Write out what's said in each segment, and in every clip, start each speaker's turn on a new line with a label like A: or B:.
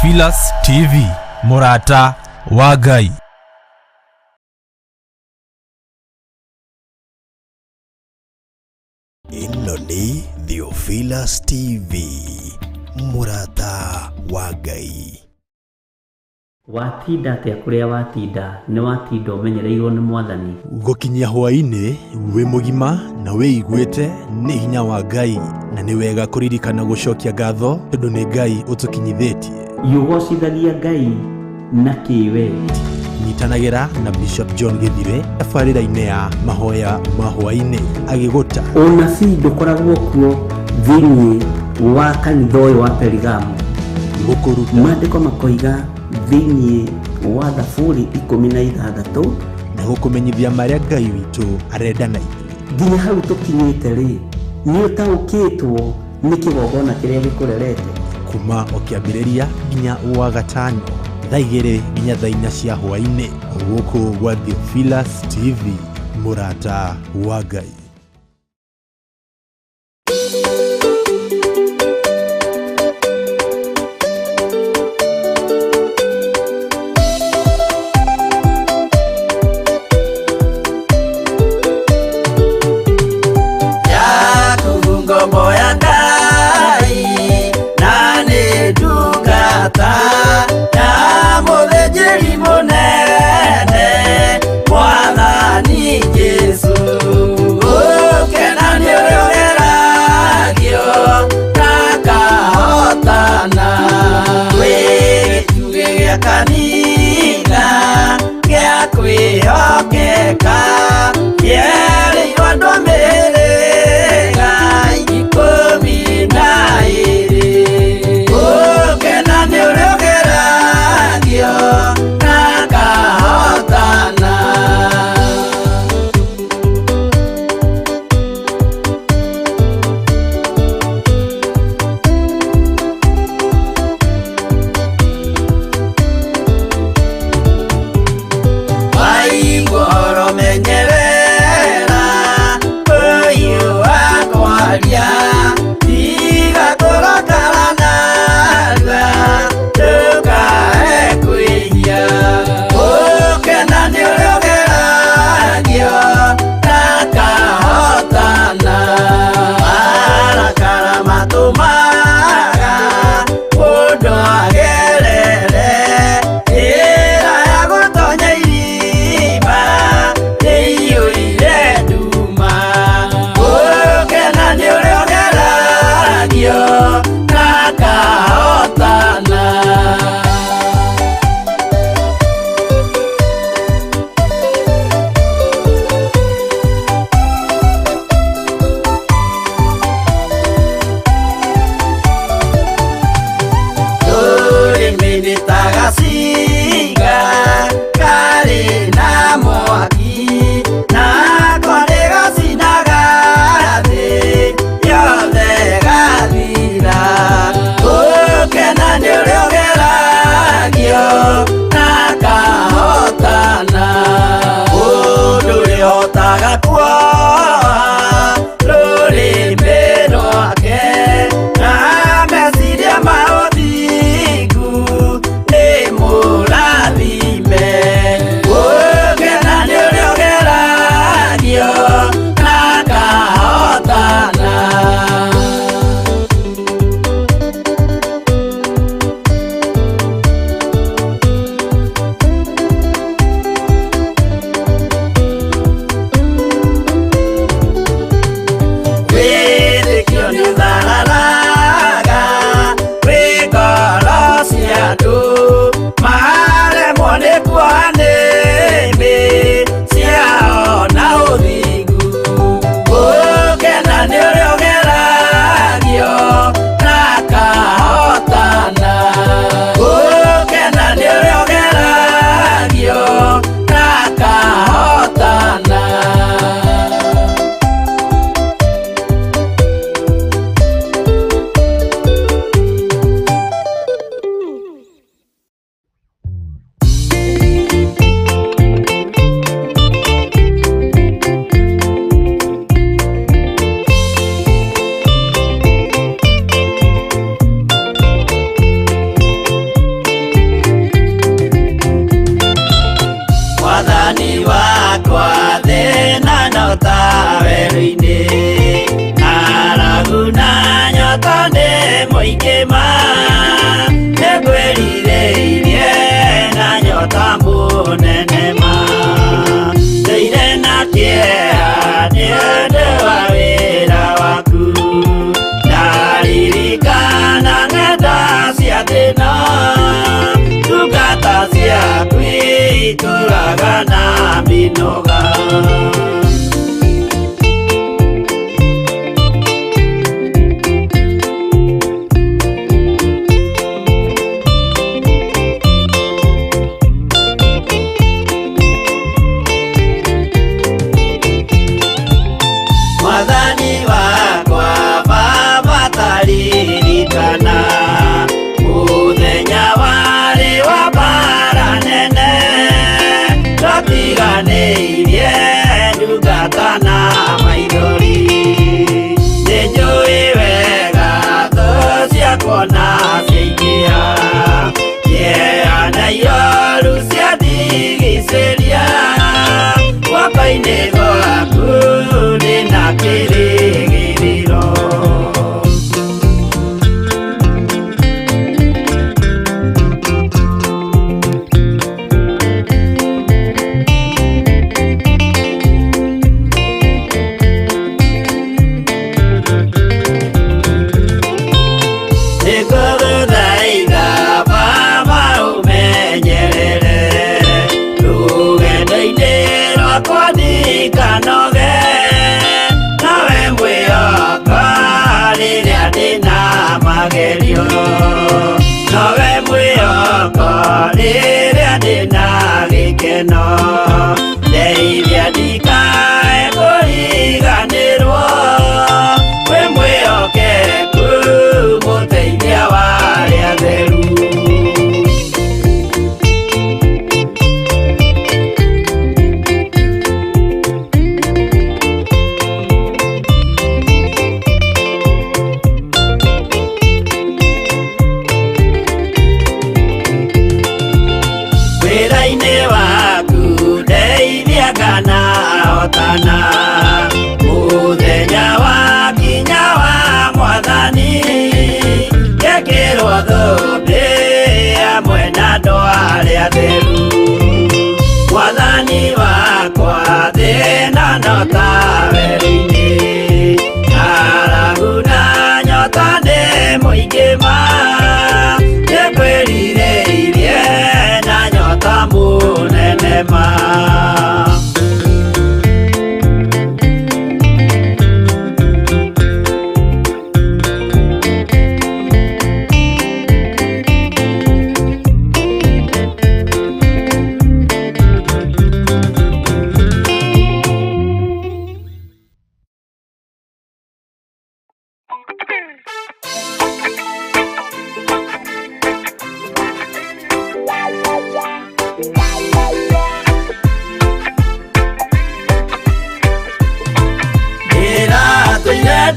A: Theophilus TV, Murata wa Ngai.
B: Ino ni Theophilus TV, Murata wa Ngai.
C: Watinda atia kuria watinda ni watinda umenyereirwo ni Mwathani.
B: Gukinyia hwaini wi mugima na wiiguite ni hinya wa Ngai, na ni wega kuririkana gucokia ngatho tondu ni Ngai utukinyithitie.
C: Yugocithagia Ngai na kiwendi.
B: Nyitanagira na Bishop John Githire tabarĩra-inĩ ya mahoya ma hwaini agiguta
C: Unabii ndukoragwo kuo thĩinĩ wa kanitha ũyũ wa Perigamu.
B: gukuruta
C: Maandĩko makoiga thĩinĩ wa Thaburi 16
B: na gukumenyithia marĩa Ngai witũ arenda na ithuĩ.
C: nginya hau tũkinyĩte rĩ, nĩ ũtaũkĩtwo nĩ kĩgongona kĩrĩa gĩkũrerete.
B: Kuma o kĩambĩrĩria nginya wa gatano thaa 2 nginya thaa 4 cia hwaini gũkũ gwa Theophilus TV, Murata wa Ngai.
D: itũraga na mĩnoga. Mwathani wakwa Baba taririkana mũthenya warĩ wa mbara nene, twatiganĩirie ndungata na maithori. Nĩnjũĩ wega thũ ciakwa na ciaingĩha, kĩeha na iroru ciandigicĩria, guoko-inĩ gwaku ndĩna kĩrĩgĩrĩro. Nĩngũgũthaitha Baba ũmenyerere rũgendo-inĩ rwakwa ndikanoge, nawe mwĩhoko rĩrĩa ndĩna magerio, nawe mwĩhoko rĩrĩa ndĩna gĩkeno. Ndeithia ndikae kũriganĩrwo, wĩ mwĩhokeku mũteithia wa arĩa atheru. Wĩra-inĩ waku ndeithia nganahotana, mũthenya wakinya wa Mwathani ngekĩrwo thũmbĩ hamwe na andũ arĩa atheru. Mwathani wakwa thĩna no ta werũ-inĩ, ng'aragu na nyota nĩ mũingĩ ma, nĩngwĩrirĩirie na nyota mũnene ma.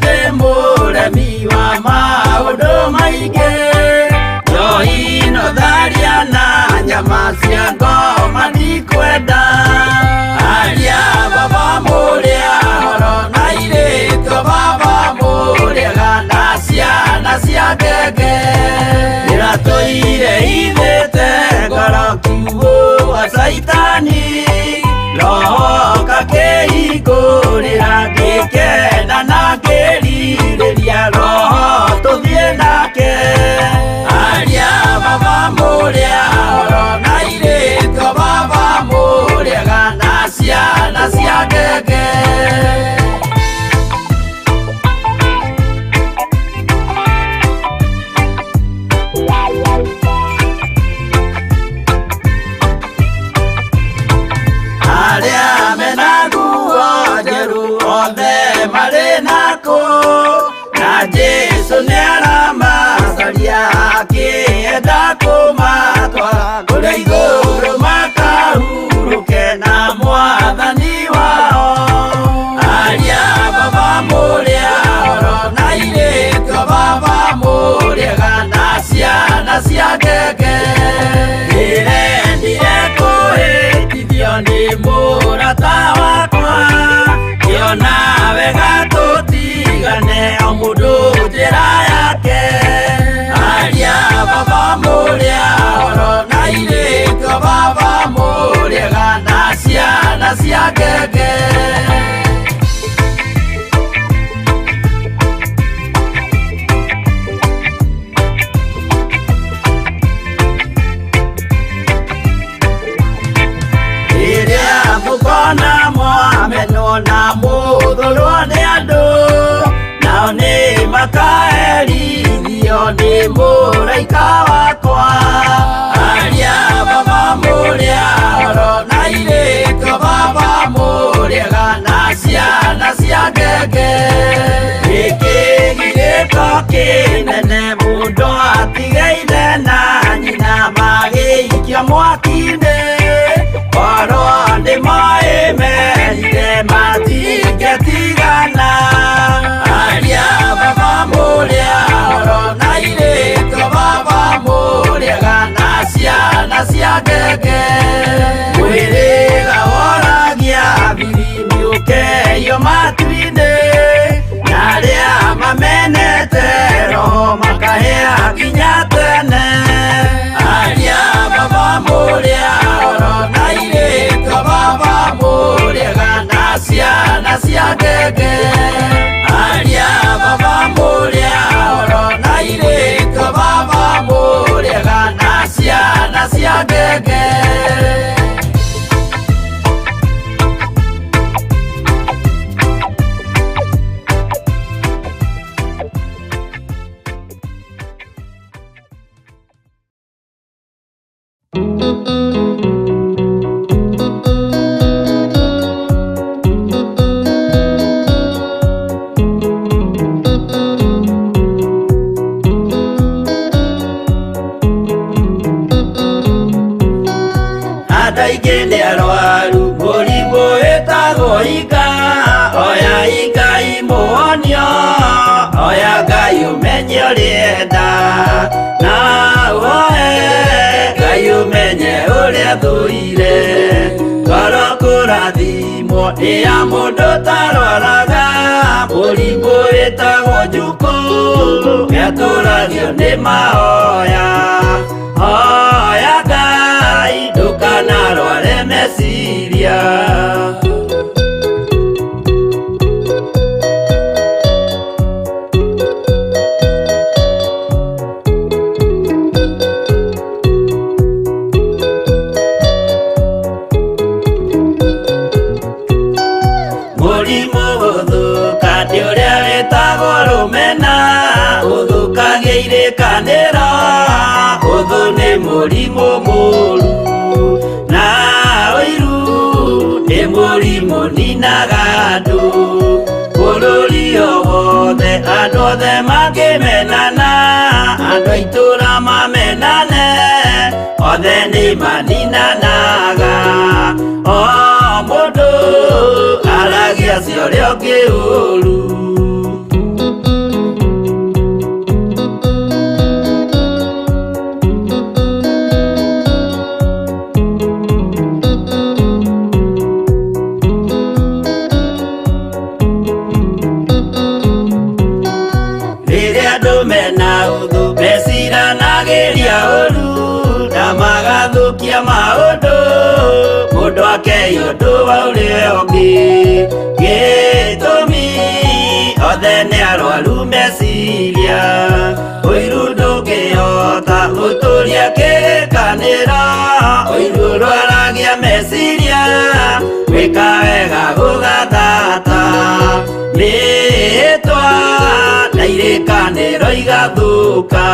D: Ndĩ mũremi wa maũndũ maingĩ, njohi no tharia na nyama cia ngoma ndikwenda. Aria Baba mũrĩa horo na airĩtu Baba mũrĩega na ciana cia ngenge, ndĩratũire ithĩte ngoro kiugo wa Saitani, roho kakĩhingũrĩra ngĩkena na ngĩrirĩria, roho tũthiĩ nake. Aria Baba mũrĩa horo na airĩtu Baba mũrĩega na ciana cia ngenge. Arĩa mena nguo njerũ othe marĩ mũraika wakwa aria baba mũrĩa oro na irĩko baba mũrĩega na ciana cia ngenge gĩkĩ gĩrĩko kĩnene mũndũ atigeire na nyina magĩikio mwaki-inĩ korwo nĩmoĩmerire matingĩtigana aria baba mũrĩa oro na irĩko baba mũrĩega na ciana cia ngenge mwĩrĩga woragia birimi ũkeio matu-inĩ na arĩa mamenete roho makahĩa nginya tene aria baba mũrĩa oro na irĩko baba mũrĩega na ciana cia ngenge aria baba mũrĩa oro na irĩko baba mũrĩega na ciana cia ngenge Andaingĩ nĩ arwaru mũrimũ wĩtagwo inga oya Ngai mũhonio oya Ngai ũmenye ũrĩenda na woe Ngai ũmenye ũrĩa thũire ngoro kũrathimwo nĩ ya mũndũ tarwaraga mũrimũ wĩtagwo njukũ getũragio nĩ mahoya hoya Ngai ndũkanarware meciria mũrimũ gũthũka nĩ ũrĩa wĩtagwo rũmena ũthũkagia irĩkanĩro ũthũ nĩ mũrimũ mũru na ũiru nĩ mũrimũ ninaga andũ bũrũri o wothe andũ othe mangĩmenana andũ a itũra mamenane othe nĩ maninanaga o mũndũ aragia cio ũrĩa ũngĩ ũru rĩrĩa andũ mena ũthũ meciranagĩria ũru na magathũkia maũndũ mũndũ akeyo ũndũ wa ũrĩa ũngĩ gĩtũmi othe nĩ arwaru meciria ũiru ndũngĩhota gũtũria kĩrĩkanĩro ũiru ũrwaragia meciria gwĩka wega gũgathata mĩĩtwa na irĩkanĩro igathũka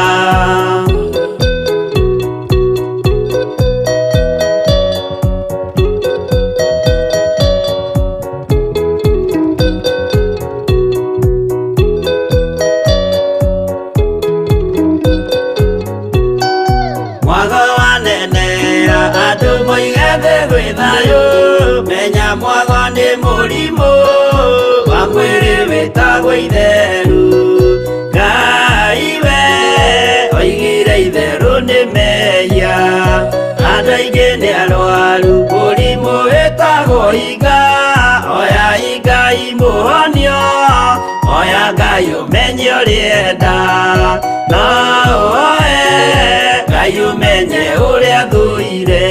D: mwago wanenea andũ moigete gwĩ thayũ menya mwago nĩ mũrimũ wa mwĩrĩ wĩtagwo itherũ Ngai we oigire itherũ nĩ mehia andũ aingĩ nĩ arwaru mũrimũ wĩtagwo inga oya Ngai mũhonio oya Ngai ũmenye ũrĩenda na woe Ngai ũmenye ũrĩa thũire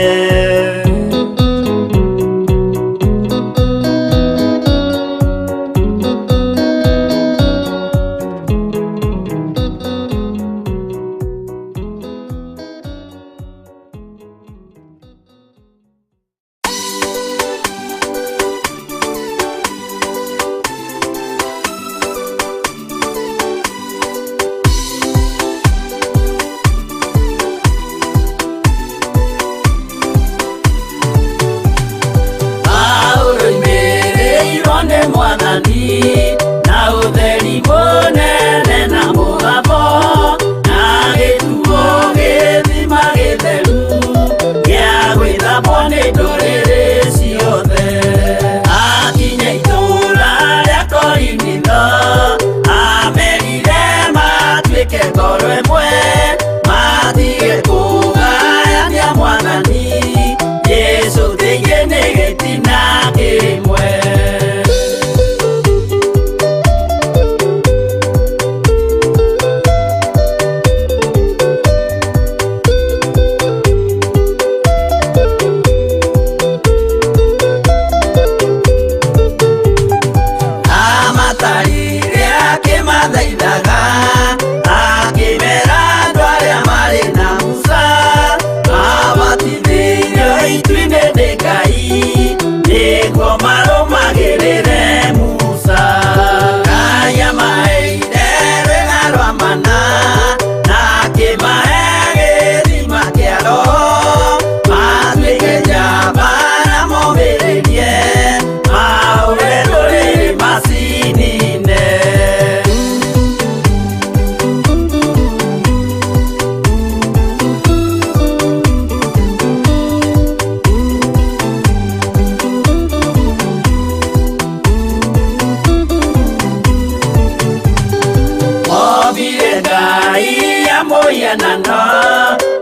D: mũhianano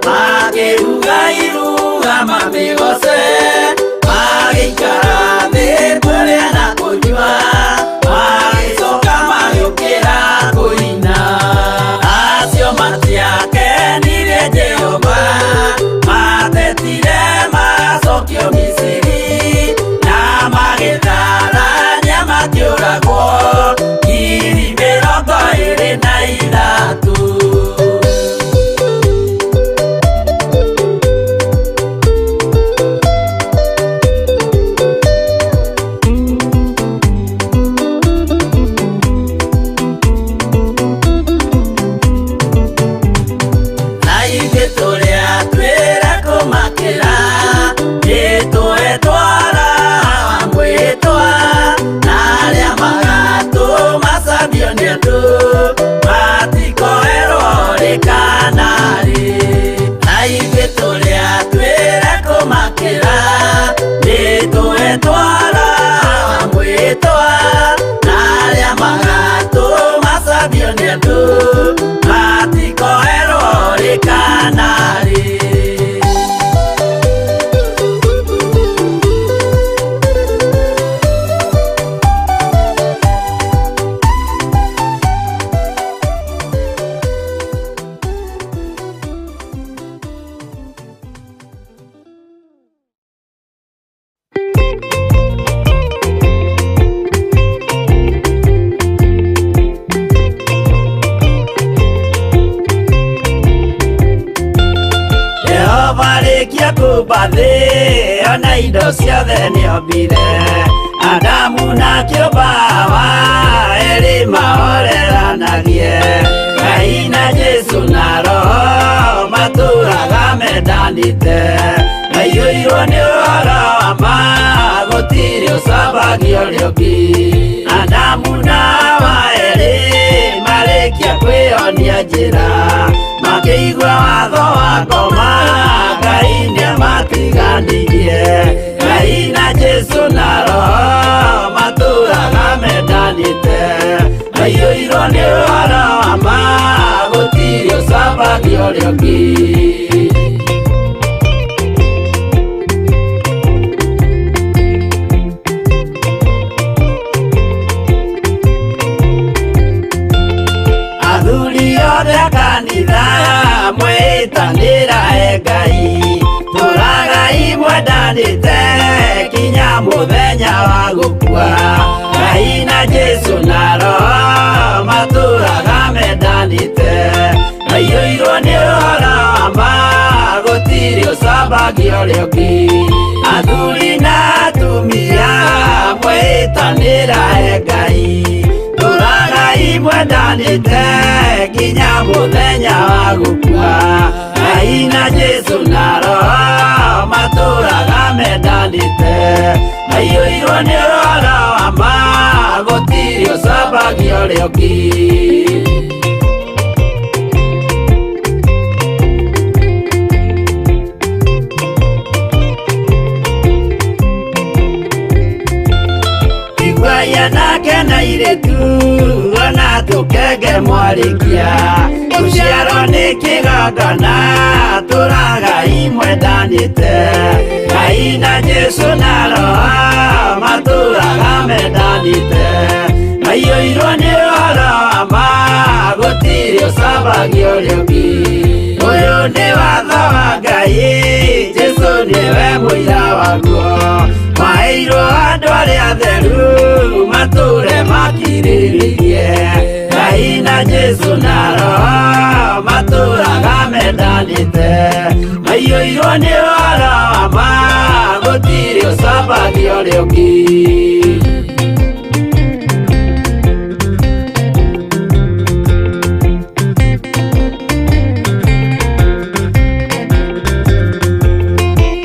D: makĩruga iruga mamĩgoce magĩikara thĩ kũrĩa na kũnyua magĩcoka magĩũkĩra kũina acio matiakenirie Jehova matetire magacokio Misiri na magĩtharania makĩũragwo ngiri 23. Ona indo ciothe nĩombire Adamu na kĩũmba Hawa erĩ mahoreranagie Ngai na Jesu na Roho matũraga mendanĩte maiyũirwo nĩ ũhoro wa ma gũtirĩ ũcambagio ũrĩa ũngĩ Adamu na Hawa erĩ marĩkia kwĩonia njĩra makĩigua watho wa ngoma Ngai nĩamatiganirie Ngai na Jesu na Roho matũraga mendanĩte maiyũirwo nĩ ũhoro wa ma gũtirĩ ũcambagio ũrĩa ũngĩ athuri othe a kanitha mwĩtanĩra Ngai tũragai mwendanĩte kinya mũthenya wa gũkua Ngai na Jesu na Roho matũraga mendanĩte maiyũirwo nĩ ũhoro wa ma gũtirĩ ũcambagio ũrĩa ũngĩ athuri na atumia mwĩtanĩra Ngai tũragai mwendanĩte kinya mũthenya wa gũkua Ngai na Jesu na Roho matũraga mendanĩte maiyũirwo nĩ ũhoro wa ma gũtirĩ ũcambagio ũrĩa ũngĩ nake na iretu ona tũkenge mwarĩkia tũciarwo nĩ kĩgongona tũragai mwendanĩte Ngai na Jesu na Roho matũraga mendanĩte maiyũirwo nĩ ũhoro wa ma gũtirĩ ũcambagio ũrĩa ũngĩ ũyũ nĩ watho wa Ngai Jesu nĩwe mũira waguo maheirwo andũ arĩa atheru matũre makirĩrĩirie Ngai na Jesu na Roho matũraga mendanĩte maiyũirwo nĩ ũhoro wa ma gũtirĩ ũcambagio ũrĩa ũngĩ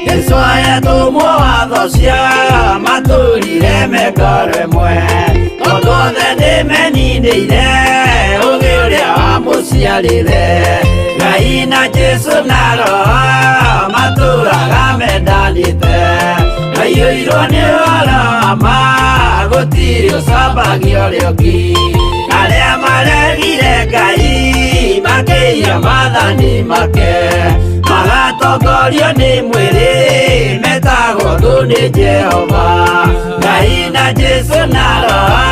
D: Yesu ayatũmwo watho cia matũrire mengoro ĩmwe tondũ othe nĩmeninĩire ũgĩ ũrĩa wamũciarire Ngai na Jesu na Roho matũraga mendanĩte maiyũirwo nĩ ũhoro wa ma gũtirĩ ũcambagio ũrĩa ũngĩ arĩa maregire Ngai makĩiya maathani mathani make magatongorio nĩ mwĩrĩ metagwo thũ nĩ Jehova. Ngai na Jesu na Roho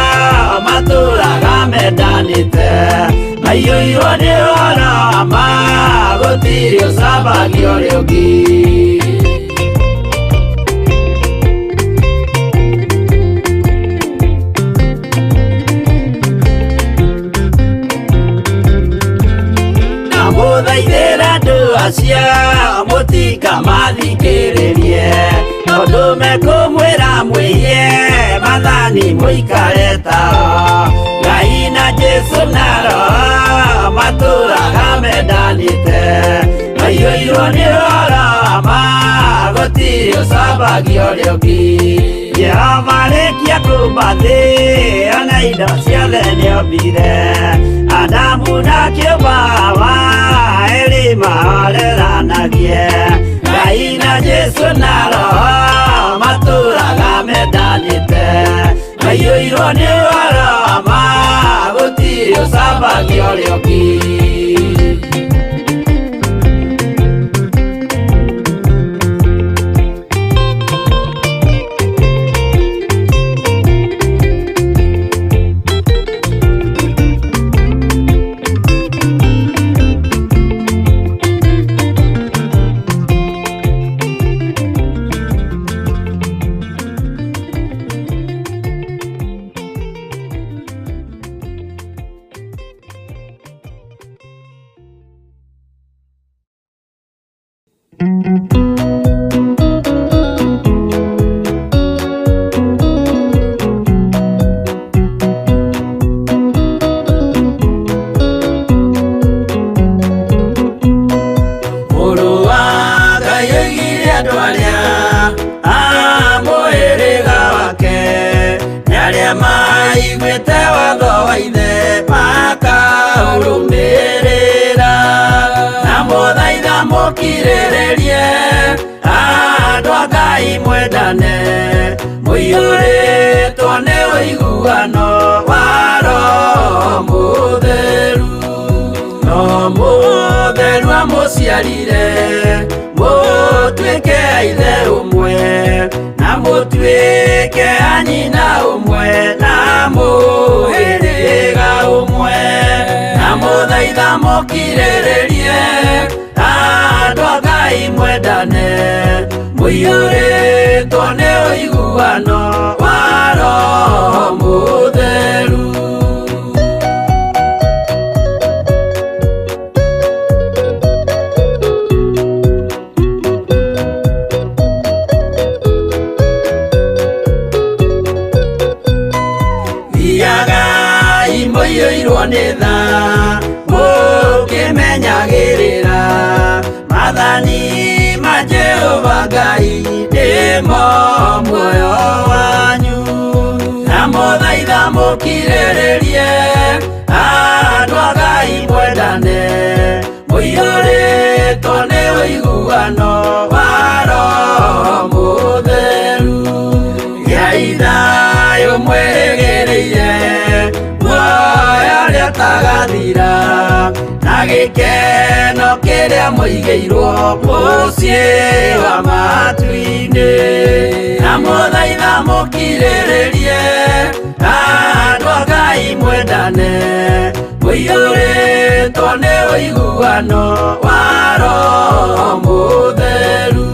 D: matũũraga mendanĩte, maiyũirwo nĩ ũhoro wa ma, gũtirĩ ũcambagio ũrĩa ũngĩ. Mũthaithĩra andũ acio mũtikamathikĩrĩrie, tondũ mekũmwĩra mwĩhie mathani mũikare tao. Ngai na Jesu na Roho matũũraga mendanĩte, maiyũirwo nĩ ũhoro wa ma, gũtirĩ ũcambagio ũrĩa ũngĩ. Jehova arĩkia kũmba thĩ, ona indo ciothe nĩombire, Adamu na kĩũmba Hawa erĩ mahoreranagie. Ngai na Jesu na Roho matũũraga mendanĩte, maiyũirwo nĩ ũhoro wa ma, gũtirĩ ũcambagio ũrĩa ũngĩ. Kirĩrĩrie andũ a Ngai mwendane, mũiyũrĩtwo nĩ ũiguano wa Roho Mũtheru. Roho Mũtheru amũciarire mũtuĩke a ithe ũmwe, na mũtuĩke a nyina ũmwe, na mũhĩrĩga ũmwe, na mũthaitha mũkirĩrĩrie andũ a Ngai mwendane, mũiyũrĩtwo nĩ ũiguano wa Roho Mũtheru. Thiagai mũiyũirwo nĩ tha, mũkĩmenyagĩrĩra mathani ma Jehova Ngai nĩmo muoyo wanyu, na mũthaitha mũkirĩrĩrie andũ a Ngai mwendane, mũiyũrĩtwo nĩ ũiguano wa Roho Mũtheru. Gĩai thayũ mwĩrĩgĩrĩire, muoyo ũrĩa ũtagathira, na gĩkeno kĩrĩa mũigĩirwo mũciĩ wa matu-inĩ, na mũthaitha mũkirĩrĩrie andũ a Ngai mwendane, mũiyũrĩtwo nĩ ũiguano wa Roho Mũtheru.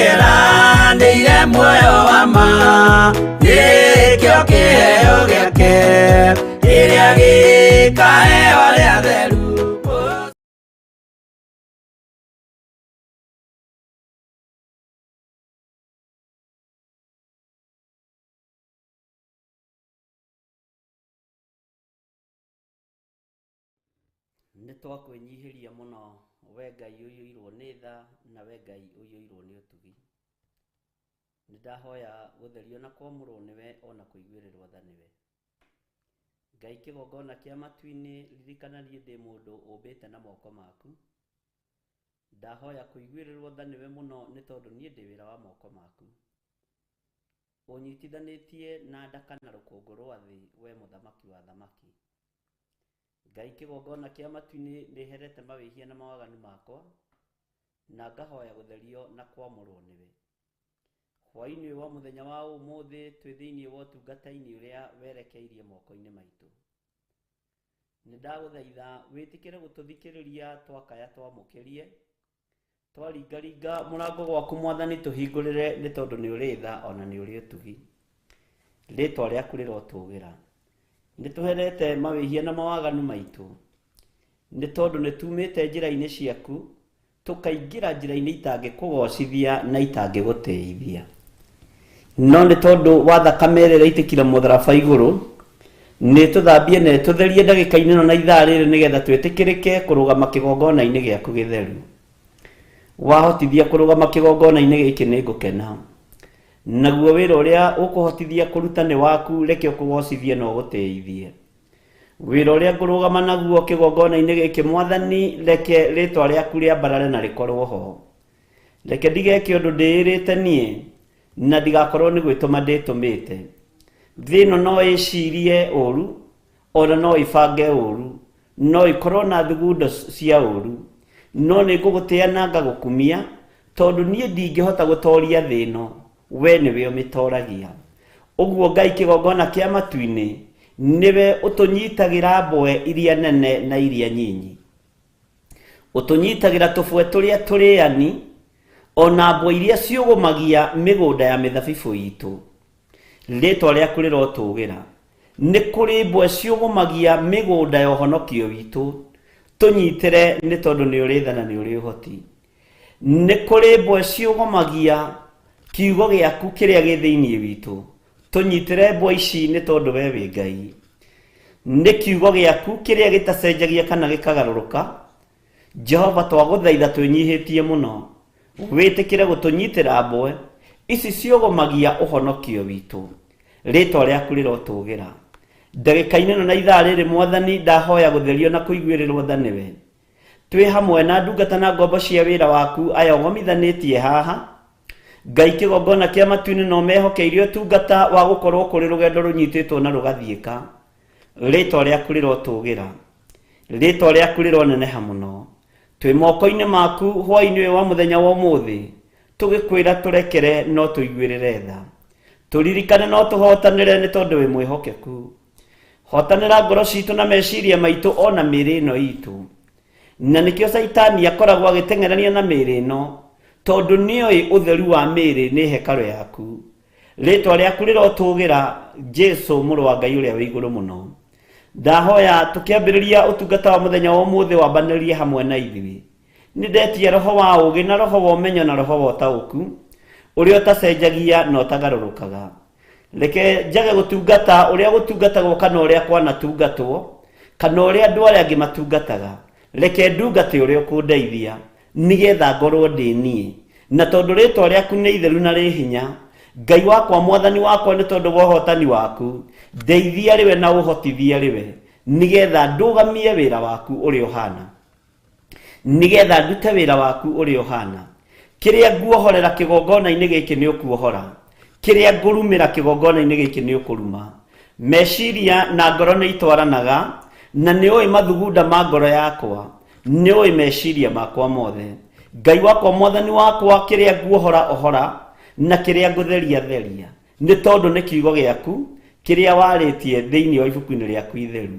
D: Ngeranĩire muoyo wa ma, gĩkĩo kĩheo gĩake, kĩrĩa gĩkaheo arĩa atheru. Nĩtwakwĩnyihĩria mũno we Ngai ũiyũirwo nĩ tha, na we Ngai ũiyũirwo nĩ ũtugi. Nĩndahoya gũtherio na kwamũrwo nĩwe ona kũiguĩrĩrwo tha nĩwe. Ngai kĩgongona kĩa matu-inĩ, ririkana niĩ ndĩ mũndũ ũmbĩte na moko maku, ndahoya kuiguĩrĩrwo tha nĩwe mũno nĩ tondũ niĩ ndĩ wĩra wa moko maku. Ũnyitithanĩtie na ndaka na rũkũngũ rwa thĩ, we mũthamaki wa thamaki. Ngai kĩgongona kĩa matu-inĩ nĩherete mawĩhia na mawaganu makwa, na ngahoya gũtherio na kwamũrwo nĩwe. Hwaĩ-inĩ wa mũthenya wa ũmũthĩ twĩ thĩinĩ wa ũtungata-inĩ ũrĩa werekeirie moko-inĩ maitũ. Nĩndagũthaitha wĩtĩkĩre gũtũthikĩrĩria twakaya twamũkĩrie, twaringaringa mũrango gwaku Mwathani tũhingũrĩre, nĩ tondũ nĩ ũrĩ tha ona nĩ ũrĩ ũtugi. Rĩĩtwa rĩaku rĩrotũgĩra. Nĩtũherete mawĩhia na mawaganu maitũ, nĩ tondũ nĩtumĩte njĩra-inĩ ciaku, tũkaingĩra njĩra-inĩ itangĩkũgocithia na itangĩgũteithia. No nĩ tondũ wa thakame ĩrĩa ĩitĩkire mũtharaba igũrũ, nĩtũthambie na tũtherie ndagĩka-inĩ ĩno na ithaa rĩrĩ, nĩgetha twĩtĩkĩrĩke kũrũgama kĩgongona-inĩ gĩaku gĩtheru. Wahotithia kũrũgama kĩgongona-inĩ gĩkĩ nĩngũkena. Naguo wĩra ũrĩa ũkũhotithia kũruta nĩ waku, reke ũkũgocithie na ũgũteithie. Wĩra ũrĩa ngũrũgama naguo kĩgongona-inĩ gĩkĩ Mwathani, reke rĩĩtwa rĩaku rĩambarare na rĩkorwo ho. Reke ndigeke ũndũ ndĩĩrĩte niĩ, na ndigakorwo nĩ gwĩtũma ndĩtũmĩte. Thĩ ĩno no ĩcirie ũũru, ona no ĩbange ũũru, no ĩkorwo na thugundo cia ũũru, no nĩngũgũtĩĩa na ngagũkumia, tondũ niĩ ndingĩhota gũtoria thĩ ĩno, we nĩwe ũmĩtoragia. Ũguo Ngai kĩgongona kĩa matu-inĩ, nĩwe ũtũnyitagĩra mboe iria nene na iria nyinyi. Ũtũnyitagĩra tũbwe tũrĩa tũrĩani, ona mboe iria ciũgũmagia mĩgũnda ya mĩthabibũ itũ. Rĩĩtwa rĩaku rĩrotũgĩra. Nĩ kũrĩ mboe ciũgũmagia mĩgũnda ya ũhonokio witũ, tũnyitĩre nĩ tondũ nĩ ũrĩ tha na nĩ ũrĩ ũhoti. Nĩ kũrĩ mboe ciũgũmagia kiugo gĩaku kĩrĩa gĩ thĩinĩ witũ, tũnyitĩre mboe ici nĩ tondũ we wĩ Ngai. Nĩ kiugo gĩaku kĩrĩa gĩtacenjagia kana gĩkagarũrũka. Jehova twagũthaitha twĩnyihĩtie mũno, wĩtĩkĩre gũtũnyitĩra mboe ici ciũgũmagia ũhonokio witũ. Rĩĩtwa rĩaku rĩrotũgĩra. Ndagĩka-inĩ ĩno na ithaa rĩrĩ Mwathani, ndahoya gũtherio na kũiguĩrĩrwo tha nĩwe. Twĩ hamwe na ndungata na ngombo cia wĩra waku aya ũgomithanĩtie haha. Ngai kĩgongona kĩa matu-inĩ no mehokeirie ũtungata wa gũkorwo kũrĩ rũgendo rũnyitĩtwo na rũgathiĩka. Rĩĩtwa rĩaku rĩrotũgĩra. Rĩĩtwa rĩaku rĩroneneha mũno. Twĩ moko-inĩ maku hwaĩ-inĩ ũyũ wa mũthenya wa ũmũthĩ, tũgĩkwĩra tũrekere no tũiguĩrĩre tha. Tũririkane no tũhotanĩre nĩ tondũ wĩ mwĩhokeku. Hotanĩra ngoro citũ na meciria maitũ ona mĩĩrĩ ĩno itũ. Na nĩkĩo Saitani akoragwo agĩteng'erania na mĩĩrĩ ĩno, tondũ nĩoĩ ũtheru wa mĩĩrĩ nĩ hekarũ yaku. Rĩĩtwa rĩaku rĩrotũgĩra, Jesũ mũrũ wa Ngai ũrĩa wĩ igũrũ mũno. Ndahoya tũkĩambĩrĩria ũtungata wa mũthenya wa ũmũthĩ wambanĩrĩrie hamwe na ithuĩ. Nĩndetia roho wa ũũgĩ na roho wa ũmenyo na roho wa ũtaũku, ũrĩa ũtacenjagia na ũtagarũrũkaga. Reke njage gũtungata ũrĩa gũtungatagwo kana ũrĩa kwanatungatwo, kana ũrĩa andũ arĩa angĩ matungataga. Reke ndungate ũrĩa ũkũndeithia, nĩgetha ngorwo ndĩ niĩ. Na tondũ rĩĩtwa rĩaku nĩ itheru na rĩ hinya, Ngai wakwa Mwathani wakwa, nĩ tondũ wa ũhotani waku, ndeithia rĩwe na ũhotithia rĩwe, nĩgetha ndũgamie wĩra waku ũrĩa ũhana. Nĩgetha ndute wĩra waku ũrĩa ũhana. Kĩrĩa nguohorera kĩgongona-inĩ gĩkĩ nĩ ũkuohora. Kĩrĩa ngũrumĩra kĩgongona-inĩ gĩkĩ nĩ ũkũruma. Meciria na ngoro nĩ itwaranaga, na nĩ ũĩ mathugunda ma ngoro yakwa, nĩ ũĩ meciria makwa mothe. Ngai wakwa Mwathani wakwa, kĩrĩa nguohora ohora, na kĩrĩa ngũtheria theria, nĩ tondũ nĩ kiugo gĩaku kĩrĩa warĩtie thĩinĩ wa ibuku-inĩ rĩaku itheru.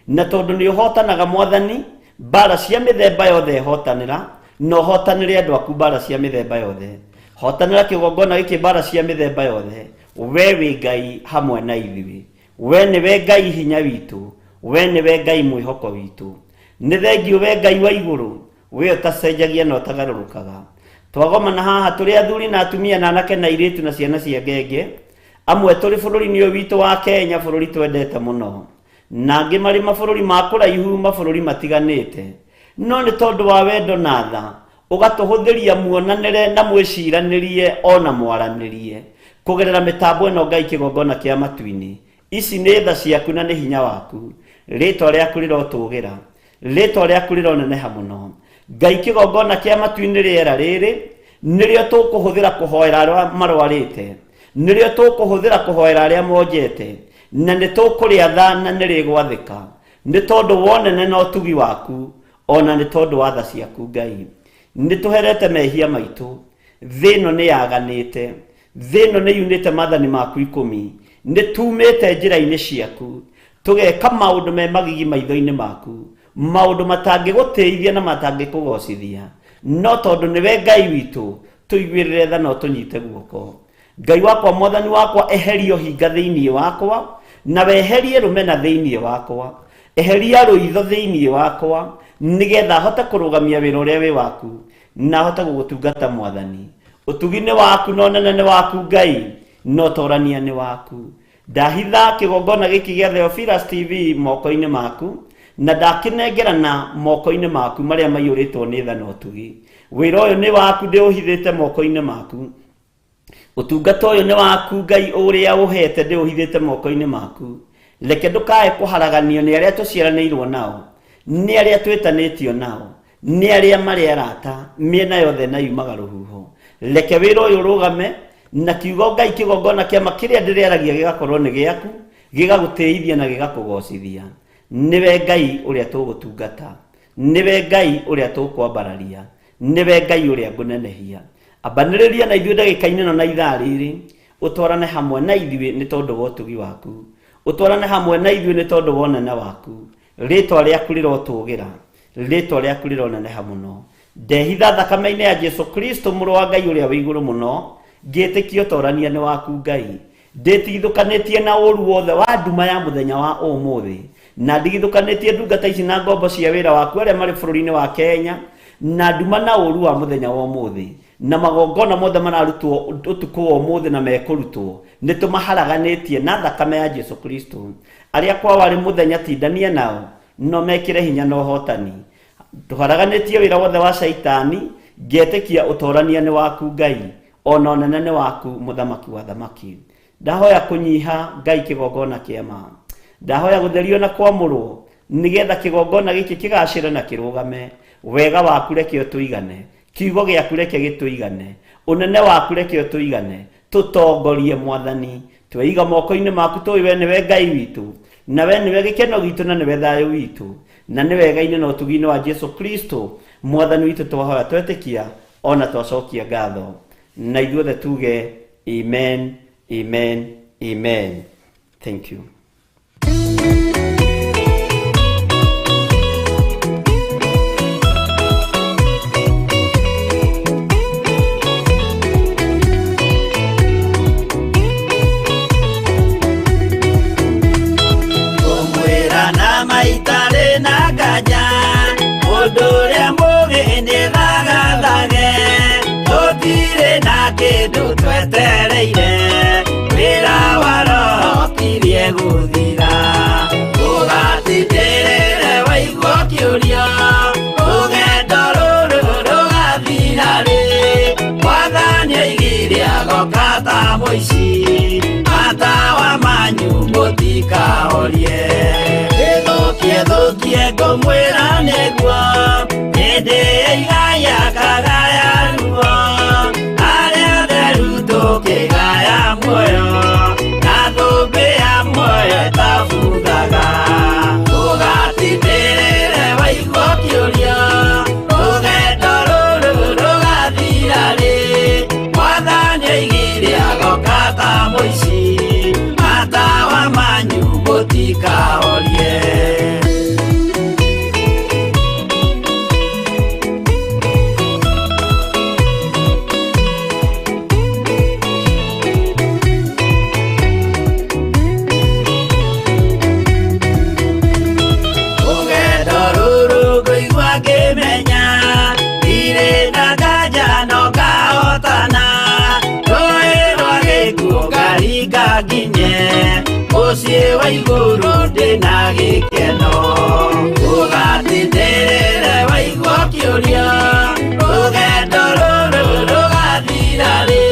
D: Na tondũ nĩ ũhotanaga Mwathani, mbara cia mĩthemba yothe hotanĩra, na ũhotanĩre andũ aku mbara cia mĩthemba yothe. Hotanĩra kĩgongona gĩkĩ mbara cia mĩthemba yothe. We wĩ Ngai hamwe na ithuĩ. We nĩwe Ngai hinya witũ. We nĩwe Ngai mwĩhoko witũ. Nĩ thengiũ we Ngai wa igũrũ, we ũtacenjagia na ũtagarũrũkaga. Twagomana haha tũrĩ athuri na atumia na anake na airĩtu na ciana cia ngenge, amwe tũrĩ bũrũri-inĩ ũyũ witũ wa Kenya, bũrũri twendete mũno, na angĩ marĩ mabũrũri ma kũraihu, mabũrũri matiganĩte. No nĩ tondũ wa wendo na tha, ũgatũhũthĩria muonanĩre na mwĩciranĩrie ona mwaranĩrie kũgerera mĩtambo ĩno Ngai kĩgongona kĩa matu-inĩ. Ici nĩ tha ciaku na nĩ hinya waku. Rĩĩtwa rĩaku rĩrotũgĩra. Rĩĩtwa rĩaku rĩroneneha mũno. Ngai kigongona kia matu-ini riera riri nirio tukuhuthira kuhoera aria marwarite, nirio tukuhuthira kuhoera aria monjete, na nitukuria tha na nirigwathika, ni tondu wonene na utugi waku, ona ni tondu wa tha ciaku Ngai. Nituherete mehia maitu, thino ni yaganite, thino ni yunite mathani maku 10, nitumite njira-ini ciaku, tugeka maundu me magigi maitho-ini maku, maundu matangiguteithia na matangikugocithia, no tondu niwe Ngai witu tuiguirire tha no tunyite guoko. Ngai wakwa mwathani wakwa, eheria hinga thiini wakwa, na weherie rumena thiini wakwa, eheria ruitho thiini wakwa, nigetha hote kurugamia wira uria wi waku na hote gugutungata mwathani. Utugi ni waku no nene ni waku Ngai, no torania ni waku. Ndahitha kigongona giki gia Theophilus TV moko-ini maku, na ndakinengerana moko-ini maku maria maiyuritwo ni tha na utugi. Wira uyu ni waku ndiuhithite moko-ini maku, utungata uyu ni waku Ngai uria uhete ndiuhithite moko-ini maku. Reke ndukae kuharaganio ni aria tuciaranirwo nao, ni aria twitanitio nao, ni aria mari arata miena yothe na yumaga ruhuho. Reke wira uyu rugame na kiugo Ngai kigongona kia makiria ndiriaragia gigakorwo ni giaku, gigagutithia na gigakugocithia. Niwe Ngai uria tugutungata, niwe Ngai uria tukwambararia, niwe Ngai uria ngunenehia. Ambaniriria na ithuĩ ndagĩka-inĩ ĩno na ithaa rĩrĩ, utwarane hamwe na ithuĩ nĩ tondũ wa ũtugi waku, utwarane hamwe na ithuĩ nĩ tondũ wa ũnene waku. Rĩtwa rĩaku rĩrotũgĩra, rĩtwa rĩaku rĩroneneha mũno. Ndehitha thakame-inĩ ya Jesu Kristo mũrũ wa Ngai ũrĩa wĩ igũrũ mũno, ngĩtĩkia ũtorania nĩ waku Ngai. Ndĩtigithũkanĩtie na ũru wothe wa nduma ya mũthenya wa ũmũthĩ, na ndigithũkanĩtie ndungata ici na ngombo cia wĩra waku arĩa marĩ bũrũri-inĩ wa Kenya, na nduma na ũru wa mũthenya wa ũmũthĩ, na magongona mothe mararutwo ũtukũ wa ũmũthĩ na mekũrutwo, nĩtũmaharaganĩtie na thakame ya Jesu Kristo. Arĩa kwao arĩ mũthenya tindania nao, no mekĩre hinya na ũhotani. Tũharaganĩtie wĩra wothe wa Shaitani, ngĩtĩkia ũtorania nĩ waku Ngai, ona ũnene nĩ waku mũthamaki wa thamaki. Ndahoya kũnyiha Ngai kĩgongona kĩa ma, ndahoya gũtherio na kwamũrwo, nigetha kĩgongona gĩkĩ kĩgacĩre na kĩrũgame. Wega waku reke ũtũigane, kiugo gĩaku reke gĩtũigane, ũnene waku reke ũtũigane. Tũtongorie mwathani, tweiga moko-inĩ maku, tũĩ we nĩwe Ngai witũ, na we nĩwe gĩkeno gitũ, na nĩwe thayũ witũ, na nĩ wega-inĩ na ũtugi-inĩ wa Jesu Kristo mwathani witũ twahoya twetĩkia, ona twacokia ngatho. Na ithuothe tuge amen, amen, amen. Thank you.
E: Atawa manyu mutika orie Thukie ngomwĩra nĩguo hĩndĩ igaya kagaya ruo arĩa theru tũkĩgaya muoyo na thũmbĩ ya muoyo ĩtabuthaga tũgatindĩrĩre waigua kĩũria rũgendo rũrũ rũgathira rĩ mwathani oigire agoka ta mũici atawa manyu mũtikahorie. Mũciĩ wa igũrũ ndĩna gĩkeno ũgatindĩrĩre waigua kĩũria rũgendo rũrũ rũgathira rĩ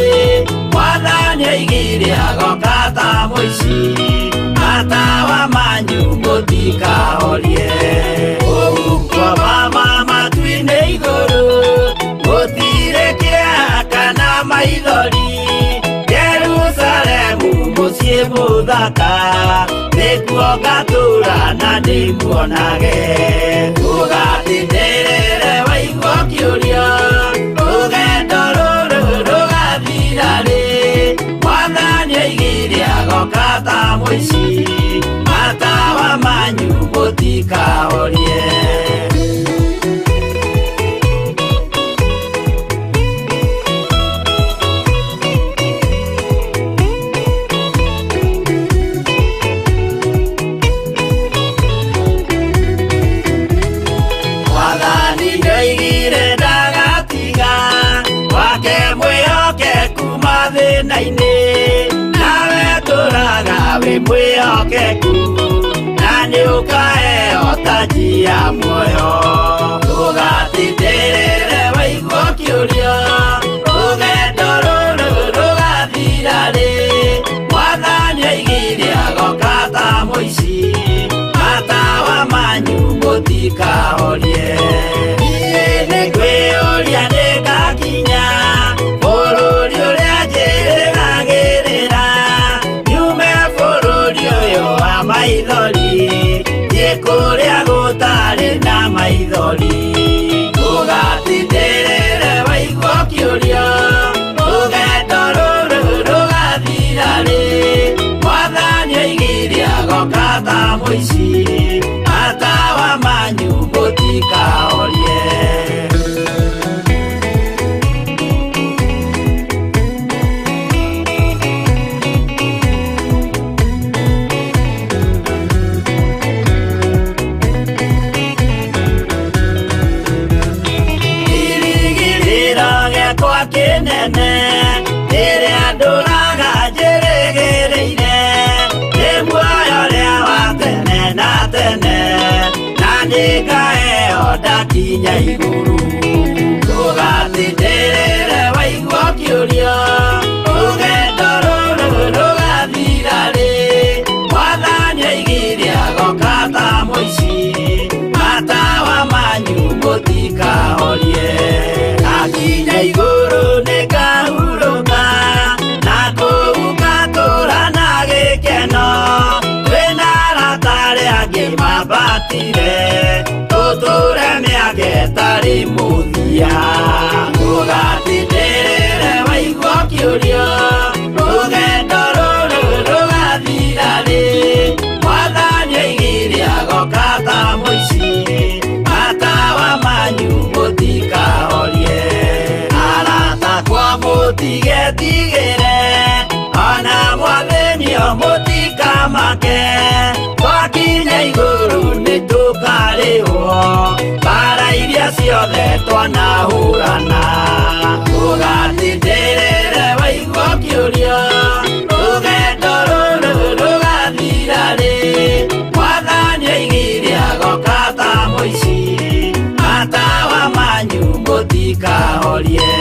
E: mwathani oigire agoka ta mũici atawa manyu mũtikahorie ũgukua mama matu-inĩ igũrũ muciĩ mũthaka nĩkuo ngatura na ndĩmuonage ũgatindĩrĩre waigua kĩũria rũgendo rũrũ rũgathira rĩ Mwathani oigire agoka ta mũici matawa manyu mũtikahorie nawe tũraga wĩ mwĩhokeku na nĩũkaheo taji ya muoyo ũgatindĩrĩre waigua kĩũria rũgendo rũrũ rũgathira rĩ Mwathani oigire agoka ta mũici matawa manyu mũtikahorie niĩ nĩngwĩyũria nĩngakinya bũrũri ũrĩa njĩrĩgagĩrĩra nyume bũrũri ũyũ wa maithori thiĩ kũrĩa gũtarĩ na maithori ũgatindĩrĩre waigua kĩũria rũgendo rũrũ rũgathira rĩ Mwathani oigire agoka ta mũici matawa manyu mũtikahorie kinene ĩrĩa ndũraga njĩrĩgĩrĩire nĩ muoyo ũrĩa wa tene na tene na nĩngaheo ndakinya igũrũ ũgatindĩrĩre waigua kĩũria rũgendo rũrũ rũgathira rĩ Mwathani oigire agoka ta mũici matawa manyu mũtikahorie akinya igũrũ nĩngahurũka na kũu ngatũra na gĩkeno wĩna arata arĩa angĩ mambatire tũtũre mĩaka ĩtarĩ mũthia ũgatindĩrĩre waigua kĩũria rũgendo rũrũ rũgathira rĩ Mwathani oigire agoka ta mũici matawa manyu mũtikahorie mũtigetigĩre ona mwathĩnio mũtikamake twakinya igũrũ nĩtũkarĩhwo mbara iria ciothe twanahũrana ũgatindĩrĩre waigua kĩũria rũgendo rũrũ rũgathira rĩ Mwathani oigire agoka ta mũici matawa manyu mũtikahorie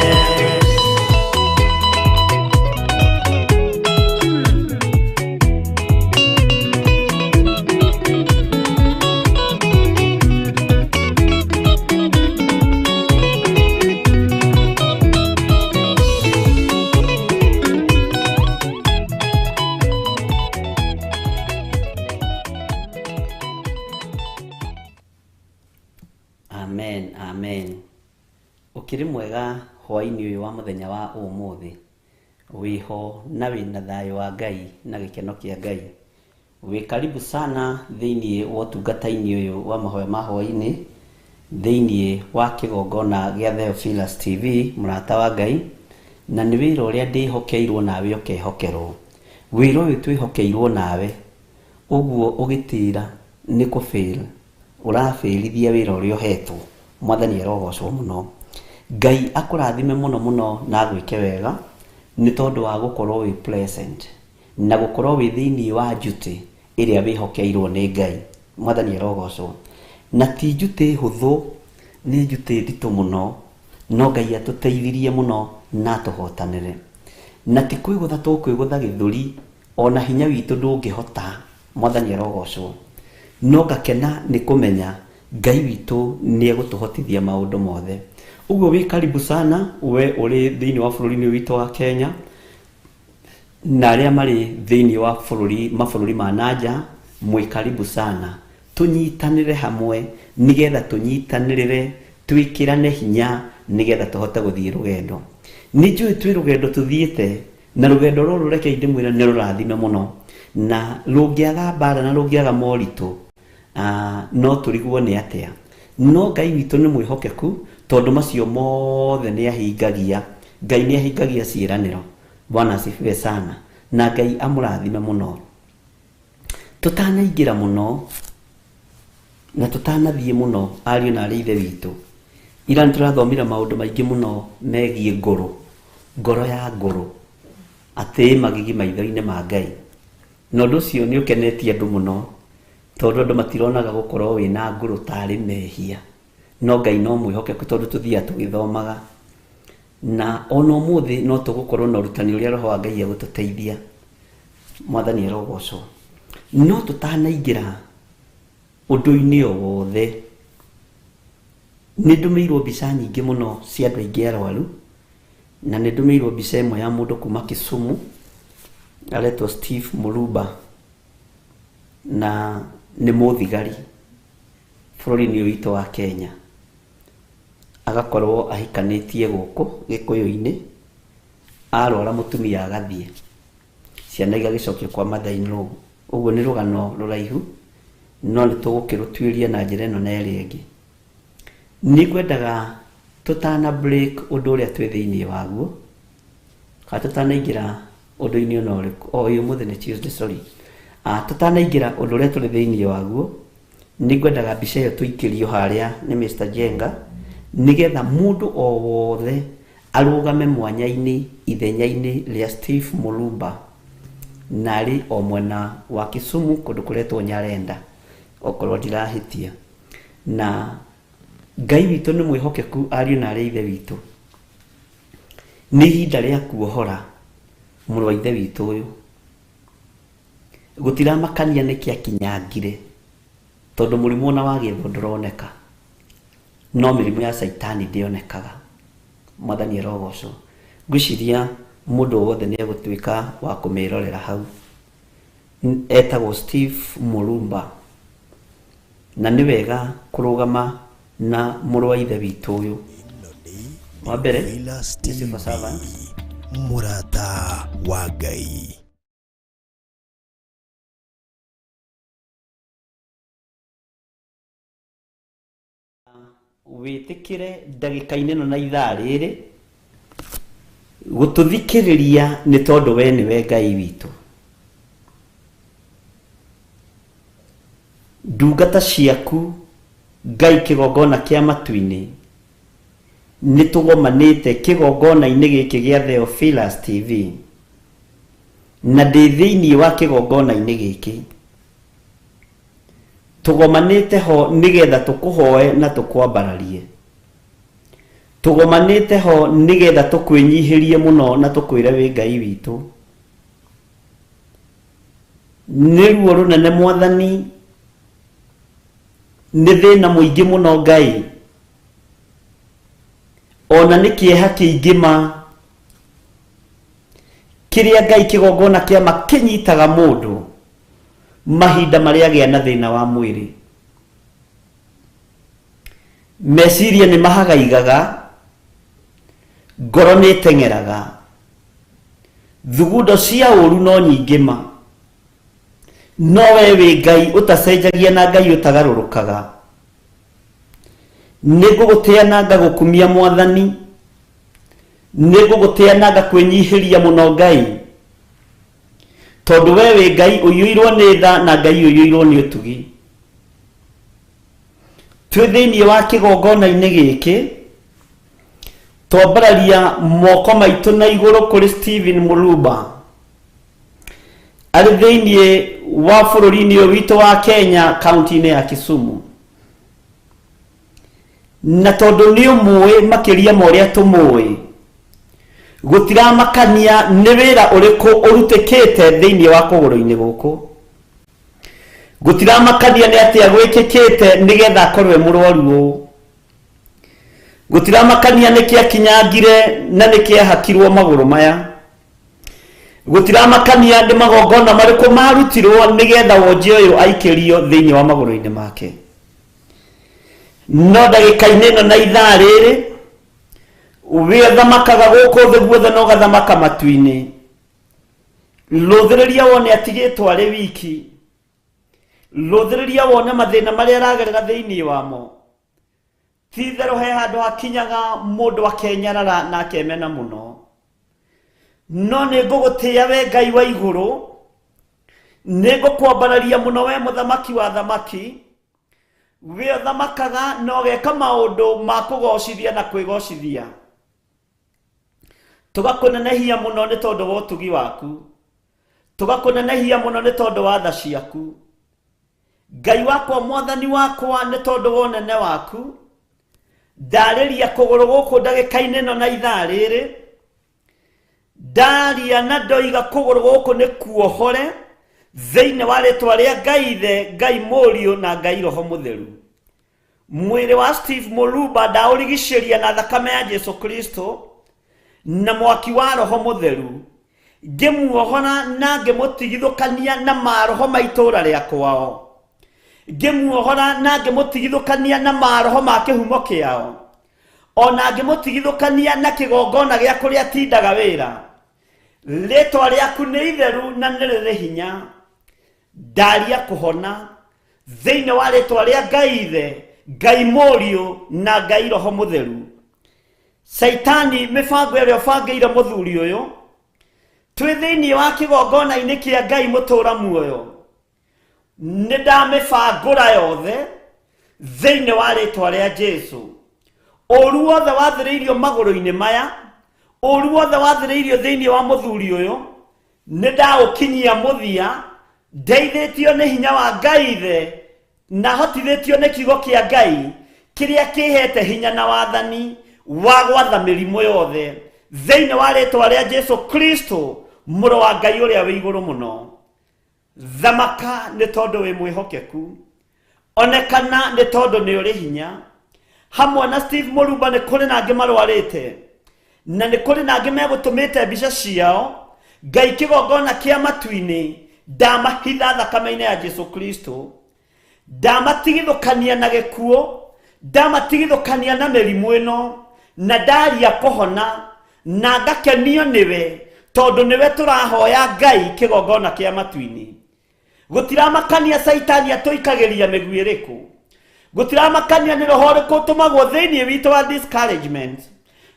E: Amen, amen. Ukiri mwega hwaini uyu wa muthenya wa umuthi wiho na wina thayo wa Ngai na gikeno kia Ngai wi karibu sana thiini wa tungata-ini uyu wa mahoya ma hwaini thiini wa kigongona gia Theophilus TV murata wa Ngai na ni wira uria ndihokeirwo nawe ukehokerwo wira uyu twihokeirwo nawe uguo ugitira ni kufail urafeirithia wira uria uhetwo Mwathani arogocwo muno Ngai akurathime muno muno na gwike wega ni tondu wa gukorwo wi present na gukorwo wi thiini wa duty iria wihokeirwo ni Ngai Mwathani arogocwo na ti duty huthu ni duty nditu muno no Ngai atuteithirie muno na tuhotanire na ti kwigutha tukwigutha githuri ona hinya witu ndungihota Mwathani arogocwo no gakena ni kumenya Ngai witu ni egutuhotithia maundu mothe uguo wi karibu sana we uri thiini wa bururi-ini witu wa Kenya na aria mari thiini wa mabũrũri ma nanja, mwĩ karibu sana. Tunyitanire hamwe nigetha tunyitanirire twikirane hinya nigetha tuhote guthii rugendo. Nijui twi rugendo tuthiite na rugendo ruru reke ndimwira ni rurathime muno na rungiaga mbara na rungiaga moritu no turiguo ni atia. No Ngai witu ni mwihokeku tondu macio mothe ni ahingagia. Ngai ni ahingagia ciiraniro. Bwana asifiwe sana na Ngai amurathime muno. Tutanaingira muno na tutanathie muno ariu na ari ithe witu. Ira niturathomira maundu maingi muno megie ngoro ya ngoro ati magigi maitho-ini ma Ngai. No ndu cio ni ukenetie andu muno tondu andu matironaga gukorwo wina ngoro tari mehia. No Ngai no mwihokeku tondu tuthia tugithomaga na ono muthi no tugukorwo na urutani uria roho wa Ngai agututeithia. Mwathani arogocwo. No tutanaingira undu-ini wothe ni ndumirwo mbica nyingi muno cia andu aingi arwaru na ni ndumirwo mbica imwe ya mundu kuma Kisumu aretwo Steve Mulumba na ni muthigari bũrũri-inĩ witũ wa Kenya. Agakorwo ahikanitie guku Gikuyu-ini, arwara mutumia agathie, ciana igagicokio kwa mother-in-law. Uguo ni rugano ruraihu no ni tugukirutuiria na njira ino na iri ingi. Ni ngwendaga tutana break undu uria twi thiini waguo ka tutanaingira undu-ini ono uriku uyu muthi ni Tuesday, sorry. Tutanaingira undu uria turi thiini waguo ni ngwendaga mbica iyo tuikirio haria ni Mr. Jenga nigetha mundu o wothe arugame mwanya-ini ithenya-ini ria Steve Mulumba nari o mwena wa Kisumu kundu kuretwo Nyarenda okorwo ndirahitia. Na Ngai witu ni mwihokeku ariu na ari ithe witu. Ni ihinda ria kuohora mũrũ wa ithe witu uyu. Gutiramakania niki akinyangire tondu murimu ona wa githo nduroneka no mirimu ya saitani ndionekaga. Mwathani arogocwo. Ngwiciria mundu wothe ni egutwika wa kumirorera hau. Etagwo Steve Mulumba na ni wega kurugama na mũrũ wa ithe witu uyu. Wa mbere
B: murata wa Ngai.
E: Witikire ndagika-ini no na ithaa riri gututhikiriria ni tondu we niwe Ngai witu. Ndungata ciaku Ngai kigongona kia matu-ini ni tugomanite kigongona-ini giki gia Theophilus TV na ndi thiini wa kigongona-ini giki tugomanite ho nigetha tukuhoe na tukwambararie. Tugomanite ho nigetha tukwinyihirie muno na tukwire wi Ngai witu. Ni ruo runene Mwathani, ni thina muingi muno Ngai, ona ni kieha kiingima kiria Ngai kigongona kia makinyitaga mundu mahinda maria agia na thina wa mwiri. Meciria ni mahagaigaga, ngoro ni tengeraga, thugundo cia uru no nyingima. No we wi Ngai utacenjagia na Ngai utagarurukaga. Niguguteana ngagukumia Mwathani, niguguteana ngakwenyihiria muno Ngai, tondu we wi Ngai uyuirwo ni tha na Ngai uyuirwo ni utugi. Twi thiini wa kigongona-ini giki twambararia moko maitu na iguru kuri Stephen Mulumba ari thiini wa bũrũri-inĩ witu wa Kenya, kaunti-ini ya Kisumu. Na tondu ni umwe makiria ma uria tumui, gutiramakania ni wira uriku urutikite thiini wa kuguru-ini guku. Gutiramakania ni atia gwikikite nigetha akorwe murwaru. Gutiramakania ni kia kinyangire na ni kia hakirwo maguru maya.
D: gutiramakania ndi magongona mariko marutirwo nigetha wonje uyu aikirio thiini wa maguru-ini make. No ndagika-ini ino na ithaa riri we thamakaga guku thi guothe no gathamaka matu-ini. Ruthiriria wone atigitwo ari wiki, ruthiriria wone mathina maria aragerera thiini wamo. Tithero he handu hakinyaga mundu akenyarara na akemena muno. No nigugutia we Ngai wa iguru, nigukwambararia muno we muthamaki wa thamaki. We thamakaga no geka maundu ma kugocithia na kwigocithia. Tugakunenehia muno ni tondu wa utugi waku, tugakunenehia muno ni tondu wa tha ciaku. Ngai wakwa mwathani wakwa ni tondu wa unene waku. Ndariria kuguru guku ndagika-ini ino na ithaa riri, ndaria na ndoiga kuguru guku ni kuohore thiini wa ritwa ria Ngai Ithe, Ngai Mũriũ na Ngai Roho Mũtheru. Mwiri wa Steve Mulumba ndaurigiceria na thakame ya Jesu Kristo na mwaki wa Roho Mũtheru, ngimuohora na ngimutigithukania na maroho ma itura ria kwao, ngimuohora na ngimutigithukania na maroho ma kihumo kiao, ona ngimutigithukania na kigongona gia kuria tindaga wira. Ritwa riaku ni itheru na ni riri hinya. Ndaria kuhona thiini wa ritwa ria Ngai Ithe, Ngai Mũriũ na Ngai Roho Mũtheru. Saitani mibango iria bangeire muthuri uyu twi thiini wa kigongona-ini kia Ngai mutura muoyo, ni ndamibangura yothe thiini wa ritwa ria Jesu. Uru wothe wathiriirio maguru-ini maya, uru wothe wathiriirio thiini wa muthuri uyu, ni ndaukinyia muthia, ndeithitio ni hinya wa Ngai Ithe na hotithitio ni kiugo kia Ngai kiria kihete hinya na wathani wa gwatha mirimu yothe thiini wa ritwa ria Jesu Kristo, Mũrũ wa Ngai uria wi iguru muno. Thamaka ni tondu wi mwihokeku, onekana ni tondu ni uri hinya. Hamwe na Steve Mulumba ni kuri na angi marwarite, na ni kuri na angi megutumite mbica ciao. Ngai kigongona kia matu-ini ndamahitha thakame-ini ya Jesu Kristo, ndamatigithukania na gikuo, ndamatigithukania na mirimu ino, na ndaria kuhona na ngakenio niwe tondu niwe turahoya Ngai kigongona kia matu-ini. Gutiramakania Saitani atuikagiria migui iriku, gutiramakania ni roho riku tumagwo thiini witu wa discouragement.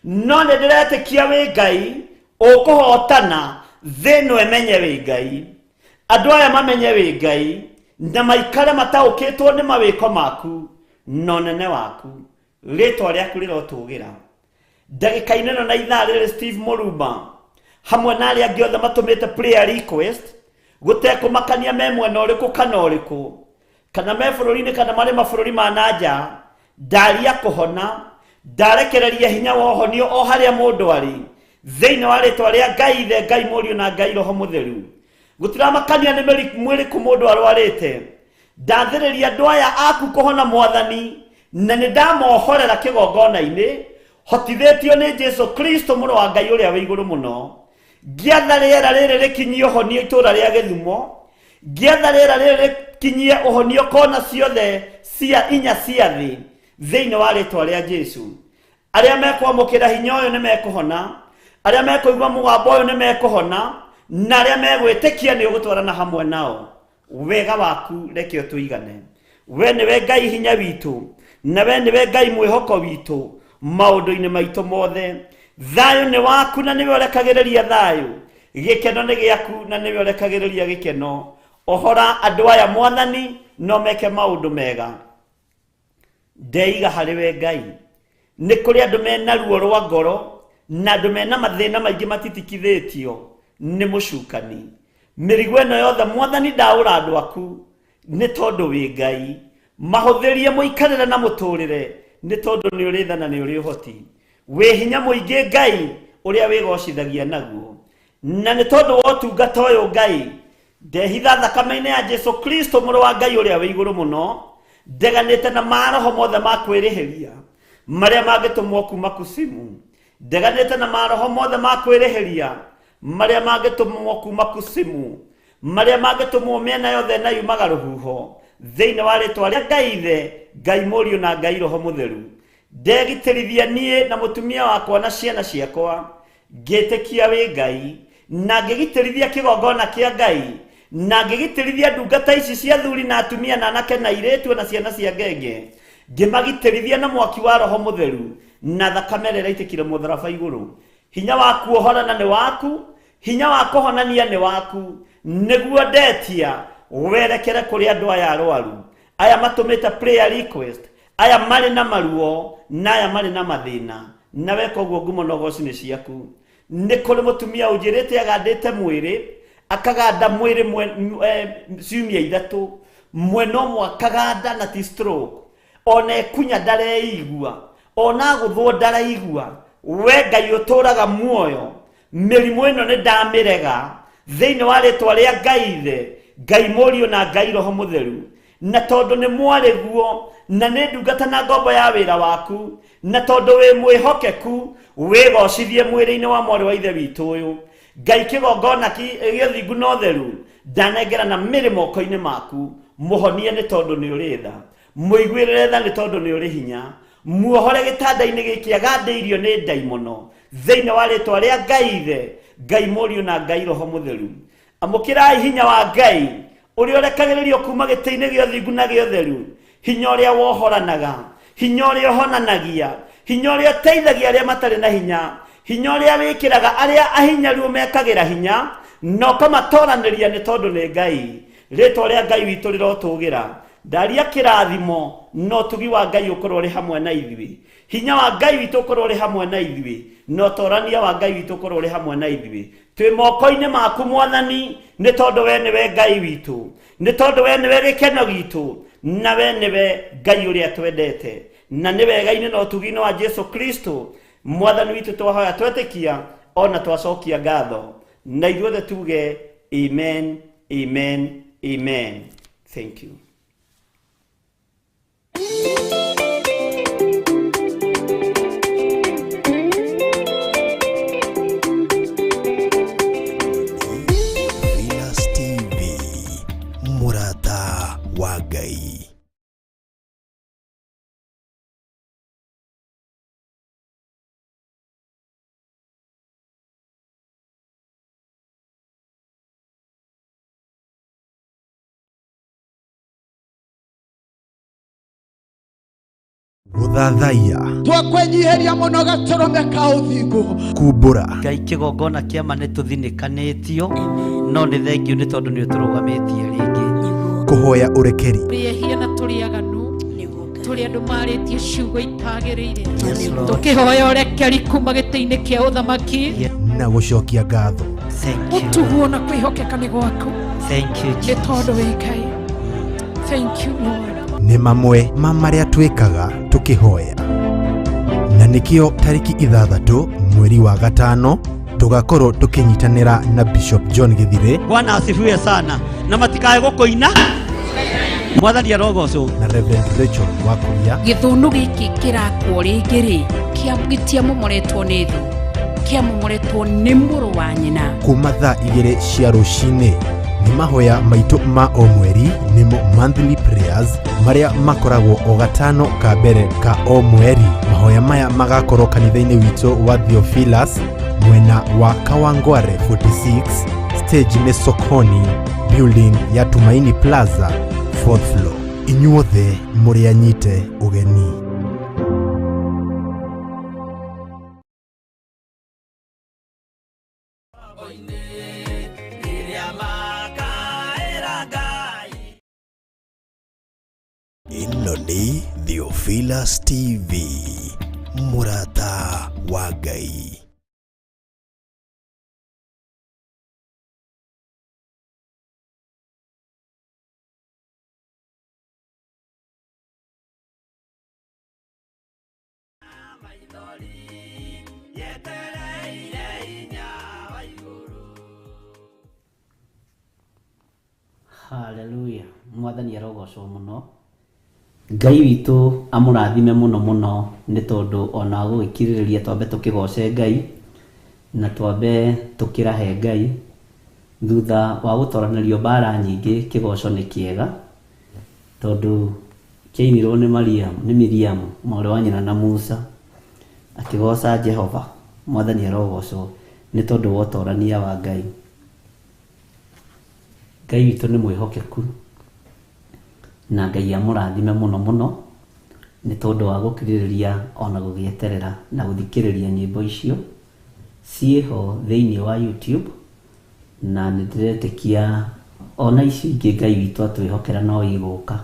D: No ni ndiretikia wi Ngai ukuhotana thiini emenye wi Ngai, andu aya mamenye wi Ngai na maikare mataukitwo ni mawiko maku no nene waku. Ritwa riaku rirotugira ndagika-ini ino na ithaa riri Steve Mulumba hamwe na aria angi othe matumite prayer request, gutekumakania me mwena uriku kana uriku, kana me bururi-ini kana mari mabururi ma nanja. Ndaria kuhona, ndarekereria hinya wa uhonio o haria mundu ari thiini wa ritwa ria Ngai Ithe, Ngai Mũriũ na Ngai Roho Mũtheru. Gutiramakania ni mirimu iriku mundu arwarite, ndathiriria andu aya aku kuhona mwathani, na ni ndamohorera kigongona-ini hotithitio ni Jesu Kristo, Mũrũ wa Ngai uria wi iguru muno. Ngiatha riera riri rikinyie uhonio itura ria Githumo, ngiatha riera riri rikinyie uhonio kona ciothe cia inya cia thi thiini wa ritwa ria Jesu. Aria mekwamukira hinya uyu ni mekuhona, aria mekuigua mugambo uyu ni mekuhona, na aria megwitikia ni ugutwarana hamwe nao. Wega waku reke tuigane. We niwe Ngai hinya witu, na we niwe Ngai mwihoko witu maundu-ini maitu mothe. Thayo ni waku na niwe urekagiriria thayo, gikeno ni giaku na niwe urekagiriria gikeno. Ohora andu aya mwathani no meke maundu mega. Ndeiga hariwe Ngai, ni kuri andu mena ruo rwa ngoro na andu mena mathina maingi matitikithitio ni mucukani. Mirigo ino yothe mwathani ndaura andu aku ni tondu wi Ngai. Mahuthirie muikarire na muturire ni tondu ni uri tha na ni uri uhoti. Wi hinya muingi Ngai uria wigocithagia naguo, na ni tondu wa utungata uyu Ngai ndehitha thakame-ini ya Jesu Kristo, Mũrũ wa Ngai uria wi iguru muno, ndeganite na maroho mothe ma kwirihiria maria mangitumwo kuma kusimu, ndeganite na maroho mothe ma kwirihiria maria mangitumwo kuma kusimu, maria mangitumwo miena yothe na yumaga ruhuho thiini wa ritwa ria Ngai Ithe, Ngai Mũriũ na Ngai Roho Mũtheru. Ndegitĩrithia niĩ na mũtumia wakwa na ciana ciakwa, ngĩtĩkia wĩ Ngai, na ngĩgitĩrithia kĩgongona kĩa Ngai, na ngĩgitĩrithia ndungata ici cia thuri na atumia na anake na airĩtu na ciana cia ngenge, ngĩmagitĩrithia na mwaki wa Roho Mũtheru na thakame ĩrĩa ĩraitĩkire mũtharaba igũrũ. Hinya wa kuohorana nĩ waku, hinya wa kũhonania nĩ waku, nĩguo ndetia werekere kũrĩ andũ aya arwaru, aya matũmĩte prayer request, aya marĩ na maruo na aya marĩ na mathĩna, na weka ũguo ngumo na ũgooci-nĩ ciaku. Nĩ kũrĩ mũtumia ũnjĩrĩte agandĩte mwĩrĩ, akaganda mwĩrĩ ciumia ithatũ, mwena ũmwe akaganda na ti stroke, ona ekunya ndareigua, ona gũthwo ndaraigua. We Ngai ũtũraga muoyo, mĩrimũ ĩno nĩ ndamĩrega thĩinĩ wa rĩtwa rĩa Ngai Ithe, Ngai Mũriũ na Ngai Roho Mũtheru. Na tondũ nĩ mwarĩguo na nĩ ndungata na ngombo ya wĩra waku, na tondũ wĩ mwĩhokeku, wĩgocithie mwĩrĩ-inĩ wa mwarĩ wa Ithe witũ ũyũ. Ngai kĩgongona gĩthingu na ũtheru ndanengera na mĩrĩ moko-inĩ maku, mũhonie nĩ tondũ nĩ ũrĩ tha, mũiguĩrĩre tha nĩ tondũ nĩ ũrĩ hinya, muohore gĩtanda-inĩ gĩkĩ agandĩirio nĩ ndaimono thĩinĩ wa rĩtwa rĩa Ngai Ithe, Ngai Mũriũ na Ngai Roho Mũtheru. Amũkĩrai hinya wa Ngai ũrĩa ũrekagĩrĩrio kuma gĩtĩ-inĩ gĩa ũthingu na gĩa ũtheru, hinya ũrĩa wohoranaga, hinya ũrĩa ũhonanagia, hinya ũrĩa ũteithagia arĩa matarĩ na hinya, hinya ũrĩa wĩkĩraga arĩa ahinyaru mekagĩra hinya, na ũkamatoranĩria nĩ tondũ nĩ Ngai. Rĩtwa rĩa Ngai witũ rĩrotũgĩra, ndaria kĩrathimo no ũtugi wa Ngai ũkorwo ũrĩ hamwe na ithuĩ, hinya wa Ngai witũ ũkorwo ũrĩ hamwe na ithuĩ, no ũtorania wa Ngai witũ ũkorwo ũrĩ hamwe na ithuĩ. Twĩ moko-inĩ maku Mwathani, nĩ tondũ we nĩwe Ngai witũ, nĩ tondũ we nĩwe gĩkeno gitũ, na we nĩwe Ngai ũrĩa twendete, na nĩ wega-inĩ na ũtugi-inĩ wa Jesu Kristo Mwathani witũ twahoya twetĩkia ona twacokia ngatho, na ithuothe tuge amen, amen, amen. Thank you.
B: Philas TV, mũrata wa Ngai. Gũthathaiya,
F: twakwenyiheria mũno gatũrũme ka ũthingu,
B: kumbũra,
E: Ngai kĩgongona kĩama nĩ tũthinĩkanĩtio, no nĩ thengiũ nĩ tondũ nĩ ũtũrũgamĩtie rĩngĩ.
B: kũhoya ũrekeri,
G: tũrĩehia na tũrĩ aganu, tũrĩ andũ marĩtie ciugo itagĩrĩire, tũkĩhoya ũrekeri kuma gĩtĩ-inĩ kĩa ũthamaki
B: na gũcokia ngatho.
G: ũtuguo na kwĩhokeka nĩ gwaku nĩ tondũ wĩ Ngai. Thank you Lord.
B: Nĩ mamwe ma marĩa twĩkaga tũkĩhoya, na nĩkĩo tarĩki 6 mweri wa gatano tugakorwo tũkĩnyitanĩra na Bishop John Githire
E: Bwana asifiwe sana, na matikae gũkũina, Mwathani arogocwo,
B: na Reverend Rachel Wakuria.
G: gĩthũnũ gĩkĩ kĩrakwo rĩngĩ-rĩ, gĩtiamomoretwo nĩ thũ, kĩamomoretwo nĩ mũrũ wa nyina.
B: Kuma thaa 2 cia rũcinĩ nĩ mahoya maitũ ma o mweri, nĩmo monthly prayers marĩa makoragwo o gatano ka mbere ka o mweri. Mahoya maya magakorwo kanitha-inĩ witũ wa Theophilus mwena wa Kawangware 46, stage nĩ Sokoni, building ya Tumaini Plaza 4th floor. Inyuothe mũrĩ anyite ũgeni. Ĩno nĩ Theophilus TV, mũrata wa Ngai.
E: Hallelujah. Mwathani arogocwo mũno. Ngai witũ amũrathime mũno mũno nĩ tondũ ona gũgĩkirĩrĩria twambe tũkĩgoce Ngai, na twambe tukirahe Ngai thutha wa gutoranario bara nyingi. Kigoco ni kiega tondu kiainirwo ni Miriam mwarĩ wa nyina na Musa akigoca Jehova. Mwathani arogocwo ni tondu wa utorania wa Ngai. Ngai witũ nĩ mwĩhokeku na Ngai amũrathime mũno mũno nĩ tondũ wa gũkirĩrĩria ona gũgĩeterera na gũthikĩrĩria nyĩmbo icio ciĩho thĩinĩ wa YouTube, na nĩ ndĩretĩkia ona icio ingĩ Ngai witũ atwĩhokera no igũka.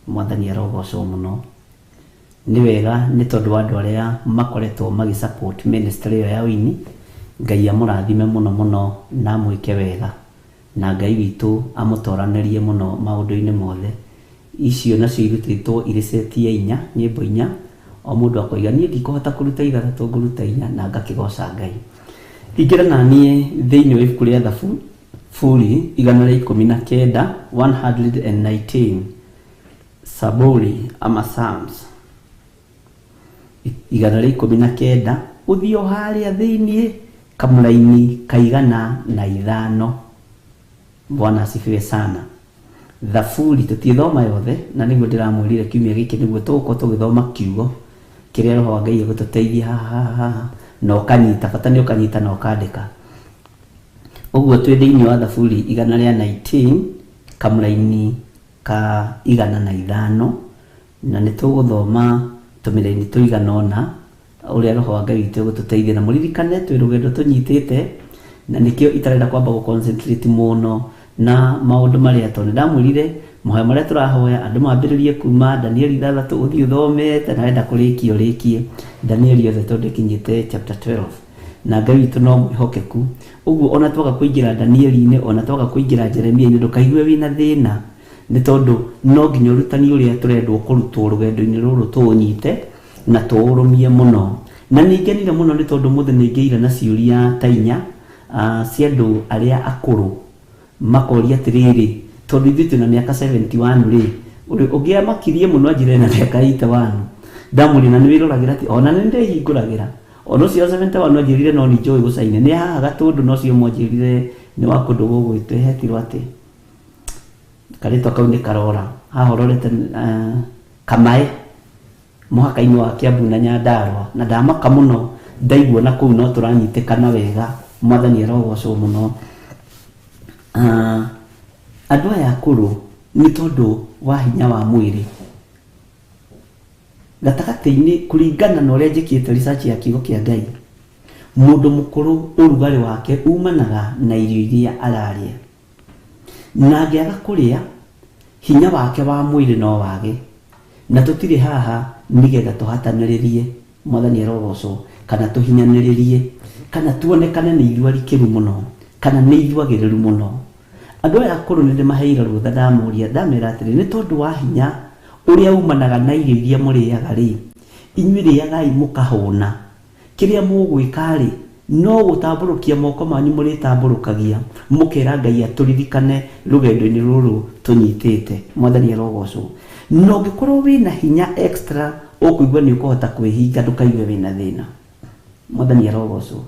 E: Mwathani arogocwo mũno. Nĩ wega nĩ tondũ wa andũ arĩa makoretwo magĩsupport ministry ĩyo ya ũini. Ngai amũrathime mũno mũno na mwĩke wega, na Ngai witũ amũtoranĩrie mũno maũndũ-inĩ mothe. Icio nacio irutĩtwo irĩ seti ya 4 nyĩmbo 4, o mũndũ akoiga niĩ ndikũhota kũruta 3 ngũruta 4 na ngakĩgoca Ngai. Ingĩra na niĩ thĩinĩ wa ibuku rĩa Thaburi 119 119 Saburi ama Psalms 119 uthio harĩa thĩinĩ kamũraini ka 105. Bwana asifiwe sana. Thaburi tutithoma yothe, na nĩguo ndĩramwĩrire kiumia gĩkĩ nĩguo tũgũkorwo tũgĩthoma kiugo kĩrĩa Roho wa Ngai egũtũteithia haha na ũkanyita, bata nĩ ũkanyita na ũkandĩka. Ũguo twĩ thĩinĩ wa Thaburi 119 kamũraini ka 105, na nĩ tũgũthoma tũmĩraini tũigana ũna ũrĩa Roho wa Ngai witũ egũtũteithia. Na mũririkane twĩ rũgendo tũnyitĩte, na nĩkĩo itarenda kwamba gũconcentrate mũno na maũndũ marĩa tondũ ndamwĩrire mahoya marĩa tũrahoya andũ mambĩrĩrie kuma Danieli 3 ũthiĩ ũthomete, na wenda kũrĩkia ũrĩkie Danieli yothe tondũ kinyĩte chapter 12. Na Ngai witũ no mwĩhokeku. Ũguo ona twaga kũingĩra Danieli-inĩ, ona twaga kũingĩra Jeremia-inĩ, ndũkaigue wĩna thĩna, nĩ tondũ no nginya ũrutani ũrĩa tũrendwo kũrutwo rũgendo-inĩ rũrũ tũũnyite na tũũrũmie mũno. Na nĩngenire mũno nĩ tondũ mũthĩ nĩngĩire na ciũria ta 4 cia andũ arĩa akũrũ makoria atĩrĩrĩ, tondũ ithuĩ twĩna mĩaka 71 rĩ, ũngĩa makirie mũno anjĩre na mĩaka 81. Ndamwĩrire na nĩwĩroragĩra ati ona nĩ ndĩhingũragĩra. Ona ũcio 71 anjĩrire no nĩ njũĩ gũcaina. Nĩ haha Gatũndũ no cio mwanjĩrire nĩ wa kũndũ gũgwĩtwo hetirwo atĩ karĩtwa kau nĩ Karora. Haha ũrorete Kamae mũhaka-inĩ wa Kiambu na Nyandarua, na ndamaka mũno ndaigua na kũu no tũranyitĩkana wega. Mwathani arogocwo mũno. Andũ aya akũrũ nĩ tondũ wa hinya wa mwĩrĩ gatagatĩ-inĩ, kũringana na ũrĩa njĩkĩte research ya kiugo kĩa Ngai, mũndũ mũkũrũ ũrugarĩ wake umanaga na irio iria ararĩa, na angĩaga kũrĩa hinya wake wa mwĩrĩ no wage. Na tũtirĩ haha nĩgetha tũhatanĩrĩrie, Mwathani arogocwo, kana tũhinyanĩrĩrie, kana tuonekane nĩ ithuĩ arikĩru mũno, kana nĩ ithuĩ agĩrĩru mũno. Andũ aya akũrũ nĩ ndĩmaheire rũtha, ndamũria ndamera atĩrĩ, nĩ tondũ wa hinya ũrĩa umanaga na irio iria mũrĩaga rĩ, inyuĩ rĩagai mũkahũna. Kĩrĩa mũgwĩka rĩ, no gũtambũrũkia moko manyu mũrĩtambũrũkagia, mũkera Ngai atũririkane rũgendo-inĩ rũrũ tũnyitĩte. Mwathani arogocwo. No ũngĩkorwo wĩna hinya extra ũkũigua nĩ ũkũhota kwĩhinga, ndũkaigue wĩna thĩna. Mwathani arogocwo.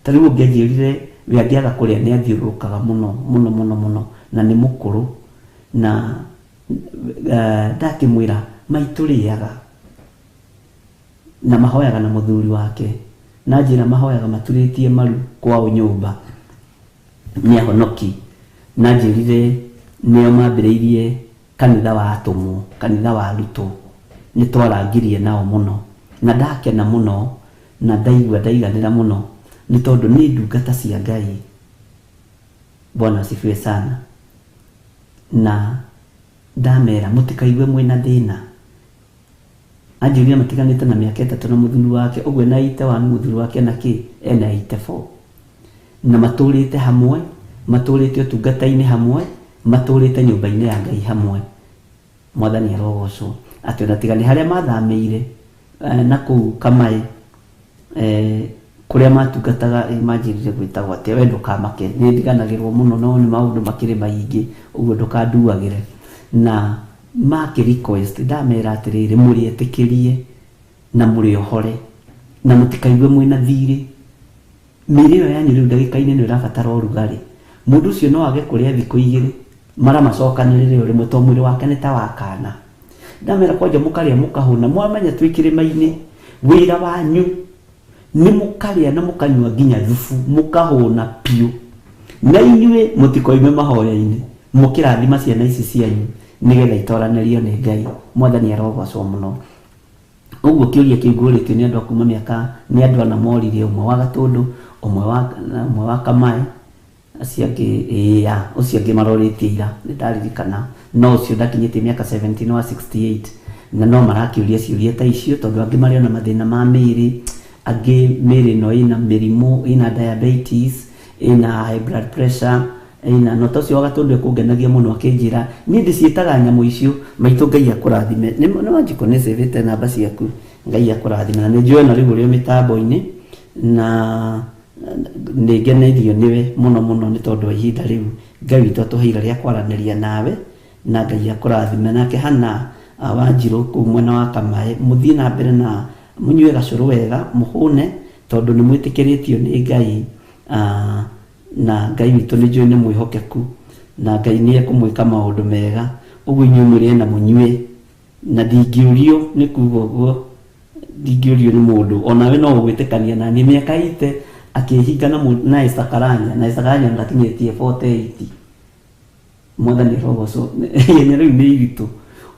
E: Ta rĩu ũngĩanjĩrire we angĩaga kũrĩa nĩ athiũrũrũkaga mũno mũno mũno mũno, na nĩ mũkũrũ, na ndakĩmwĩra maitũ rĩaga na mahoyaga na mũthuri wake, na njĩra mahoyaga maturĩtie maru kwao nyũmba nĩ ahonoki. Na njĩrire nĩo mambĩrĩirie kanitha wa atũmwo, kanitha wa arutwo, nĩ twarangirie nao mũno, na ndakena mũno na ndaigua ndaiganĩra mũno, nĩ tondũ nĩ ndungata cia Ngai. Bwana asifiwe sana. Na ndamera mũtikaigue mwĩna thĩna. Anjĩrire matiganĩte na mĩaka 3 na mũthuri wake, ũguo na 81 mũthuri wake na kĩ ena 84, na matũrĩte hamwe, matũrĩte ũtungata-inĩ hamwe, matũrĩte nyũmba-inĩ ya Ngai hamwe. Mwathani arogocwo. Atĩ ona tiga nĩ harĩa mathamĩire na kũu Kamae, kũrĩa matungataga manjĩrire gwĩtagwo atĩ we ndũkamake, nĩ ndiganagĩrwo mũno no nĩ maũndũ makĩrĩ maingĩ, ũguo ndũkanduagĩre. Na makĩ request ndamera atĩrĩrĩ, mũrĩetĩkĩrie na mũrĩohore na mũtikaigue mwĩna thirĩ. mĩrĩo yanyu rĩu ndagĩka-inĩ nĩ ũrabatara ũrugarĩ. Mũndũ ũcio no age kũrĩa thikũ 2 mara macokanĩrĩre ũrĩmwe to mwĩrĩ wake nĩ ta wa kana. Ndamera kwanja mũkarĩa mũkahũna, mwamenya twĩ kĩrĩma-inĩ wĩra wanyu nĩ mũkarĩa na mũkanyua nginya thubu mũkahũna piũ, na inyuĩ mũtikoime mahoya-inĩ mũkĩrathima ciana ici cianyu nĩgetha itoranĩrio nĩ Ngai. Mwathani arogocwo mũno. Ũguo kĩũria kĩu ngũrĩtio nĩ andũ a kuma mĩaka, nĩ andũ ana morire, ũmwe wa Gatũndũ, ũmwe wa Kamae, acio angĩ ũcio angĩ marorĩtie ira nĩ ndaririkana, no ũcio ndakinyĩtie mĩaka 17 wa 68, na no marakĩũria ciũria ta icio tondũ angĩ marĩ na mathĩna ma mĩĩrĩ, angĩ mĩĩrĩ ĩno ĩna mĩrimũ, ĩna diabetes, ĩna high blood pressure, ĩna no ta ũcio wa Gatũndũ ekũngenagia mũno akĩnjĩra niĩ ndĩciĩtaga nyamũ icio, maitũ Ngai akũrathime. Nĩ wanjikũ nĩ save namba ciaku, Ngai akũrathime, na nĩ njũĩ na rĩu ũrĩ mĩtambo-inĩ na nĩ ngeneirio nĩwe mũno mũno nĩ tondũ wa ihinda rĩu Ngai witũ atũheire rĩa kwaranĩria nawe, na Ngai akũrathime. Nake Hana Wanjirũ kũu mwena wa Kamae, mũthiĩ na mbere na mũnyue gacũrũ wega mũhũne tondũ nĩ mwĩtĩkĩrĩtio nĩ Ngai, na Ngai witũ nĩ njũĩ nĩ mwĩhokeku na Ngai nĩ ekũmwĩka maũndũ mega. Ũguo inyuĩ mũrĩe na mũnyue, na ndingĩũrio nĩ kuuga ũguo, ndingĩũrio nĩ mũndũ, onawe no ũgwĩtĩkania na niĩ mĩaka ite akĩhinga na Esther Karanja, na Esther Karanja ndakinyĩtie 48. Mwathani arogocwo, ihenya rĩu nĩ iritũ.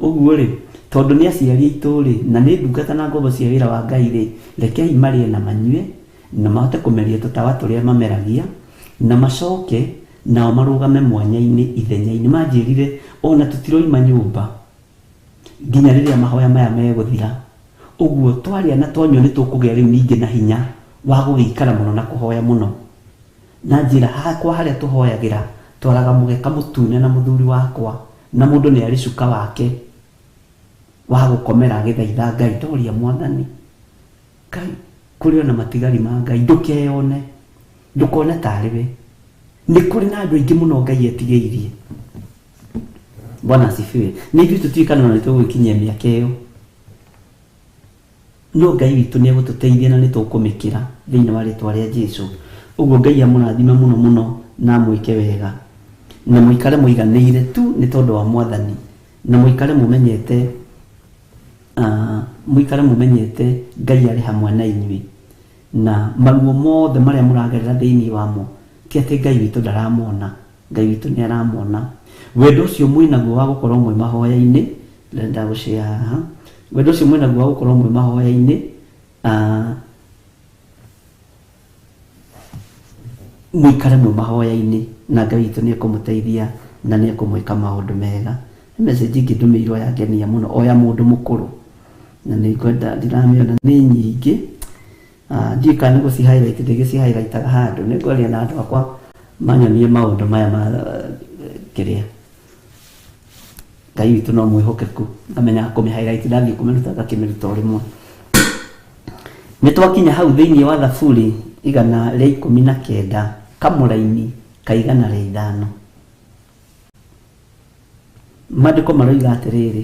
E: Ũguo rĩ, tondũ nĩ aciari aitũ rĩ, na nĩ ndungata na ngombo cia wĩra wa Ngai rĩ, rekei marĩe na manyue na mahote kũmeria tũtawa tũrĩa mameragia, na macoke nao marũgame mwanya-inĩ ithenya-inĩ. Manjĩrire ona tũtiroima nyũmba nginya rĩrĩa mahoya maya megũthira. Ũguo twarĩa na twanyua nĩ tũkũgĩa rĩu ningĩ na hinya wa gũgĩikara mũno na kũhoya mũno. Na njĩra hakwa harĩa tũhoyagĩra twaraga mũgeka mũtune na mũthuri wakwa, na mũndũ nĩ arĩ cuka wake wa gũkomera agĩthaitha Ngai. Ndoria Mwathani, Ngai kũrĩ ona matigari ma Ngai, ndũkeyone ndũkone tarĩ we. Nĩ kũrĩ na andũ aingĩ mũno Ngai etigĩirie. Bwana asifiwe. Nĩ ithuĩ tũtuĩkana na nĩ tũgũkinyia mĩaka ĩyo, no Ngai witũ nĩ egũtũteithia na nĩ tũkũmĩkĩra thĩinĩ wa rĩtwa rĩa Jesũ. Ũguo Ngai amũrathime mũno mũno na mwĩke wega, na mũikare mũiganĩire tu nĩ tondũ wa Mwathani, na mũikare mũmenyete Ngai arĩ hamwe na inyuĩ, na maruo mothe marĩa mũragerera thĩinĩ wamo ti atĩ Ngai witũ ndaramona, Ngai witũ nĩ aramona. Wendo ũcio mwĩnaguo wa gũkorwo mwĩ mahoya-inĩ, ndagũcĩa haha, wendo ũcio mwĩnaguo wa gũkorwo mwĩ mahoya-inĩ, mũikare mwĩ mahoya-inĩ na Ngai witũ nĩ ekũmũteithia na nĩ ekũmwĩka maũndũ mega. Nĩ message ingĩ ndũmĩirwo yangenia mũno, oya mũndũ mũkũrũ, na nĩ ngwenda ndiramĩona nĩ nyingĩ, ndiũĩ kana nĩ gũci-highlight ndĩgĩci-highlightaga handũ. Nĩ ngwaria na andũ akwa manyonie maũndũ maya ma kĩrĩa. Ngai witũ no mwĩhokeku, amenyaga kũmĩ-highlight, ndathiĩ kũmĩruta ngakĩmĩruta o rĩmwe. Nĩ twakinya hau thĩinĩ wa Thaburi 119 kamũraini ka 105. Maandĩko maroiga atĩrĩrĩ,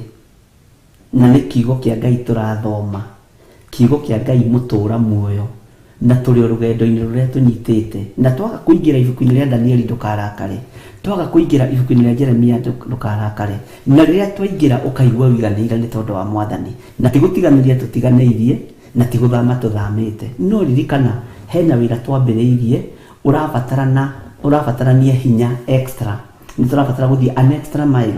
E: na nĩ kiugo kĩa Ngai tũrathoma, kiugo kĩa Ngai mũtũũra muoyo, na tũrĩ o rũgendo-inĩ rũrĩa tũnyitĩte, na twaga kũingĩra ibuku-inĩ rĩa Danieli ndũkarakare, twaga kũingĩra ibuku-inĩ rĩa Jeremia ndũkarakare, na rĩrĩa twaingĩra ũkaigua wiganĩire nĩ tondũ wa Mwathani, na tigũtiganĩria tũtiganĩirie, na tigũthama tũthamĩte. No ririkana hena wĩra twambĩrĩirie ũrabatarania hinya extra. Nĩ tũrabatara gũthiĩ an extra mile,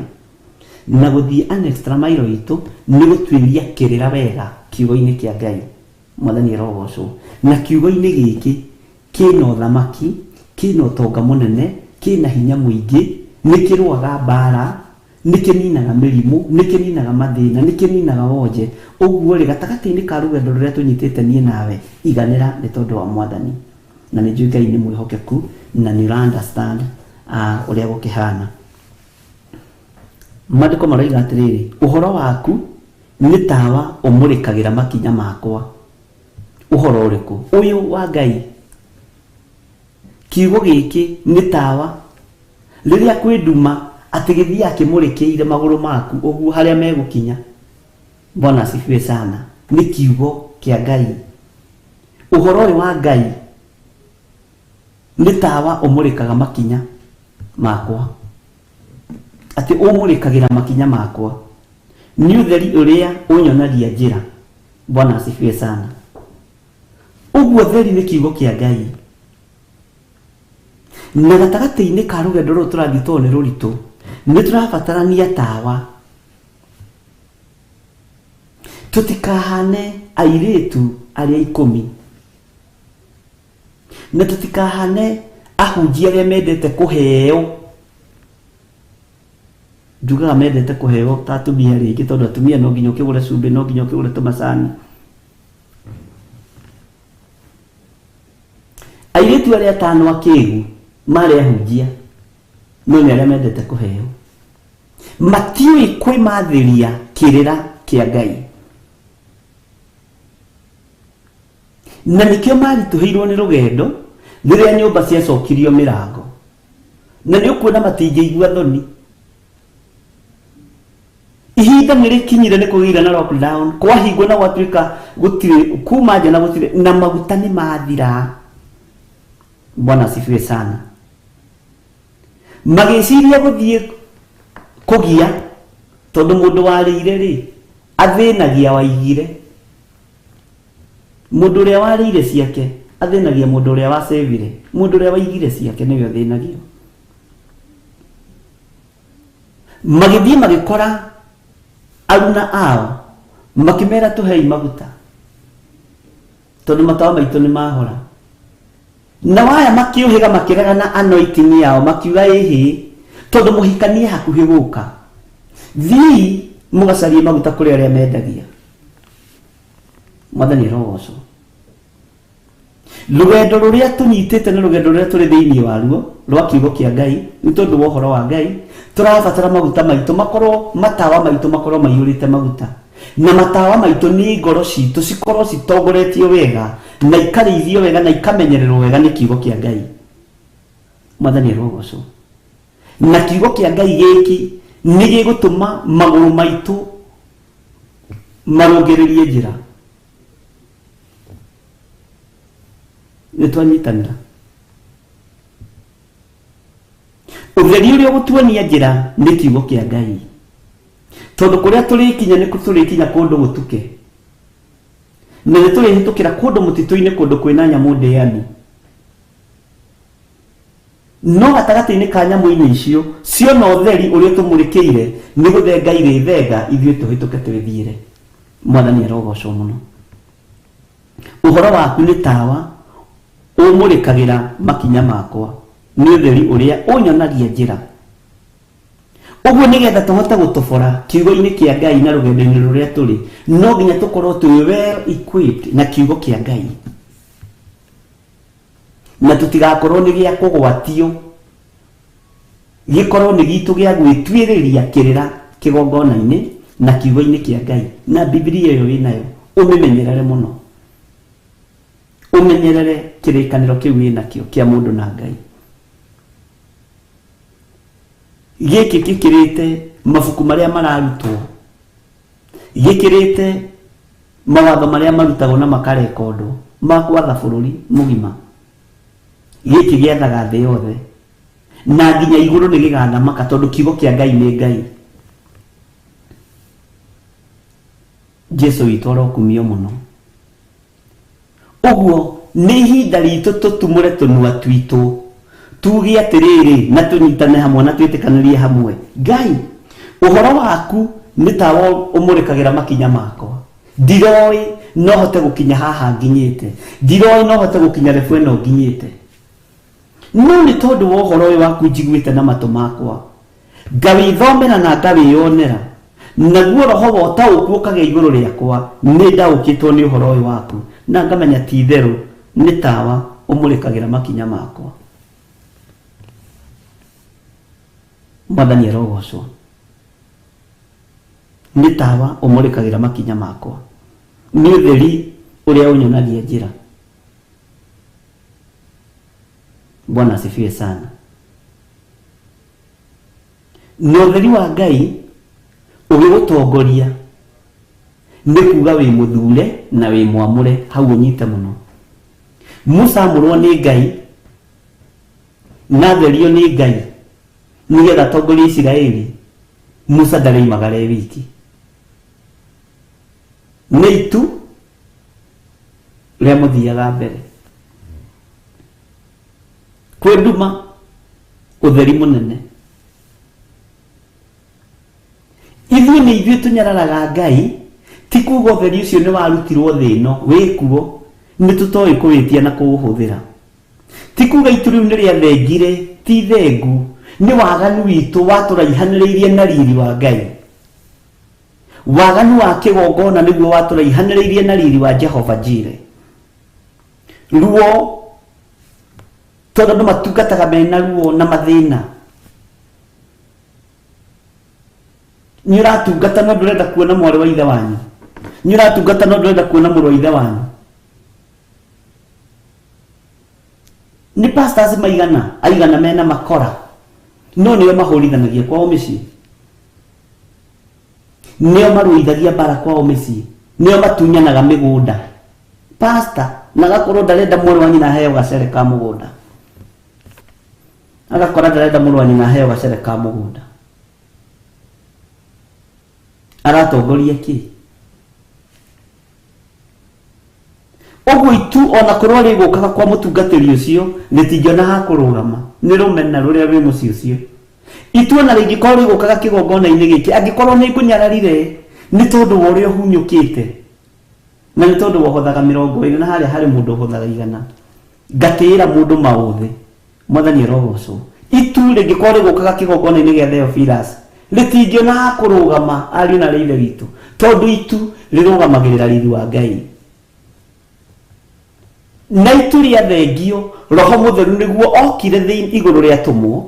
E: na gũthiĩ an extra mile itũ nĩ gũtuĩria kĩrĩra wega kiugo-inĩ kĩa Ngai. Mwathani arogocwo. Na kiugo-inĩ gĩkĩ kĩna ũthamaki, kĩna ũtonga mũnene, kĩna hinya mũingĩ, nĩ kĩrũaga mbara, nĩ kĩninaga mĩrimũ, nĩ kĩninaga mathĩna, nĩ kĩninaga wonje. Ũguo rĩ, gatagatĩ-inĩ ka rũgendo rũrĩa tũnyitĩte niĩ nawe, iganĩra nĩ tondũ wa Mwathani, na nĩ njũĩ Ngai nĩ mwĩhokeku na nĩ ũra-understand ũrĩa gũkĩhana. Maandĩko maroiga atĩrĩrĩ, ũhoro waku nĩ tawa ũmũrĩkagĩra makinya makwa. Ũhoro ũrĩkũ? Ũyũ wa Ngai. Kiugo gĩkĩ nĩ tawa, rĩrĩa kwĩ nduma atĩ gĩthiĩ akĩmũrĩkĩire magũrũ maku ũguo harĩa megũkinya. Bwana asifiwe sana. Nĩ kiugo kĩa Ngai. Ũhoro ũyũ wa Ngai nĩ tawa ũmũrĩkaga makinya makwa, atĩ ũmũrĩkagĩra makinya makwa, nĩ ũtheri ũrĩa ũnyonagia njĩra. Bwana asifiwe sana. Ũguo theri nĩ kiugo kĩa Ngai, na gatagatĩ-inĩ ka rũgendo rũrũ tũrathiĩ tondũ nĩ rũritũ, nĩ tũrabatarania tawa. Tũtikahane airĩtu arĩa 10, na tũtikahane ahunjia arĩa mendete kũheo. Njugaga mendete kũheo ta atumia rĩngĩ, tondũ atumia no nginya ũkĩgũre cumbĩ, no nginya ũkĩgũre tũmacani. Airĩtu arĩa 5 akĩĩgu marĩ ahunjia, no nĩ arĩa mendete kũheo. Matiũĩ kwĩmathĩria kĩrĩra kĩa Ngai, na nĩkĩo maritũhĩirwo nĩ rũgendo rĩrĩa nyũmba ciacokirio mĩrango, na nĩ ũkuona matingĩigua thoni. Ihinda nĩ rĩkinyire nĩ kũgĩire na lockdown, kwahingwo na gwatuĩka gũtirĩ kuma nja na gũtirĩ na maguta nĩ mathira. Bwana asifiwe sana. Magĩciria gũthiĩ kũgia, tondũ mũndũ warĩire rĩ athĩnagia waigire. Mũndũ ũrĩa warĩire ciake athĩnagia mũndũ ũrĩa wacevire. Mũndũ ũrĩa waigire ciake nĩwe athĩnagio. Magĩthiĩ magĩkora aruna ao makĩmera tũhei maguta, tondũ matawa maitũ nĩ mahora. Na waya makĩũhĩga makĩregana anointing yao, makiuga ĩhĩ, tondũ mũhikanie hakuhĩ gũka, thiĩ mũgacarie maguta kũrĩ arĩa mendagia. Mwathani arogocwo. Rũgendo rũrĩa tũnyitĩte nĩ rũgendo rũrĩa tũrĩ thĩinĩ waruo rwa kiugo kĩa Ngai, nĩ tondũ wa ũhoro wa Ngai. Tũrabatara maguta maitũ makorwo, matawa maitũ makorwo maiyũrĩte maguta, na matawa maitũ nĩ ngoro citũ cikorwo citongoretio wega, na ikarĩithio wega, na ikamenyererwo wega nĩ kiugo kĩa Ngai. Mwathani arogocwo. Na kiugo kĩa Ngai gĩkĩ nĩ gĩgũtũma magũrũ maitũ marũngĩrĩrie njĩra. Nĩ twanyitanĩra. Ũtheri ũrĩa ũgũtuonia njĩra nĩ kiugo kĩa Ngai, tondũ kũrĩa tũrĩkinya nĩ tũrĩkinya kũndũ gũtuke, na nĩ tũrĩhĩtũkĩra kũndũ mũtitũ-inĩ, kũndũ kwĩna nyamũ ndĩani. No gatagatĩ-inĩ ka nyamũ-inĩ icio ciona ũtheri ũrĩa tũmũrĩkĩire, nĩ gũthenga irĩthenga ithuĩ tũhĩtũke twĩthiĩre. Mwathani arogocwo mũno. Ũhoro waku nĩ tawa ũmũrĩkagĩra makinya makwa, nĩ ũtheri ũrĩa ũnyonagia njĩra. Ũguo nĩgetha tũhote gũtobora kiugo-inĩ kĩa Ngai na rũgendo-inĩ rũrĩa tũrĩ, no nginya tũkorwo twĩ well equipped na kiugo kĩa Ngai, na tũtigakorwo nĩ gĩa kũgwatio, gĩkorwo nĩ gitũ gĩa gwĩtuĩrĩria kĩrĩra kĩgongona-inĩ na kiugo-inĩ kĩa Ngai. Na Biblia ĩyo wĩnayo ũmĩmenyerere mũno, ũmenyerere kĩrĩkanĩro kĩu wĩnakĩo kĩa mũndũ na Ngai. Gĩkĩ gĩkĩrĩte mabuku marĩa mararutwo, gĩkĩrĩte mawatho marĩa marutagwo na makarekondwo ma gwatha bũrũri mũgima. Gĩkĩ gĩathaga thĩ yothe, na nginya igũrũ nĩ gĩgathamaka, tondũ kiugo kĩa Ngai nĩ Ngai. Jesu witũ arokumio mũno. Ũguo nĩ ihinda ritũ tũtumũre tũnua twitũ, tuge atĩrĩrĩ na tũnyitane hamwe na twĩtĩkanĩrie hamwe. Ngai, ũhoro waku nĩ tawa ũmũrĩkagĩra makinya makwa. Ndiroĩ no hote gũkinya haha nginyĩte, ndiroĩ no hote gũkinya refu ĩno nginyĩte, no nĩ tondũ wa ũhoro ũyũ waku njiguĩte na matũ makwa, ngawĩthomera na ngawĩyonera, naguo roho wa ũtaũku ũkagĩa igũrũ rĩakwa. Nĩ ndaũkĩtwo nĩ ũhoro ũyũ waku, na ngamenya ti itherũ nĩ tawa ũmũrĩkagĩra makinya makwa. Mwathani arogocwo. Nĩ tawa ũmũrĩkagĩra makinya makwa, nĩ ũtheri ũrĩa ũnyonagia njĩra. Bwana asifiwe sana. Nĩ ũtheri wa Ngai ũgĩgũtongoria, nĩ kuga wĩ mũthure na wĩ mwamũre, hau ũnyite mũno. Musa amũrwo nĩ Ngai
D: na therio nĩ Ngai nĩgetha atongorie Isiraeli, Musa ndaroimaga wiki. Nĩ itu rĩa mũthiaga mbere. Kwĩ nduma ũtheri mũnene. Ithuĩ nĩ ithuĩ tũnyararaga Ngai, ti kuuga ũtheri ũcio nĩ warutirwo thĩ ĩno wĩkuo nĩ tũtoĩ kũwĩtia na kũũhũthĩra. Ti kuuga itu rĩu nĩ rĩathengire, ti thengu, nĩ waganu witũ watũraihanĩrĩirie na riri wa Ngai. Waganu wa kĩgongona nĩguo watũraihanĩrĩirie na riri wa Jehova Jireh. Ruo tondũ andũ matungataga mena ruo na mathĩna. Nĩ ũratungata no ndũrenda kuona mwarĩ wa ithe wanyu. Nĩ ũratungata no ndũrenda kuona mũrũ wa ithe wanyu. Ni pastors aigana mena makora, no nĩo mahũrithanagia kwao mĩciĩ, nĩo marũithagia mbara kwao mĩciĩ, nĩo matunyanaga mĩgũnda. Pastor na agakorwo ndarenda mũrũ wa nyina aheo gacere ka mũgũnda, agakora ndarenda mũrũ wa nyina aheo gacere ka mũgũnda. Aratongoria kĩ? Ũguo itu ona korwo rĩgũkaga kwa mũtungatĩri ũcio rĩtingĩona ha kũrũgama, nĩ rũmena rũrĩa rwĩ mũciĩ ũcio. Itu ona rĩngĩkorwo rĩgũkaga kĩgongona-inĩ gĩkĩ, angĩkorwo nĩ ngũnyararire nĩ tondũ wa ũrĩa ũhunyũkĩte na nĩ tondũ wa ũhothaga 20 na harĩa harĩ mũndũ ũhothaga 100, ngatĩĩra mũndũ maũthĩ. Mwathani arogocwo. Itu rĩngĩkorwo rĩgũkaga kĩgongona-inĩ gĩa Theophilus rĩtingĩona ha kũrũgama, ariũ na ithe witũ, tondũ itu rĩrũgamagĩrĩra riri wa Ngai. Na itu rĩa thengio Roho Mũtheru nĩguo okire thĩinĩ igũrũ rĩa tũmwo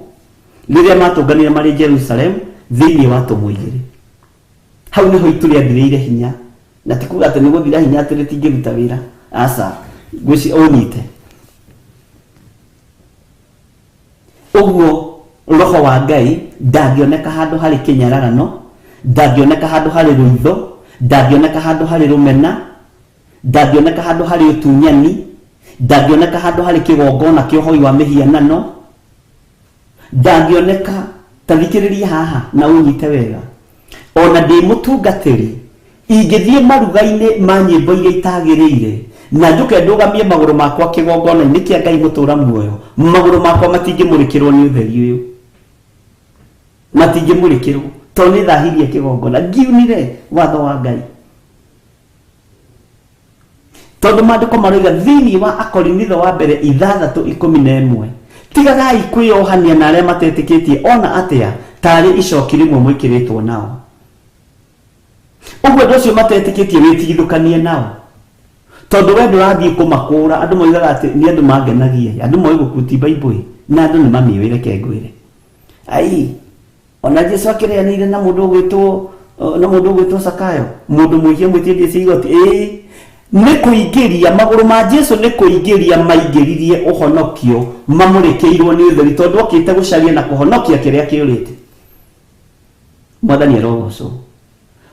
D: rĩrĩa matũnganire marĩ Jerusalem thĩinĩ wa tũmwo 2. Hau nĩho itu rĩathirĩire hinya, na ti kuuga atĩ nĩ gũthira hinya atĩ rĩtingĩruta wĩra. Aca, ngwĩci ũnyite. Ũguo Roho wa Ngai ndangĩoneka handũ harĩ kĩnyararano, ndangĩoneka handũ harĩ rũitho, ndangĩoneka handũ harĩ rũmena, ndangĩoneka handũ harĩ ũtunyani, ndangĩoneka handũ harĩ kĩgongona kĩa ũhoi wa mĩhianano, ndangĩoneka. Tathikĩrĩria haha na ũnyite wega. Ona ndĩ mũtungatĩri ingĩthiĩ maruga-inĩ ma nyĩmbo iria itagĩrĩire na njuke ndũgamie magũrũ makwa kĩgongona-inĩ kĩa Ngai mũtũra muoyo, magũrũ makwa matingĩmũrĩkĩrwo nĩ ũtheri ũyũ, matingĩmũrĩkĩrwo tondũ nĩ thahirie kĩgongona, ngiunire watho wa Ngai. Tondũ maandĩko maroiga thĩinĩ wa Akorinitho wa mbere 6:11, tigagai kwĩyohania na arĩa matetĩkĩtie ona atĩa tarĩ icoki rĩmwe mwĩkĩrĩtwo nao. Ũguo andũ acio matetĩkĩtie wĩtigithũkanie nao, tondũ we ndũrathiĩ kũmakũra. Andũ moigaga atĩ nĩ andũ mangenagia, andũ moĩ gũkuti Bible na andũ nĩ mamĩũĩ, reke ngwĩre. Ai, ona Jesũ akĩrĩanĩire na mũndũ ũgwĩtwo Sakayo, mũndũ mwĩhia mwĩtĩtie igoti. Nĩ kũingĩria magũrũ ma Jesũ, nĩ kũingĩria maingĩririe ũhonokio mamũrĩkĩirwo nĩ ũtheri, tondũ okĩte gũcaria na kũhonokia kĩrĩa kĩũrĩte. Mwathani arogocwo.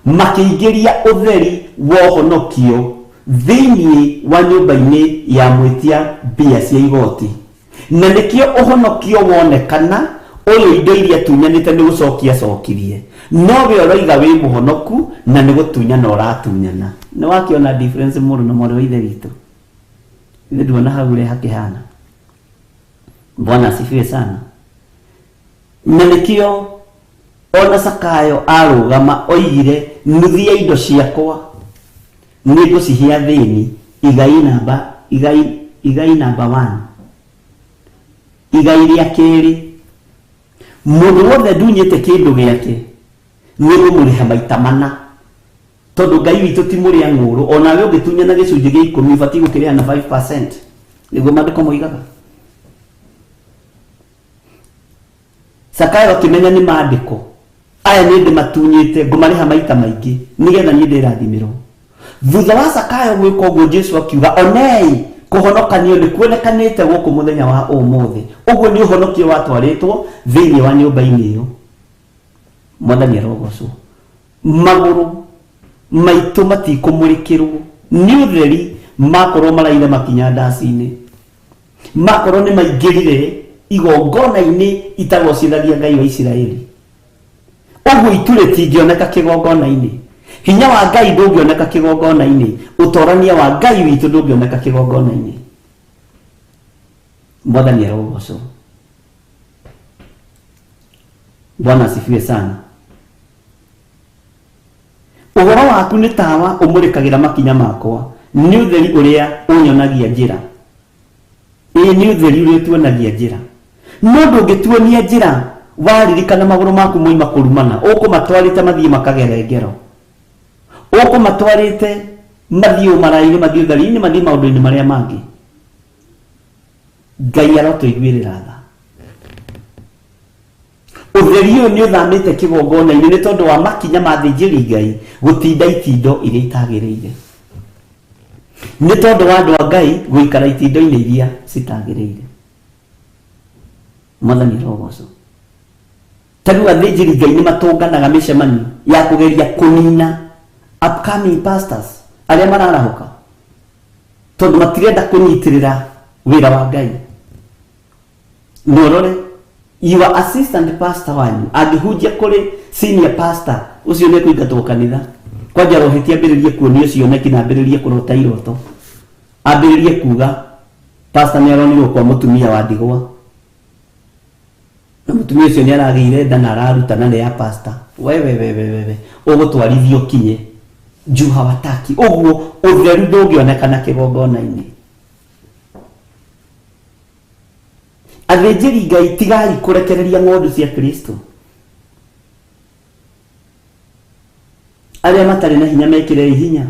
D: Makĩingĩria ũtheri wa ũhonokio thĩinĩ wa nyũmba-inĩ ya mwĩtia mbia cia igoti, na nĩkĩo ũhonokio wonekana ũyũ indo iria tunyanĩte nĩ gũcokia cokirie, no we ũroiga wĩ mũhonoku na nĩ gũtunyana ũratunyana. Nĩ wakĩona difference mũndũ na mwarĩ wa ithe witũ? Ithe nduona hau ũrĩa hakĩhana. Bwana asifiwe sana. Na nĩkĩo ona Sakayo arũgama oigire, nuthu ya indo ciakwa nĩ ngũcihia thĩni, igai namba 1, igai rĩa kerĩ. Mũndũ wothe ndunyĩte kĩndũ gĩake nĩ gũmũrĩha maita 4, tondũ Ngai witũ ti mũrĩa ng'ũrũ. Ona we ũngĩtunyana gĩcunjĩ gĩa 10 ũbatiĩ gũkĩrĩha na 5%, nĩguo maandĩko moigaga. Sakayo akĩmenya nĩ maandĩko aya nĩ ndĩ matunyĩte, ngũmarĩha maita maingĩ nĩgetha niĩ ndĩrathimirwo. Thutha wa Sakayo gwĩka ũguo, Jesũ akiuga onei kũhonokanio nĩ kuonekanĩte gũkũ mũthenya wa ũmũthĩ. Ũguo nĩ ũhonokio watwarĩtwo thĩinĩ wa nyũmba-inĩ ĩyo. Mwathani arogocwo. Magũrũ maitũ matikũmũrĩkĩrwo nĩ ũtheri makorwo maraire makinya ndaci-inĩ, makorwo nĩ maingĩrire igongona-inĩ itagocithagia Ngai wa Isiraeli. Ũguo itu rĩtingĩoneka kĩgongona-inĩ, hinya wa Ngai ndũngĩoneka kĩgongona-inĩ, ũtorania wa Ngai witũ ndũngĩoneka kĩgongona-inĩ. Mwathani arogocwo. Bwana asifiwe sana. Ũhoro waku nĩ tawa ũmũrĩkagĩra makinya makwa, nĩ ũtheri ũrĩa ũnyonagia njĩra. Nĩ ũtheri ũrĩa ũtuonagia njĩra. No ndũngĩtuonia njĩra waririkana magũrũ maku moima kũrumana, ũkũmatwarĩte mathiĩ makagere ngero, ũkũmatwarĩte mathiĩ ũmarainĩ, mathiĩ ũtheri-inĩ, mathiĩ maũndũ-inĩ marĩa mangĩ. Ngai arotũiguĩrĩra tha. Ũtheri ũyũ nĩ ũthamĩte kĩgongona-inĩ nĩ tondũ wa makinya ma thĩnjĩri Ngai gũtinda itindo iria itagĩrĩire, nĩ tondũ wa andũ a Ngai gũikara itindo-inĩ iria citagĩrĩire. Mwathani arogocwo. Tarĩu athĩnjĩri Ngai nĩ matũnganaga mĩcemanio ya kũgeria kũnina upcoming pastors arĩa mararahũka, tondũ matirenda kũnyitĩrĩra wĩra wa Ngai. Nĩũrore your assistant pastor wanyu angĩhunjia kũrĩ senior pastor, ũcio nĩ kũingatwo kanitha. Kwanja rohĩtie ambĩrĩrie kuonio cioneki na ambĩrĩrie kũrota iroto, ambĩrĩrie kuga pastor nĩ aronirwo kwa mũtumia wa ndigwa, na mũtumia ũcio nĩ aragĩire nda na araruta na nĩ ya pastor. Wewe ũgũtwarithio kinye juu hawataki. Ũguo ũtheru ndũngĩonekana kĩgongona-inĩ. Athĩnjĩri Ngai tigai kũrekereria ng'ondu cia Kristo. Arĩa matarĩ na hinya mekĩre hinya,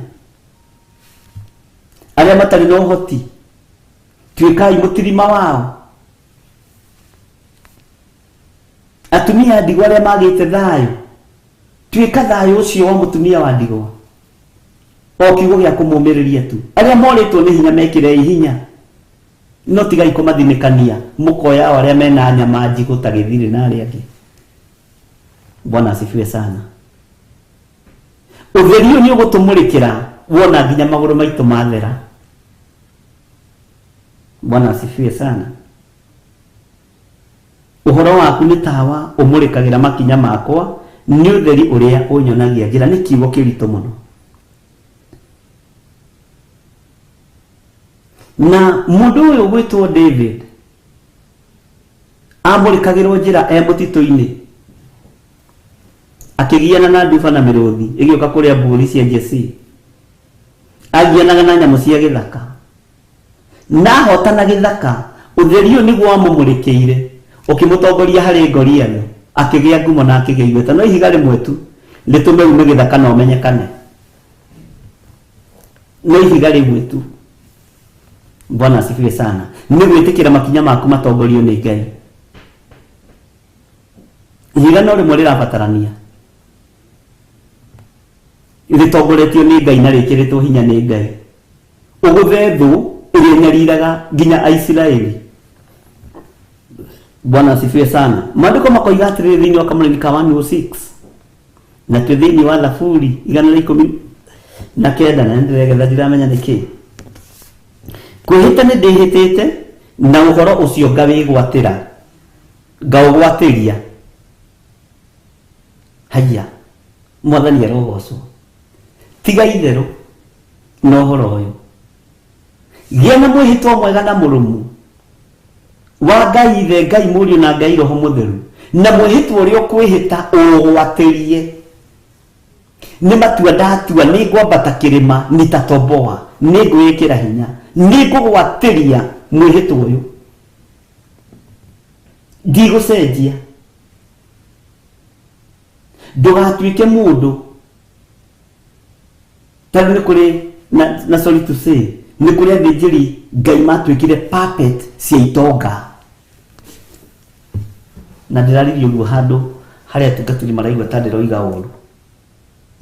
D: arĩa matarĩ na ũhoti tuĩkai mũtirima wao. Atumia a ndigwa arĩa magĩte thayũ, tuĩka thayũ ũcio wa mũtumia wa ndigwa, o kiugo gĩa kũmũmĩrĩria tu. Arĩa morĩtwo nĩ hinya mekĩre hinya, no tigai kũmathinĩkania mũkoya arĩa mena nyama njigũ ta gĩthirĩ na arĩa angĩ. Bwana asifiwe sana. Ũtheri ũyũ nĩ ũgũtũmũrĩkĩra wona nginya magũrũ maitũ mathera. Bwana asifiwe sana. Ũhoro waku nĩ tawa ũmũrĩkagĩra makinya makwa, nĩ ũtheri ũrĩa ũnyonagia njĩra. Nĩ kiugo kĩritũ mũno. Na mũndũ ũyũ gwĩtwo David amũrĩkagĩrwo njĩra e mũtitũ-inĩ, akĩgiana na nduba na mĩrũthi ĩgĩũka kũrĩa mbũri cia Jesii, agianaga na nyamũ cia gĩthaka na hotana gĩthaka. Ũtheri ũyũ nĩguo wamũmũrĩkĩire ũkĩmũtongoria harĩ Goliath, akĩgĩa ngumo na akĩgĩa igweta. No ihiga rĩmwe tu rĩtũme ume gĩthaka na ũmenyekane, no ihiga rĩmwe tu. Bwana asifiwe sana. Nĩ gwĩtĩkĩra makinya maku matongorio nĩ Ngai. Ihiga no rĩmwe rĩrabatarania rĩtongoretio nĩ Ngai na rĩkĩrĩtwo hinya nĩ Ngai. Ũgũthe thũ ĩrĩa nyariraga nginya Aisiraeli. Bwana asifiwe sana. Maandĩko makoiga atĩrĩrĩ thĩinĩ wa Kamũrĩni ka 106 na twĩ thĩinĩ wa Thaburi 119 na nĩndĩregetha ndiramenya nĩkĩ. Kwĩhĩta nĩ ndĩhĩtĩte na ũhoro ũcio ngawĩgwatĩra, ngaũgwatĩria. Haya, Mwathani arogocwo. Tiga itherũ na ũhoro ũyũ. Gĩa na mwĩhĩtwa mwega na mũrũmu wa Ngai Ithe, Ngai Mũriũ na Ngai Roho Mũtheru, na mwĩhĩtwa ũrĩa ũkwĩhĩta ũgwatĩrie. Nĩ matua ndatua, nĩ ngwambata kĩrĩma nitatoboa, nĩ ngwĩkĩra hinya, nĩ ngũgwatĩria mwĩhĩtwa ũyũ, ndigũcenjia. Ndũgatuĩke mũndũ tarĩ nĩ kũrĩ na sorry to say, nĩ kũrĩ athĩnjĩri Ngai matuĩkire puppet cia itonga. Na ndĩraririe ũguo handũ harĩa tungatĩri maraigua ta ndĩroiga ũru.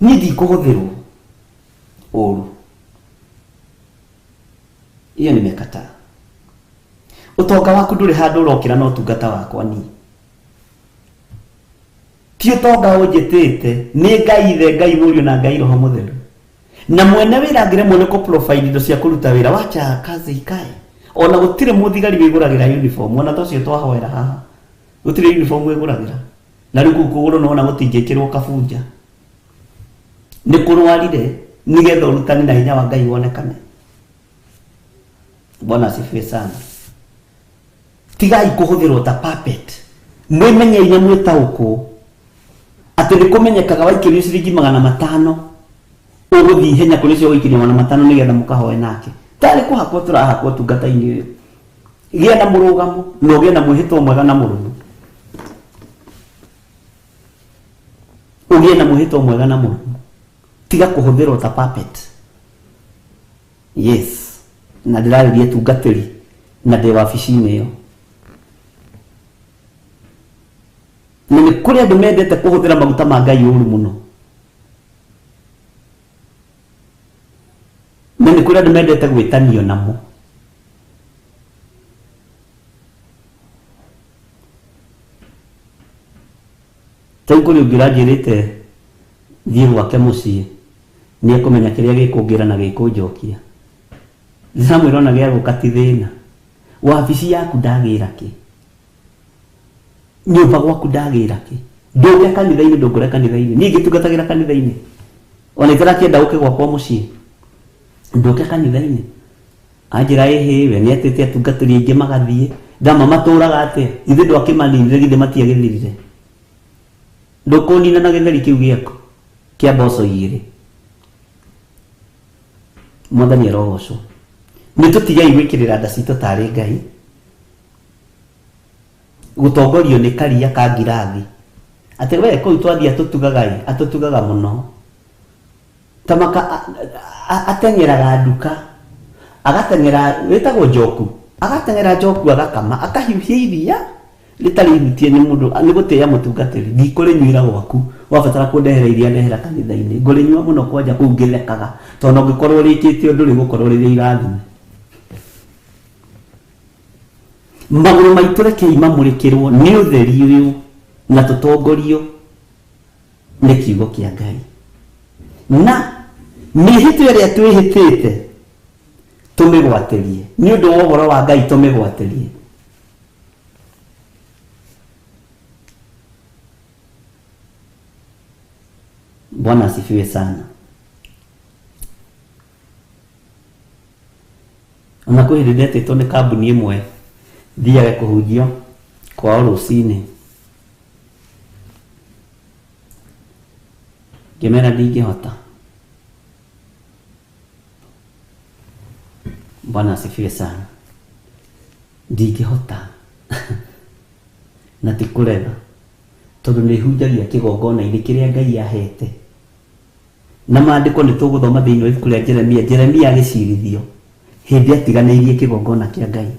D: Niĩ ndikũhũthĩrwo ũru, iyo nimekataa. Ũtonga waku ndũrĩ handũ ũrokĩra na ũtungata wakwa niĩ. Ti ũtonga ũnjĩtĩte, nĩ Ngai Ithe, Ngai Mũriũ na Ngai Roho Mũtheru. Na mwene wĩra ngĩremwo nĩ kũ-provide indo cia kũruta wĩra, wacha kazi ikae. ona gutire muthigari wiguragira uniform ona tocio twahoera haha gutire uniform wiguragira na riu kuguru no ona gutingikirwo kabunja ni kurwarire nigetha urutani na hinya wa Ngai wonekane. Bwana asifiwe sana. Tigai kuhuthirwo ta puppet mwimenye inya mwitauko ati ni kumenyekaga waikirio ciringi 500 uguthi henya kuri cio waikirio 500 nigetha mukahoe nake tari kuhakwo turahakwo tungata-ini gia na murugamo no gia na mwihitwo mwega na murumu ugie na mwihitwo mwega na murumu tiga kuhuthirwo ta puppet. Yes, na ndiraria tungatiri na ndi wabici-ini iyo ni kuri andu mendete kuhuthira maguta ma Ngai uru muno ni kuri andu mendete gwitanio namo tau kuri ungirajirite thie gwake mucii ni akumenya kiria gikungira na gikunjokia ndamwira ona gia guka ti thina wabici yaku ndagira ki nyumba gwaku ndagira ki nduke kanitha-ini ndungure kanitha-ini ni ngitungatagira kanitha-ini ona itarakienda uke gwakwa mucii nduke kanitha-ini anjira ehe we ni atete atungatiri ingi magathie ndama maturaga ate ithe ndwakimaninire githe matiagithirire ndukunina na githeri kiu giako kia mboco igiri mwathani arogocwo ni tutigai gwikirira nda citu tari Ngai gutongorio ni karia ka ngirathi ati we kuu twathia atutugaga muno tamaka atengeraga nduka agatengera witagwo njoku agatengera njoku agakama akahiuhia iria ritari ihutie ni mundu ni gutia mutungatiri ndikurinywira gwaku wabatara kundehera iria ndehera kanitha-ini ngurinywa muno kwanja kuu ngirekaga tondu ngikorwo rikitio nduri gukorwo riri irathime maguru maitu rekei mamurikirwo ni utheri uyu na tutongorio ni kiugo kia Ngai na mihito iria twihitite tumigwatirie ni undu wa uhoro wa Ngai tumigwatirie. Bwana asifiwe sana. Ona kuhirindete to ni kambuni imwe thiaga kuhunjio kwao rucini ngimera ndingihota. Bwana asifiwe sana. Ndingihota na tikurega tondu ni hunjagia kigongona-ini kiria Ngai ahete na maandiko ni tuguthoma thiini wa ibuku ria Jeremia agicirithio hindi atiganeirie kigongona kia Ngai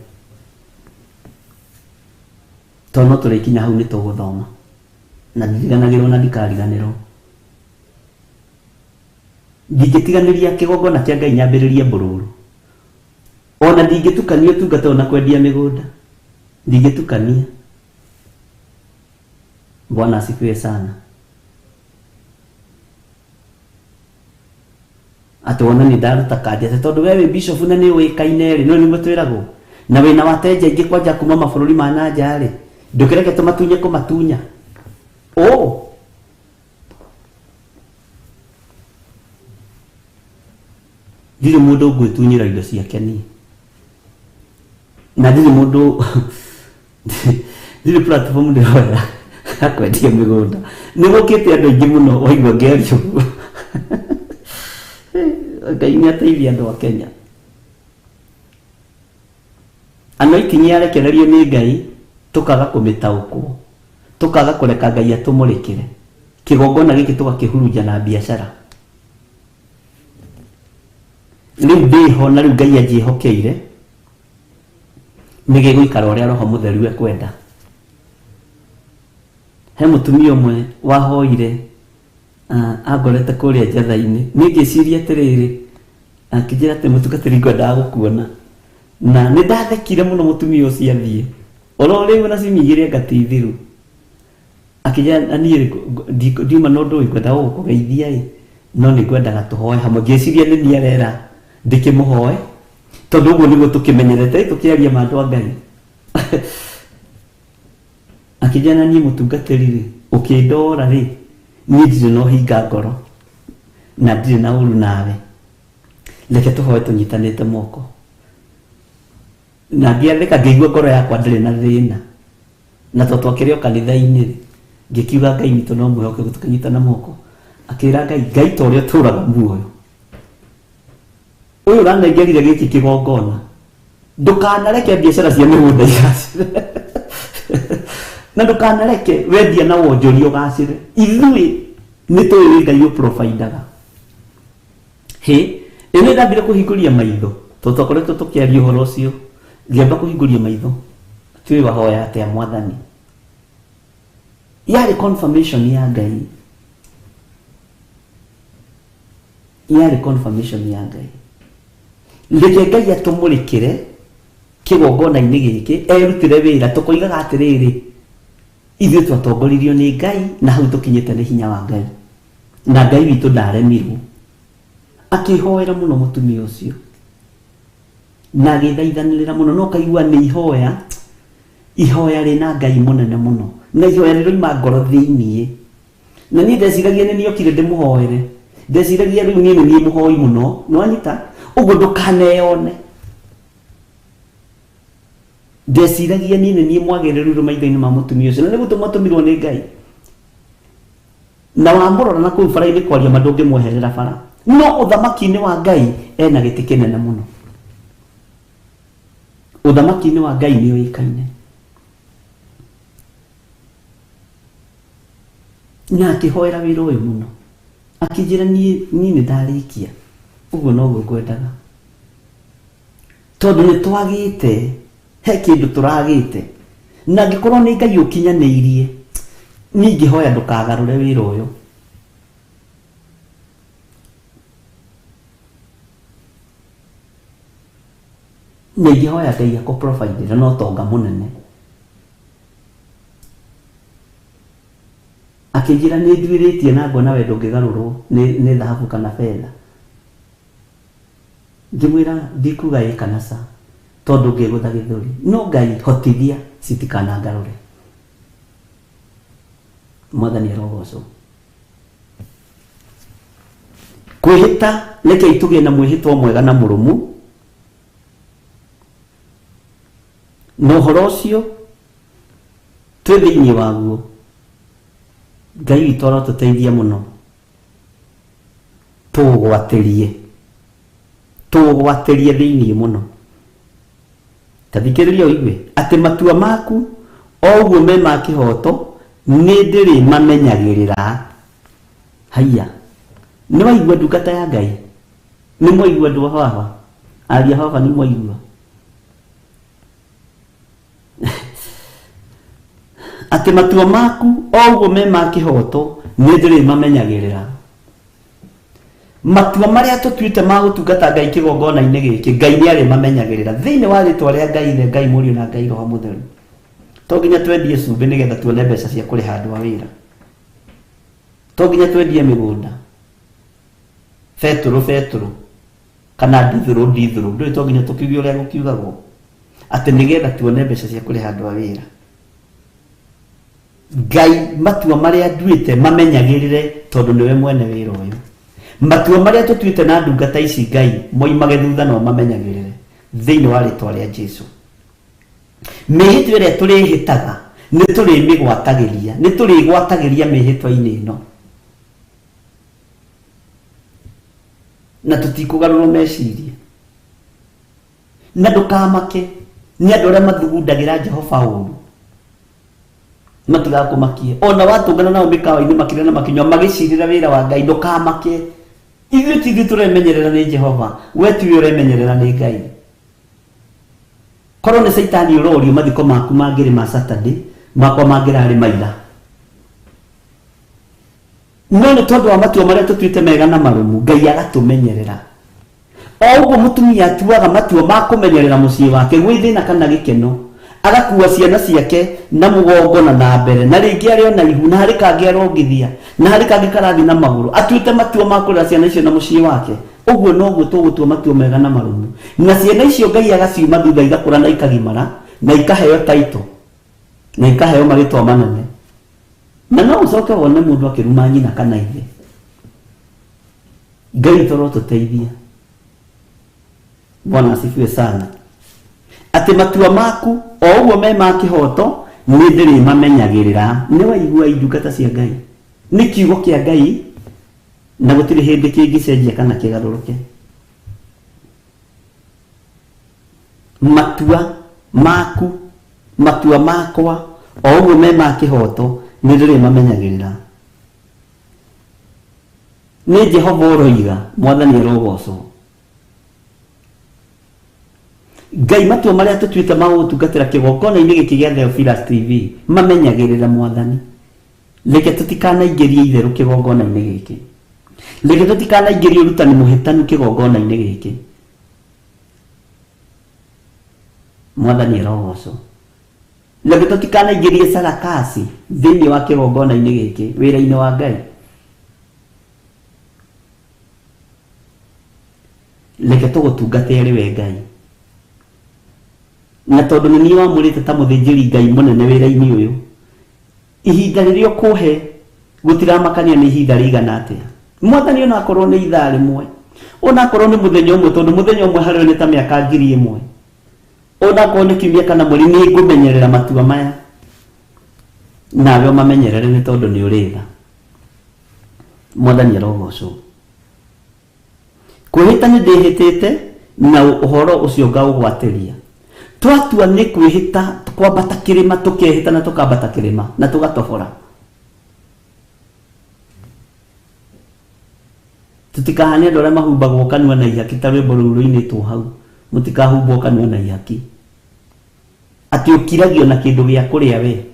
D: tono turikinya hau ni tuguthoma na ndiriganagirwo na ndikariganirwo ndingitiganiria kigongona kia Ngai nyambiririe mbururu ona ndingitukania tungata ona kwendia migunda ndingitukania. Bwana asifiwe sana. Atona ni ndaruta kadi ate tondu wewe bishop na ni wikaine ri no ni mutwiragwo na wina wateja ingi kwanja kuma mabururi ma nanja ri ndukireke tumatunye kumatunya ndiri mundu ngwitunyira indo ciake ni na ndiri mundu ndiri platform ndiroya akwendia migunda ni gukite andu aingi muno waigua ngerio Ngai ni ateithia andu a Kenya anointing yarekererio ni Ngai tukaga kumitaukwo tukaga kureka Ngai atumurikire kigongona giki tugakihurunja na biashara riu ndiho na riu Ngai anjihokeire nige guikara uria Roho Mutheru ekwenda. He mutumia umwe wahoire agorete kuria njatha-ini ningiciria atiriri akijira ati mutungatiri ngwendaga gukuona na ni ndathekire muno mutumia ucio athie oro riu na cimigire ngatithiru akijira ani ndiuma no ndu ngwendaga gukugeithia no ni ngwendaga tuhoe hamwe ngiciria ni ni arera ndikimuhoe
E: tondu uguo niguo tukimenyerete tukiaria mandu a Ngai. Akijana ni mutungatiri ri ukindora ri ni ndiri no hinga ngoro na ndiri na uru nawe leke tuhoe tunyitanite moko na ngiathika ngĩigua ngoro yakwa ndĩrĩ na thĩna na twakĩrĩ o kanitha-inĩ rĩ ngĩkiuga Ngai witũ no mwĩhoke tũkanyitana moko akĩra Ngai ta ũrĩa ũtũraga muoyo ũyũ ũranengerire gĩkĩ kĩgongona ndũkanareke biacara cia mĩgũnda igacĩre na ndũkanareke wendia na wonjoria ũgacĩre ithuĩ nĩ tũĩ Ngai ũprovidaga ĩno ndambire kũhingũria maitho tondũ twakoretwo tũkĩaria ũhoro ũcio ngĩamba kũhingũria maitho tũĩ wahoya atĩa Mwathani yarĩ confirmation ya Ngai reke Ngai atũmũrĩkĩre kĩgongona-inĩ gĩkĩ erutĩre wĩra tũkoigaga atĩrĩrĩ ithuĩ twatongoririo nĩ Ngai na hau tũkinyĩte nĩ hinya wa Ngai na Ngai witũ ndaremirwo akĩhoera mũno mũtumia ũcio na agĩthaithanĩrĩra mũno no kaigua nĩ ihoya rĩna Ngai mũnene mũno na ihoya rĩroima ngoro thĩiniĩ na niĩ ndeciragia nĩ niĩ okire ndĩmũhoere ndeciragia rĩu niĩ nĩ niĩ mũhoi mũno nĩwanyita ũguo ndũkaneyone ndeciragia niĩ nĩ niĩ mwagĩrĩru maitho-inĩ ma mũtumia ũcio na nĩ gũtũma tũmirwo nĩ Ngai na wamũrora na kũu bara-inĩ kwaria ma ndũngĩmweherera bara no ũthamaki-inĩ wa Ngai ena gĩtĩ kĩnene mũno ũthamaki-inĩ wa Ngai nĩ ũĩkaine na akĩhoera wĩra ũyũ mũno akĩnjĩra niĩ nĩ ndarĩkia ũguo noguo ngwendaga tondũ nĩ twagĩte he kĩndũ tũragĩte na angĩkorwo nĩ Ngai ũkinyanĩirie niĩ ngĩhoya ndũkagarũre wĩra ũyũ na ingĩhoya Ngai akũprovide no tonga mũnene akĩnjĩra nĩ nduĩrĩtie na ngona we ndũngĩgarũrwo nĩ thahabu kana betha ngĩmwĩra ndikuga ĩ kana ca tondũ ngĩgũtha gĩthũri no Ngai hotithia citikanangarũre Mwathani arogocwo kwĩhĩta rekei tũgĩe na mwĩhĩtwa mwega na mũrũmu na ũhoro ũcio twĩ thĩinĩ waguo Ngai witũ arotũteithia mũno tũgwatĩrie thĩinĩ mũno tathikĩrĩria ũigue atĩ matua maku o ũguo me ma kĩhoto nĩ ndĩrĩ mamenyagĩrĩra haiya nĩ waigua ndungata ya Ngai nĩ mwaigua andũ haha aria haha nĩ mwaigua atĩ matua maku o ũguo me ma kĩhoto nĩ ndĩrĩ mamenyagĩrĩra matua marĩa tũtuĩte ma gũtungata Ngai kĩgongona-inĩ gĩkĩ Ngai nĩ arĩ mamenyagĩrĩra thĩinĩ wa rĩtwa rĩa Ngai nĩ Ngai Mũriũ na Ngai Roho Mũtheru to nginya twendie cumbĩ nĩgetha tuone mbeca cia kũrĩha andũ a wĩra to nginya twendie mĩgũnda betũrũ kana ndithũrũ ndũĩ to nginya tũkiuge ũrĩa gũkiugagwo atĩ nĩgetha tuone mbeca cia kũrĩha andũ a wĩra Ngai matua marĩa nduĩte mamenyagĩrĩre tondũ nĩwe mwene wĩra ũyũ matua marĩa tũtuĩte na ndungata ici Ngai moimage thutha no mamenyagĩrĩre thĩinĩ wa rĩtwa rĩa Jesũ mĩhĩtwa ĩrĩa tũrĩhĩtaga nĩ tũrĩgwatagĩria mĩhĩtwa-inĩ ĩno na tũtikũgarũrwo meciria na ndũkamake nĩ andũ arĩa mathugundagĩra Jehova ũru matigakũmakie ona watũngana nao mĩkawa-inĩ makĩrĩa na makĩnyua magĩcirĩra wĩra wa Ngai ndũkamake ithuĩ ti ithuĩ tũremenyerera nĩ Jehova we tiwe ũremenyerera nĩ Ngai korwo nĩ Saitani ũrorio mathiko maku mangĩrĩ ma Saturday makwa mangĩrarĩ maira no nĩ tondũ wa matua marĩa tũtuĩte mega na marũmu Ngai agatũmenyerera o ũguo mũtumia atuaga matua ma kũmenyerera mũciĩ wake gwĩ thĩna kana gĩkeno agakua ciana ciake na mũgongo na mbere na rĩngĩ arĩ ona ihu na harĩ kangĩ arongithia na harĩ kangĩ karathi na magũrũ atuĩte matua ma kũrera ciana icio na mũciĩ wake
D: Ũguo noguo tũgũtua matua mega na marumu. Na ciana icio Ngai agaciuma thutha igakũra na ikagimara na ikaheo taito na ikaheo marĩtwa manene. Na no ũcoke wone mũndũ akĩruma nyina kana ithe. Ngai toro tũteithia. Bwana asifiwe sana. Ati matua maku o ũguo me ma kĩhoto nĩ ndĩrĩ mamenyagĩrĩra. Nĩ waigua indungata cia Ngai. Nĩ kiugo kĩa Ngai na gũtirĩ hĩndĩ kĩngĩcenjia kana kĩgarũrũke. Matua maku, matua makwa o ũguo me ma kĩhoto nĩ ndĩrĩ mamenyagĩrĩra. Nĩ Jehova ũroiga, Mwathani arogocwo. Ngai matua marĩa tũtuĩte ma gũtungatĩra kĩgongona-inĩ gĩkĩ gĩa Theophilus TV mamenyagĩrĩra Mwathani. Reke tũtikanaingĩrie itherũ kĩgongona-inĩ gĩkĩ. Reke tũtikanaingĩrie ũrutani mũhĩtanu kĩgongona-inĩ gĩkĩ. Mwathani arogocwo. Reke tũtikanaingĩrie sarakasi thĩinĩ wa kĩgongona-inĩ gĩkĩ wĩra-inĩ wa Ngai. Reke tũgũtungatĩre we Ngai. Na tondũ nĩ niĩ wamũrĩte ta mũthĩnjĩri Ngai mũnene wĩra-inĩ ũyũ, ihinda rĩrĩa ũkũhe gũtiramakania nĩ ihinda rĩigana atĩa. Mwathani ona akorwo nĩ ithaa rĩmwe, ona akorwo nĩ mũthenya ũmwe, tondũ mũthenya ũmwe harĩ nĩ ta mĩaka 1000. Ona akorwo nĩ kiumia kana mweri, nĩ ngũmenyerera matua maya. Nawe ũmamenyerere nĩ tondũ nĩ ũrĩ tha. Mwathani arogocwo. Kwĩhĩta nĩ ndĩhĩtĩte na ũhoro ũcio ngaũgwatĩria. Twatua nĩ kwĩhĩta kwambata kĩrĩma tũkehĩta na tũkambata kĩrĩma na tũgatobora. Tũtikahane andũ arĩa mahumbagwo kanua na ihaki ta rwĩmbo rũu rũinĩtwo hau. Mũtikahumbwo kanua na ihaki. Atĩ ũkiragio na kĩndũ gĩa kũrĩa we.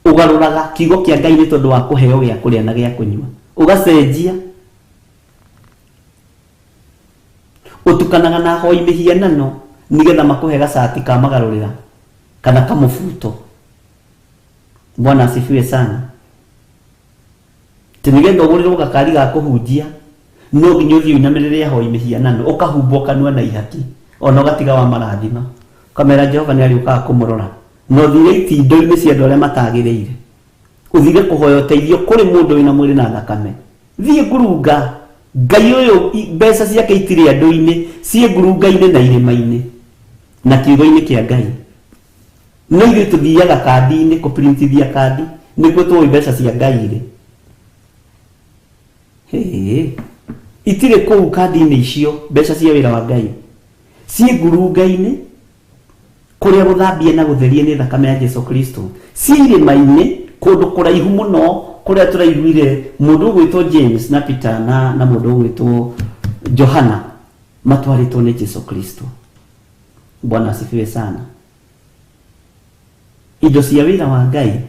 D: Ũgarũraga kiugo kĩa Ngai nĩ tondũ wa kũheo gĩa kũrĩa na gĩa kũnyua. Ũgacenjia. Ũtukanaga na hoi mĩhianano nigetha makũhe gacati ka magarũrĩra kana kamũbuto. Bwana asifiwe sana. Tinigetha ũgũrĩrwo gakari ga kũhunjia no nginya ũthiĩ ũinamĩrĩre hoi mĩhianano ũkahumbwo kanua na ihaki ona ũgatiga wa marathima. Kamera Jehova nĩ arĩũkaga kũmũrora. No thire itindo-inĩ cia andũ arĩa matagĩrĩire. Ũthire kũhoya ũteithio kũrĩ mũndũ wĩna mwĩrĩ na thakame. Thiĩ ngurunga. Ngai ũyũ mbeca ciake itirĩ andũ-inĩ, ciĩ ngurunga-inĩ na irĩma-inĩ na kiugo-inĩ kĩa Ngai. No ithuĩ tũthiaga kandi-inĩ kũprintithia kandi nĩguo tũĩ mbeca cia Ngai irĩ. Itirĩ kũu kandi-inĩ icio mbeca cia wĩra wa Ngai. Ciĩ ngurunga-inĩ kũrĩa gũthambia na gũtheria nĩ thakame ya Jesu Kristo. Ciĩ irĩma-inĩ kũndũ kũraihu mũno kũrĩa tũraiguire mũndũ ũgwĩtwo James na Peter na mũndũ ũgwĩtwo Johana matwarĩtwo nĩ Jesu Kristo. Bwana asifiwe sana. Indo cia wĩra wa Ngai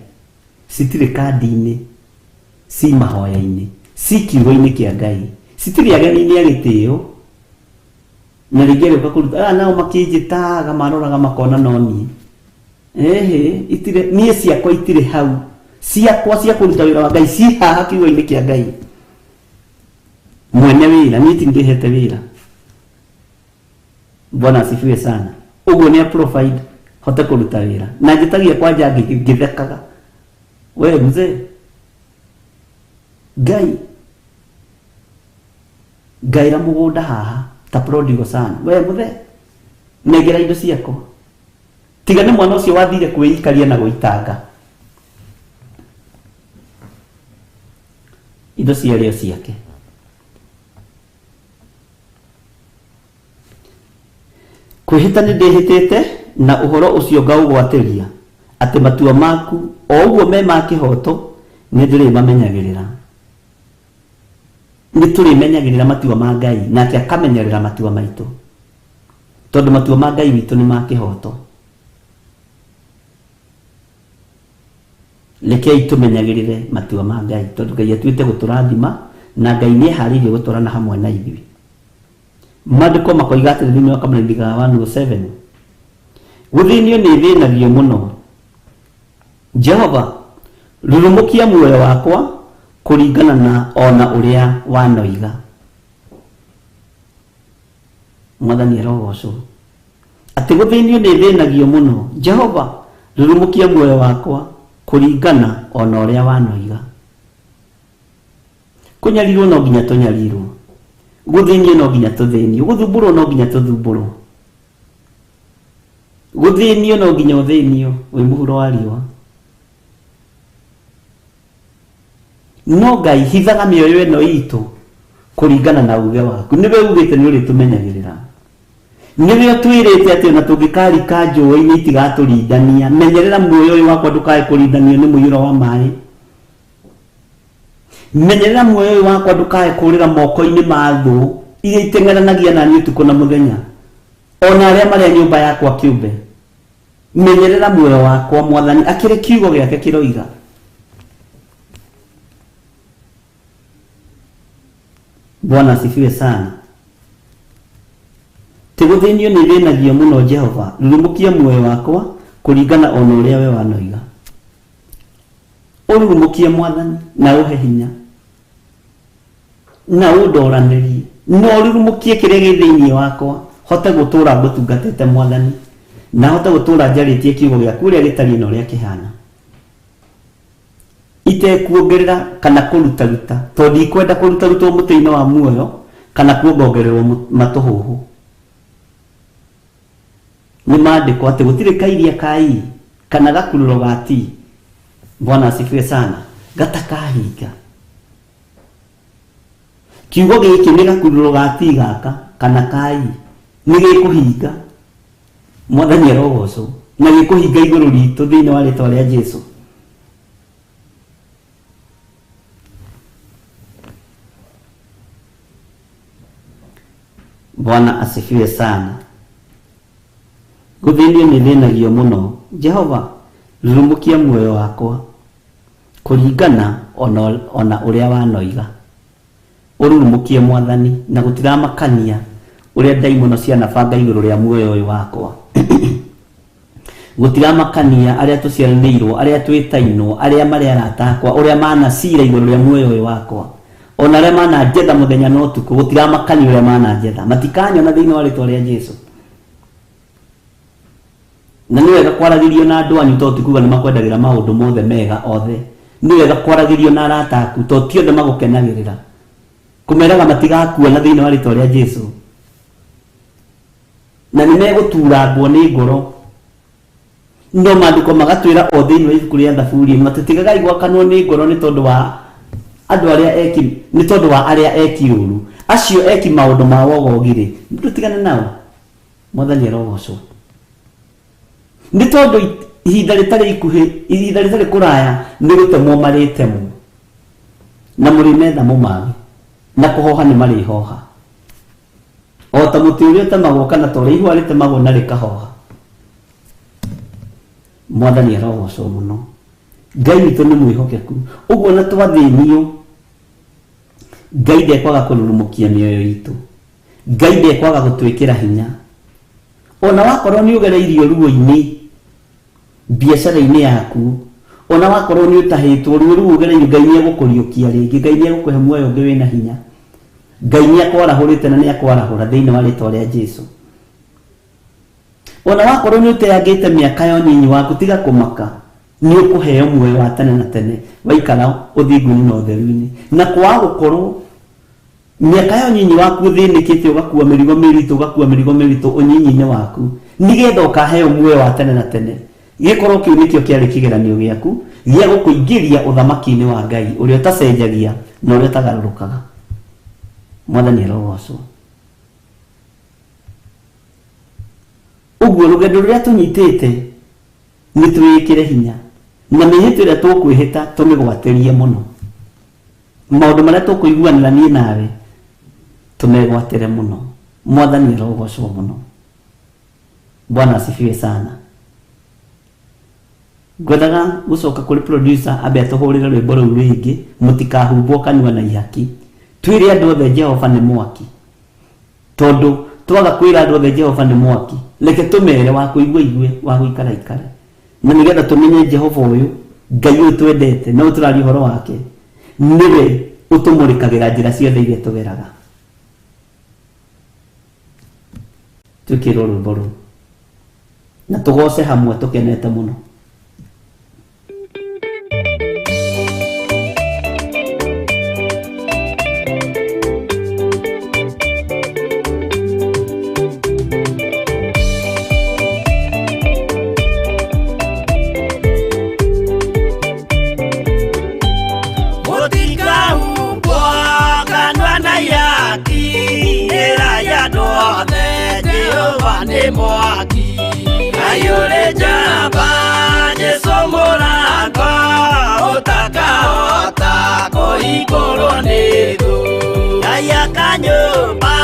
D: citirĩ kandi-inĩ, ci mahoya-inĩ, ci kiugo-inĩ kĩa Ngai. Citirĩ ageni-inĩ a gĩtĩo na rĩngĩ rĩũka kũruta nao makĩnjĩtaga maroraga makona no niĩ. Itirĩ niĩ ciakwa itirĩ hau. Ciakwa cia kũruta wĩra wa Ngai ci haha kiugo-inĩ kĩa Ngai. Mwene wĩra niĩ tindĩhete wĩra. Bwana asifiwe sana. Ũguo nĩ provide hote kũruta wĩra. Na njĩtagia kwanja ngĩthekaga. We mzee Ngai ngaĩra mũgũnda haha ta prodigal son. We mzee negera indo ciakwa. Tiga nĩ mwana ũcio wathire kwĩikaria na gũitanga. Indo ciarĩo ciake. Kwĩhĩta nĩ ndĩhĩtĩte na ũhoro ũcio ngaũgwatĩria atĩ matua maku o ũguo me ma kĩhoto nĩ ndĩrĩ mamenyagĩrĩra. Nĩ tũrĩmenyagĩrĩra matua ma Ngai nake akamenyerera matua maitũ. Tondũ matua ma Ngai witũ nĩ ma kĩhoto. Rekei tũmenyagĩrĩre matua ma Ngai tondũ Ngai atuĩte gũtũrathima na Ngai nĩ eharĩirie gũtwarana hamwe na ithuĩ. Maandĩko makoiga atĩ thĩinĩ wa Kamũrangi ga 1:7 gũthĩnio nĩ thĩnagio mũno. Jehova rurumukia muoyo wakwa kũringana na ona ũrĩa wanoiga.
E: mwathani arogocwo. Ati guthinio ni thinagio muno, Jehova rurumukia muoyo wakwa kuringana ona uria wanoiga. Kunyarirwo no nginya tunyarirwo, guthinio no nginya tuthinio, guthumbũrwo no nginya tuthumbũrwo, guthinio no nginya uthinio wi muhuro wa riũa. No Ngai hithaga mĩoyo ĩno itũ kuringana na uge waku. Niwe ugite ni uri tumenyagirira, niwe twirite ati ona tungĩkarika njũĩ-inĩ itigatũrindania. Menyerera muoyo ũyũ wakwa ndukae kũrindanio nĩ mũiyũro wa maĩ. Menyerera muoyo ũyũ wakwa ndukae kũrĩra moko-inĩ ma thũ iria iteng'eranagia na niĩ ũtukũ na mũthenya, ona arĩa marĩa nyũmba yakwa kĩũmbe. Menyerera muoyo wakwa Mwathani, akĩrĩ kiugo gĩake kĩroiga. Bwana asifiwe sana. Tiguthinio ni thinagio muno, Jehova rurumukia muoyo wakwa kuringana ona uria we wanoiga. Ururumukie Mwathani na uhe hinya na undoranirie, no ururumukie kiria gi thiini wakwa, hote gutura ngutungatite Mwathani, na hote gutura njaritie kiugo giaku uria gitari na uria kihana, itekuongerera kana kurutaruta, tondi ikwenda kurutarutwo mutĩ-inĩ wa muoyo kana kuongererwo matuhuhu. Ni maandĩko atĩ gũtirĩ kairia kai kana gakururo gati, Bwana asifiwe sana, gatakahinga. Kiugo gĩkĩ nĩ gakururo gati gaka kana kai nĩ gĩkũhinga. Mwathani arogocwo, na gĩkũhinga igũrũ ritũ thĩinĩ wa rĩĩtwa rĩa Jesũ. Bwana asifiwe sana. Guthinio ni thinagio muno, Jehova rurumukia muoyo wakwa kuringana ona uria wanoiga. Ururumukie Mwathani, na gutiramakania uria ndaimono cianabanga igũrũ rĩa muoyo ũyũ wakwa. Gutiramakania aria tuciaranĩirwo, aria twĩtainwo, aria marĩ arata akwa, uria manacira igũrũ rĩa muoyo ũyũ wakwa, ona aria mananjetha mũthenya na ũtukũ. Gutiramakania uria mananjetha, matikanyona thĩinĩ wa rĩĩtwa rĩa Jesũ. Na nĩ wega kwaragĩrio na andũ anyu, tondũ tikuga nĩ makwendagĩra maũndũ mothe mega othe. Nĩ wega kwaragĩrio na arata aku, tondũ ti othe magũkenagĩrĩra. Kũmeraga matigakuona thĩinĩ wa rĩĩtwa rĩa Jesũ, na nĩ megũturangwo nĩ ngoro. No maandĩko magatwĩra o thĩinĩ wa ibuku rĩa Thaburi, matitigagai gwakanwo nĩ ngoro nĩ tondũ wa andũ arĩa eki, nĩ tondũ wa arĩa eki ũru. Acio eki maũndũ ma wogogi-rĩ, tũtigane nao. Mwathani arogocwo. Nĩ tondũ ihinda rĩtarĩ ikuhĩ, ihinda rĩtarĩ kũraya nĩ gũtemwo marĩtemwo, na mũrĩmetha mũmage, na kũhoha nĩ marĩhoha, o ta mũtĩ ũrĩa ũtemagwo kana ta ũrĩa ihũa rĩtemagwo na rĩkahoha. Mwathani arogocwo mũno. Ngai witũ nĩ mwĩhokeku, ũguo na twathinio, Ngai ndekwaga kũrurumukia mĩoyo itũ. Ngai ndekwaga gũtwĩkĩra hinya. Ona wakorwo nĩ ũgereirio ruo-inĩ biacara-inĩ yaku, ona wakorwo nĩ ũtahĩtwo ruo rũu ũgereirio, Ngai nĩ egũkũriũkia rĩngĩ. Ngai nĩ egũkũhe muoyo ũngĩ wĩna hinya. Ngai nĩ akwarahũrĩte na nĩ akwarahũra thĩinĩ wa rĩĩtwa rĩa Jesũ. Ona wakorwo nĩ ũteangĩte mĩaka yo nyinyi waku, tiga kũmaka, nĩ ũkũheo muoyo wa tene na tene, waikara ũthingu-inĩ na ũtheru-inĩ. Na kwaga gũkorwo mĩaka yo nyinyi waku ũthĩnĩkĩte, ũgakua mĩrigo mĩritũ, ũgakua mĩrigo mĩritũ ũnyinyi-inĩ waku, nĩgetha ũkaheo muoyo wa tene na tene. Gĩkorwo kĩu nĩkĩo kĩarĩ kĩgeranio gĩaku gĩa gũkũingĩria ũthamaki-inĩ wa Ngai ũrĩa ũtacenjagia na ũrĩa ũtagarũrũkaga. Mwathani arogocwo. Ũguo rũgendo rũrĩa tũnyitĩte nĩ twĩkĩre hinya, na mĩhĩtwa ĩrĩa tũkwĩhĩta tũmĩgwatĩrie mũno. Maũndũ marĩa tũkũiguanĩra niĩ nawe tumegwatĩre mũno. Mwathani arogocwo mũno. Bwana asifiwe sana. Ngwendaga gũcoka kũrĩ producer ambe atũhũrĩre rwĩmbo rũu rĩngĩ, mũtikahumbwo kanua na ihaki. Twĩre andũ othe Jehova nĩ mwaki, tondũ twaga kwĩra andũ othe Jehova nĩ mwaki, reke tũmere wa kũigua igue, wa gũikara ikare, na nĩgetha tũmenye Jehova ũyũ Ngai ũyũ twendete na ũtũraria ũhoro wake nĩwe ũtũmũrĩkagĩra njĩra ciothe iria tũgeraga. twikirwo rwimbo rũu na tugoce hamwe tukenete muno.
D: Mwaki ayore jamba Jesu murango utakahota kuhingũrwo nĩ thũ ayaka nyũmba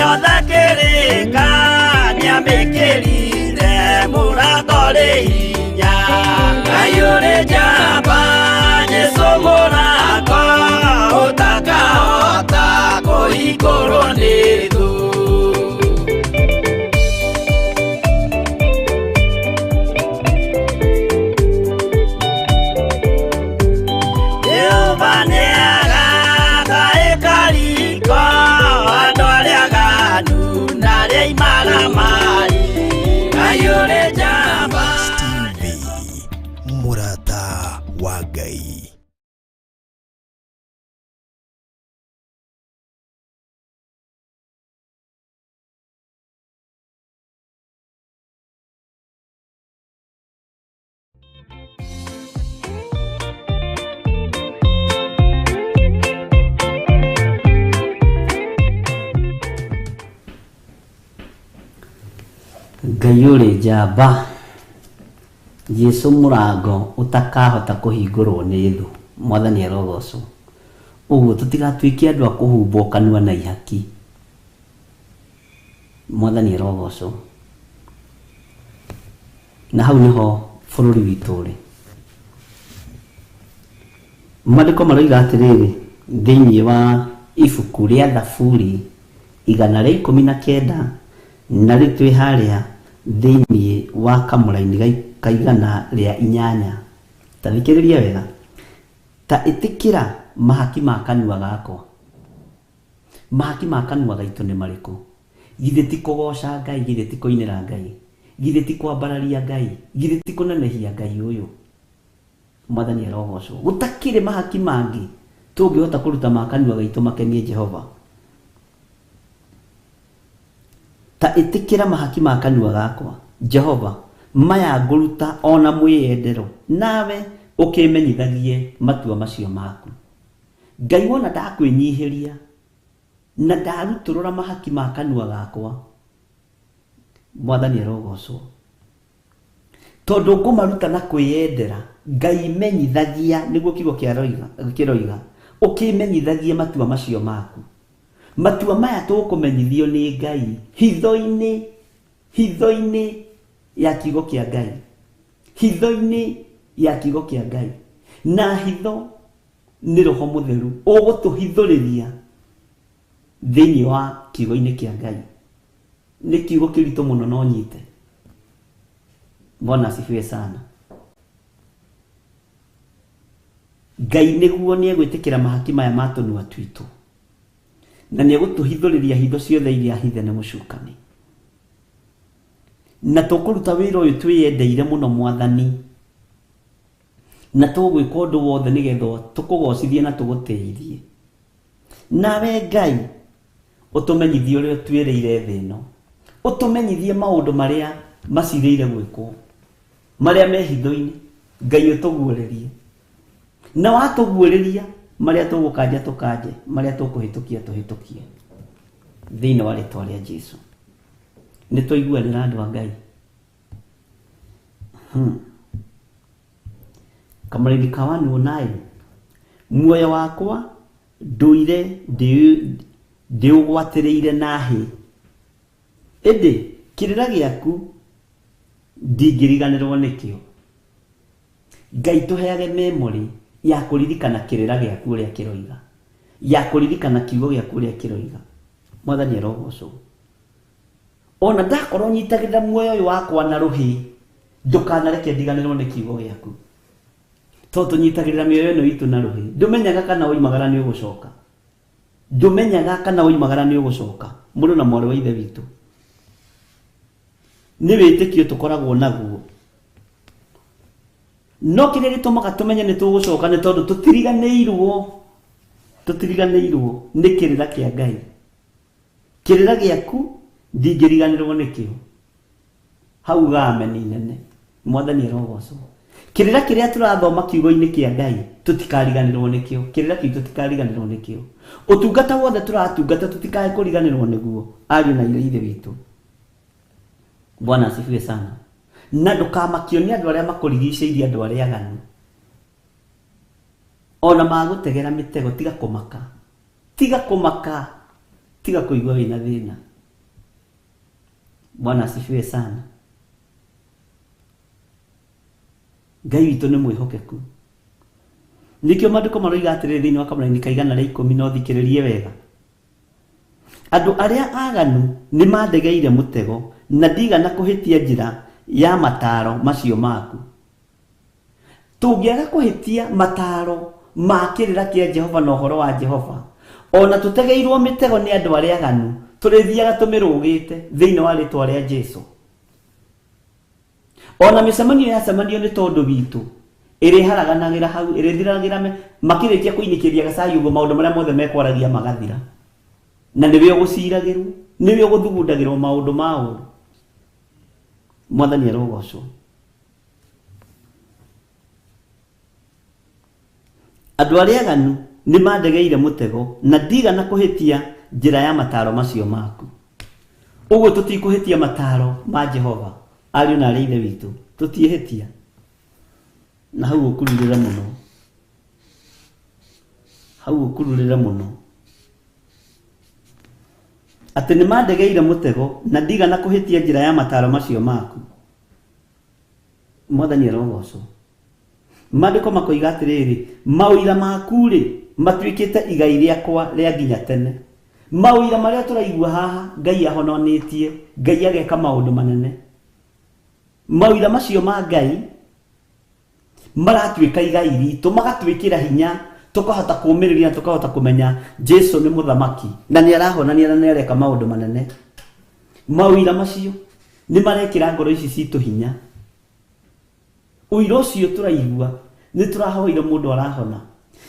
D: yothe kĩrĩka nĩamĩkĩrire mũrango rĩ hinya ayore jamba Jesu murango utakahota kuhingũrwo nĩ thũ
B: Murata wa Ngai.
E: Ngai uri njamba Jesu murango utakahota kuhingũrwo nĩ thũ mwathani arogocwo. Ũguo tũtigatuĩke andũ a kũhumbwo kanua na ihaki. Mwathani arogocwo. Na hau nĩho bũrũri witũ ũrĩ. Maandĩko maroiga atĩrĩrĩ thĩinĩ wa ibuku rĩa Thaburi 119 na rĩtwĩ harĩa thĩinĩ wa kamũraini kaigana rĩa 8. Ta thikĩrĩria wega. Ta ĩtĩkĩra mahaki ma kanua gakwa. Mahaki ma kanua gaitũ nĩ marĩkũ? Githĩ ti kũgoca Ngai, githĩ ti kũinĩra Ngai, githĩ ti kwambararia Ngai, githĩ ti kũnenehia Ngai ũyũ. Mwathani arogocwo. Gũtakĩrĩ mahaki mangĩ tũngĩhota kũruta ma kanua gaitũ makenie Jehova. Ta ĩtĩkĩra mahaki ma kanua gakwa Jehova maya ngũruta ona mwĩyendero nawe ũkĩmenyithagie matua macio maku. Ngai wona ndakwĩnyihĩria na ndarutũrũra mahaki ma kanua gakwa. Mwathani arogocwo. Tondũ ngũmaruta na kwĩyendera Ngai menyithagia nĩguo kiugo kĩroiga ũkĩmenyithagie matua macio maku. Matua maya tũkũmenyithio nĩ Ngai hitho-inĩ ya kiugo kĩa Ngai, hitho-inĩ ya kiugo kĩa Ngai. Na hitho nĩ Roho Mũtheru ũgũtũhithũrĩria thĩinĩ wa kiugo-inĩ kĩa Ngai. Nĩ kiugo kĩritũ mũno no nyite. Bwana asifiwe sana. Ngai nĩguo nĩegwĩtĩkĩra mahaki maya ma tũnua twitũ na nĩegũtũhithũrĩria hitho ciothe iria hithe nĩ mũcukani. Na tũkũruta wĩra ũyũ twĩyendeire mũno Mwathani, na tũgwĩka ũndũ wothe nĩgetha tũkũgocithie na tũgũtĩithie. Nawe Ngai ũtũmenyithie ũrĩa twĩrĩire thĩ ĩno, ũtũmenyithie maũndũ marĩa macirĩire gwĩkwo, marĩa me hitho-inĩ. Ngai ũtũguũrĩrie, na watũguũrĩria marĩa tũgũkanja tũkanje, marĩa tũkũhĩtũkia tũhĩtũkie thĩinĩ wa rĩĩtwa rĩa Jesũ. Nĩ tũiguanĩra andũ a Ngai. Kamũraini ka 109 muoyo wakwa ndũire ndĩũgwatĩrĩire na hĩ, ĩndĩ kĩrĩra gĩaku ndingĩriganĩrwo nĩkĩo. Ngai tũheage memory ya kũririkana kĩrĩra gĩaku ũrĩa kĩroiga, ya kũririkana kiugo gĩaku ũrĩa kĩroiga. Mwathani arogocwo. Ona ndakorwo nyitagĩrĩra muoyo ũyũ wakwa na rũhĩ, ndũkanareke ndiganĩrwo nĩ kiugo gĩaku. Tondũ tũnyitagĩrĩra mĩoyo ĩno itũ na rũhĩ, ndũmenyaga kana woimagara nĩ ũgũcoka, ndũmenyaga kana woimagara nĩ ũgũcoka. Mũndũ na mwarĩ wa ithe witũ,
D: nĩ wĩtĩkio tũkoragwo naguo. No kĩrĩa gĩtũmaga tũmenye nĩ tũgũcoka nĩ tondũ tũtiriganĩirwo nĩ kĩrĩra kĩa Ngai. Kĩrĩra gĩaku ndingĩriganĩrwo nĩkĩo. Hau gameni nene. Mwathani arogocwo. Kĩrĩra kĩrĩa tũrathoma kiugo-inĩ kĩa Ngai tũtikariganĩrwo nĩkĩo. Kĩrĩra kĩu tũtikariganĩrwo nĩkĩo. Ũtungata wothe tũratungata tũtikae kũriganĩrwo nĩguo. Ariũ na ithe witũ. Bwana asifiwe sana. Na ndũkamakio nĩ andũ arĩa makũrigicĩirie, andũ arĩa aganu. Ona magũtegera mĩtego, tiga kũmaka. Tiga kũigua wĩna thĩna. Bwana asifiwe sana. Ngai witũ nĩ mwĩhokeku. Nikĩo maandĩko maroiga atĩrĩrĩ thĩinĩ wa Kamũra-inĩ ka 110 no thikĩrĩrie wega. Andũ arĩa aganu nĩ mandegeire mũtego na ndigana kũhĩtia njĩra ya mataro macio maku. Tũngĩaga kũhĩtia mataro ma kĩrĩra kĩa Jehova na ũhoro wa Jehova, ona tũtegeirwo mĩtego nĩ andũ arĩa aganu, tũrĩthiaga tũmĩrũgĩte thĩinĩ wa rĩtwa rĩa Jesũ. Ona mĩcemanio yacemanio nĩ tondũ witũ ĩrĩharaganagĩra hau, ĩrĩthiragĩra makĩrĩkia kũinĩkĩria gacai ũguo maũndũ marĩa mothe mekwaragia magathira. Na nĩwe ũgũciragĩrwo, nĩwe ũgũthugundagĩrwo maũndũ ma ũũru. Mwathani arogocwo. Andũ arĩa aganu nĩ mandegeire mũtego na ndigana kũhĩtia njĩra ya mataro macio maku. Ũguo tũtikũhĩtia mataro ma Jehova. Ariũ na arĩa ithe witũ, tũtiĩhĩtia. Na hau ũkururĩre mũno. Atĩ nĩ mandegeire mũtego na ndigana kũhĩtia njĩra ya mataro macio maku. Mwathani arogocwo. Maandĩko makoiga atĩrĩrĩ, maũira maku-rĩ matuĩkĩte igai rĩakwa rĩa nginya tene. Maũira marĩa tũraigua haha, Ngai ahononĩtie, Ngai ageka maũndũ manene. Maũira macio ma Ngai maratuĩka igai ritũ, magatuĩkĩra hinya, tũkahota kũũmĩrĩria, tũkahota kũmenya Jesũ nĩ mũthamaki na nĩ arahonania na nĩ areka maũndũ manene. Maũira macio nĩ marekĩra ngoro ici citũ hinya. Ũira ũcio tũraigua nĩ tũrahoire mũndũ arahona.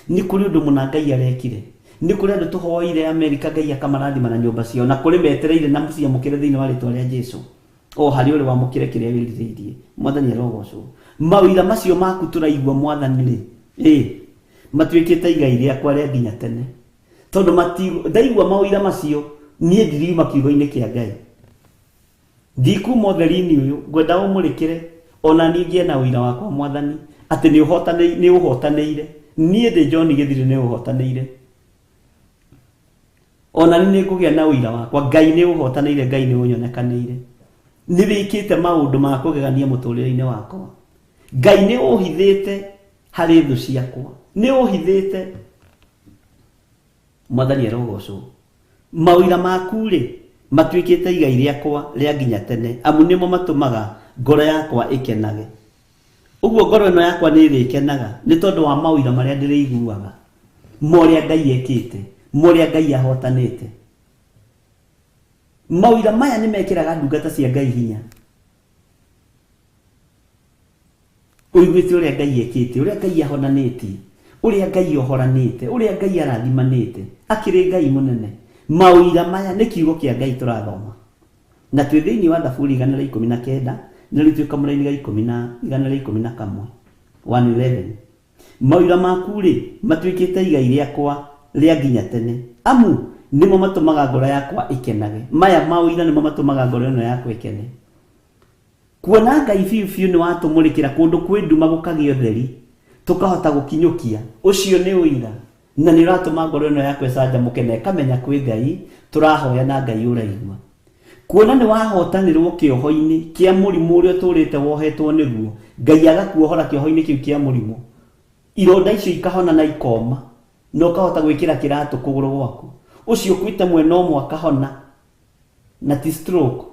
D: Nĩ kũrĩ ũndũ mũna Ngai arekire. Nĩ kũrĩ andũ tũhoire Amerika, Ngai akamarathima na nyũmba ciao, na kũrĩ metereire na mũciamũkĩre thĩinĩ wa rĩtwa rĩa Jesũ. O harĩ ũrĩ wamũkĩre kĩrĩa wĩrirĩirie. Mwathani arogocwo. Maũira macio maku tũraigua Mwathani-rĩ, matuĩkĩte igai rĩakwa rĩa nginya tene. Tondũ ndaigua maũira macio, niĩ ndiriuma kiugo-inĩ kĩa Ngai. Ndikuuma ũtheri-inĩ ũyũ, ngwenda ũmũrĩkĩre, ona niĩ ngĩe na ũira wakwa Mwathani, atĩ nĩ ũhotanĩire. Niĩ ndĩ John Gĩthiri nĩ ũhotanĩire. Ona niĩ ngũgĩa na ũira wakwa, Ngai nĩ ũhotanĩire, Ngai nĩ ũnyonekanĩire. Nĩ wĩkĩte maũndũ ma kũgegania mũtũrĩre-inĩ wakwa. Ngai nĩ ũhithĩte harĩ thũ ciakwa. Nĩ ũhithĩte. Mwathani arogocwo. Maũira maku-rĩ matuĩkĩte igai rĩakwa rĩa nginya tene, amu nĩmo matũmaga ngoro yakwa ĩkenage. Ũguo ngoro ĩno yakwa nĩ ĩrĩkenaga nĩ tondũ wa maũira marĩa ndĩrĩiguaga, morĩa Ngai ekĩte, morĩa Ngai ahotanĩte. Maũira maya nĩ mekĩraga ndungata cia Ngai hinya. Ũiguĩte ũrĩa Ngai ekĩte, ũrĩa Ngai ahonanĩtie, ũrĩa Ngai ohoranĩte, ũrĩa Ngai arathimanĩte, akĩrĩ Ngai mũnene. Maũira maya nĩ kiugo kĩa Ngai tũrathoma. Na twĩ thĩinĩ wa Thaburi 119 na rĩtuĩka Kamũra-inĩ ga 111 111. Maũira maku-rĩ matuĩkĩte igai rĩakwa rĩa nginya tene, amu nĩmo matũmaga ngoro yakwa ĩkenage. Maya maũira nĩmo matũmaga ngoro ĩno yakwa ĩkene. Kuona Ngai biũ biũ nĩ watũmũrĩkĩra kũndũ kwĩ nduma gũkagĩa ũtheri, tũkahota gũkinyũkia. Ũcio nĩ ũira, na nĩ ũratũma ngoro ĩno yakwa ĩcanjamũke na ĩkamenya kwĩ Ngai tũrahoya na Ngai ũraigua. Kuona nĩ wahotanĩrwo kĩoho-inĩ kĩa mũrimũ ũrĩa ũtũrĩte wohetwo nĩguo, Ngai agakuohora kĩoho-inĩ kĩu kĩa mũrimũ. Ironda icio ikahona na ikoma, na ũkahota gwĩkĩra kĩratũ kũgũrũ gwaku. Ũcio ũkuĩte mwena ũmwe akahona, na ti stroke,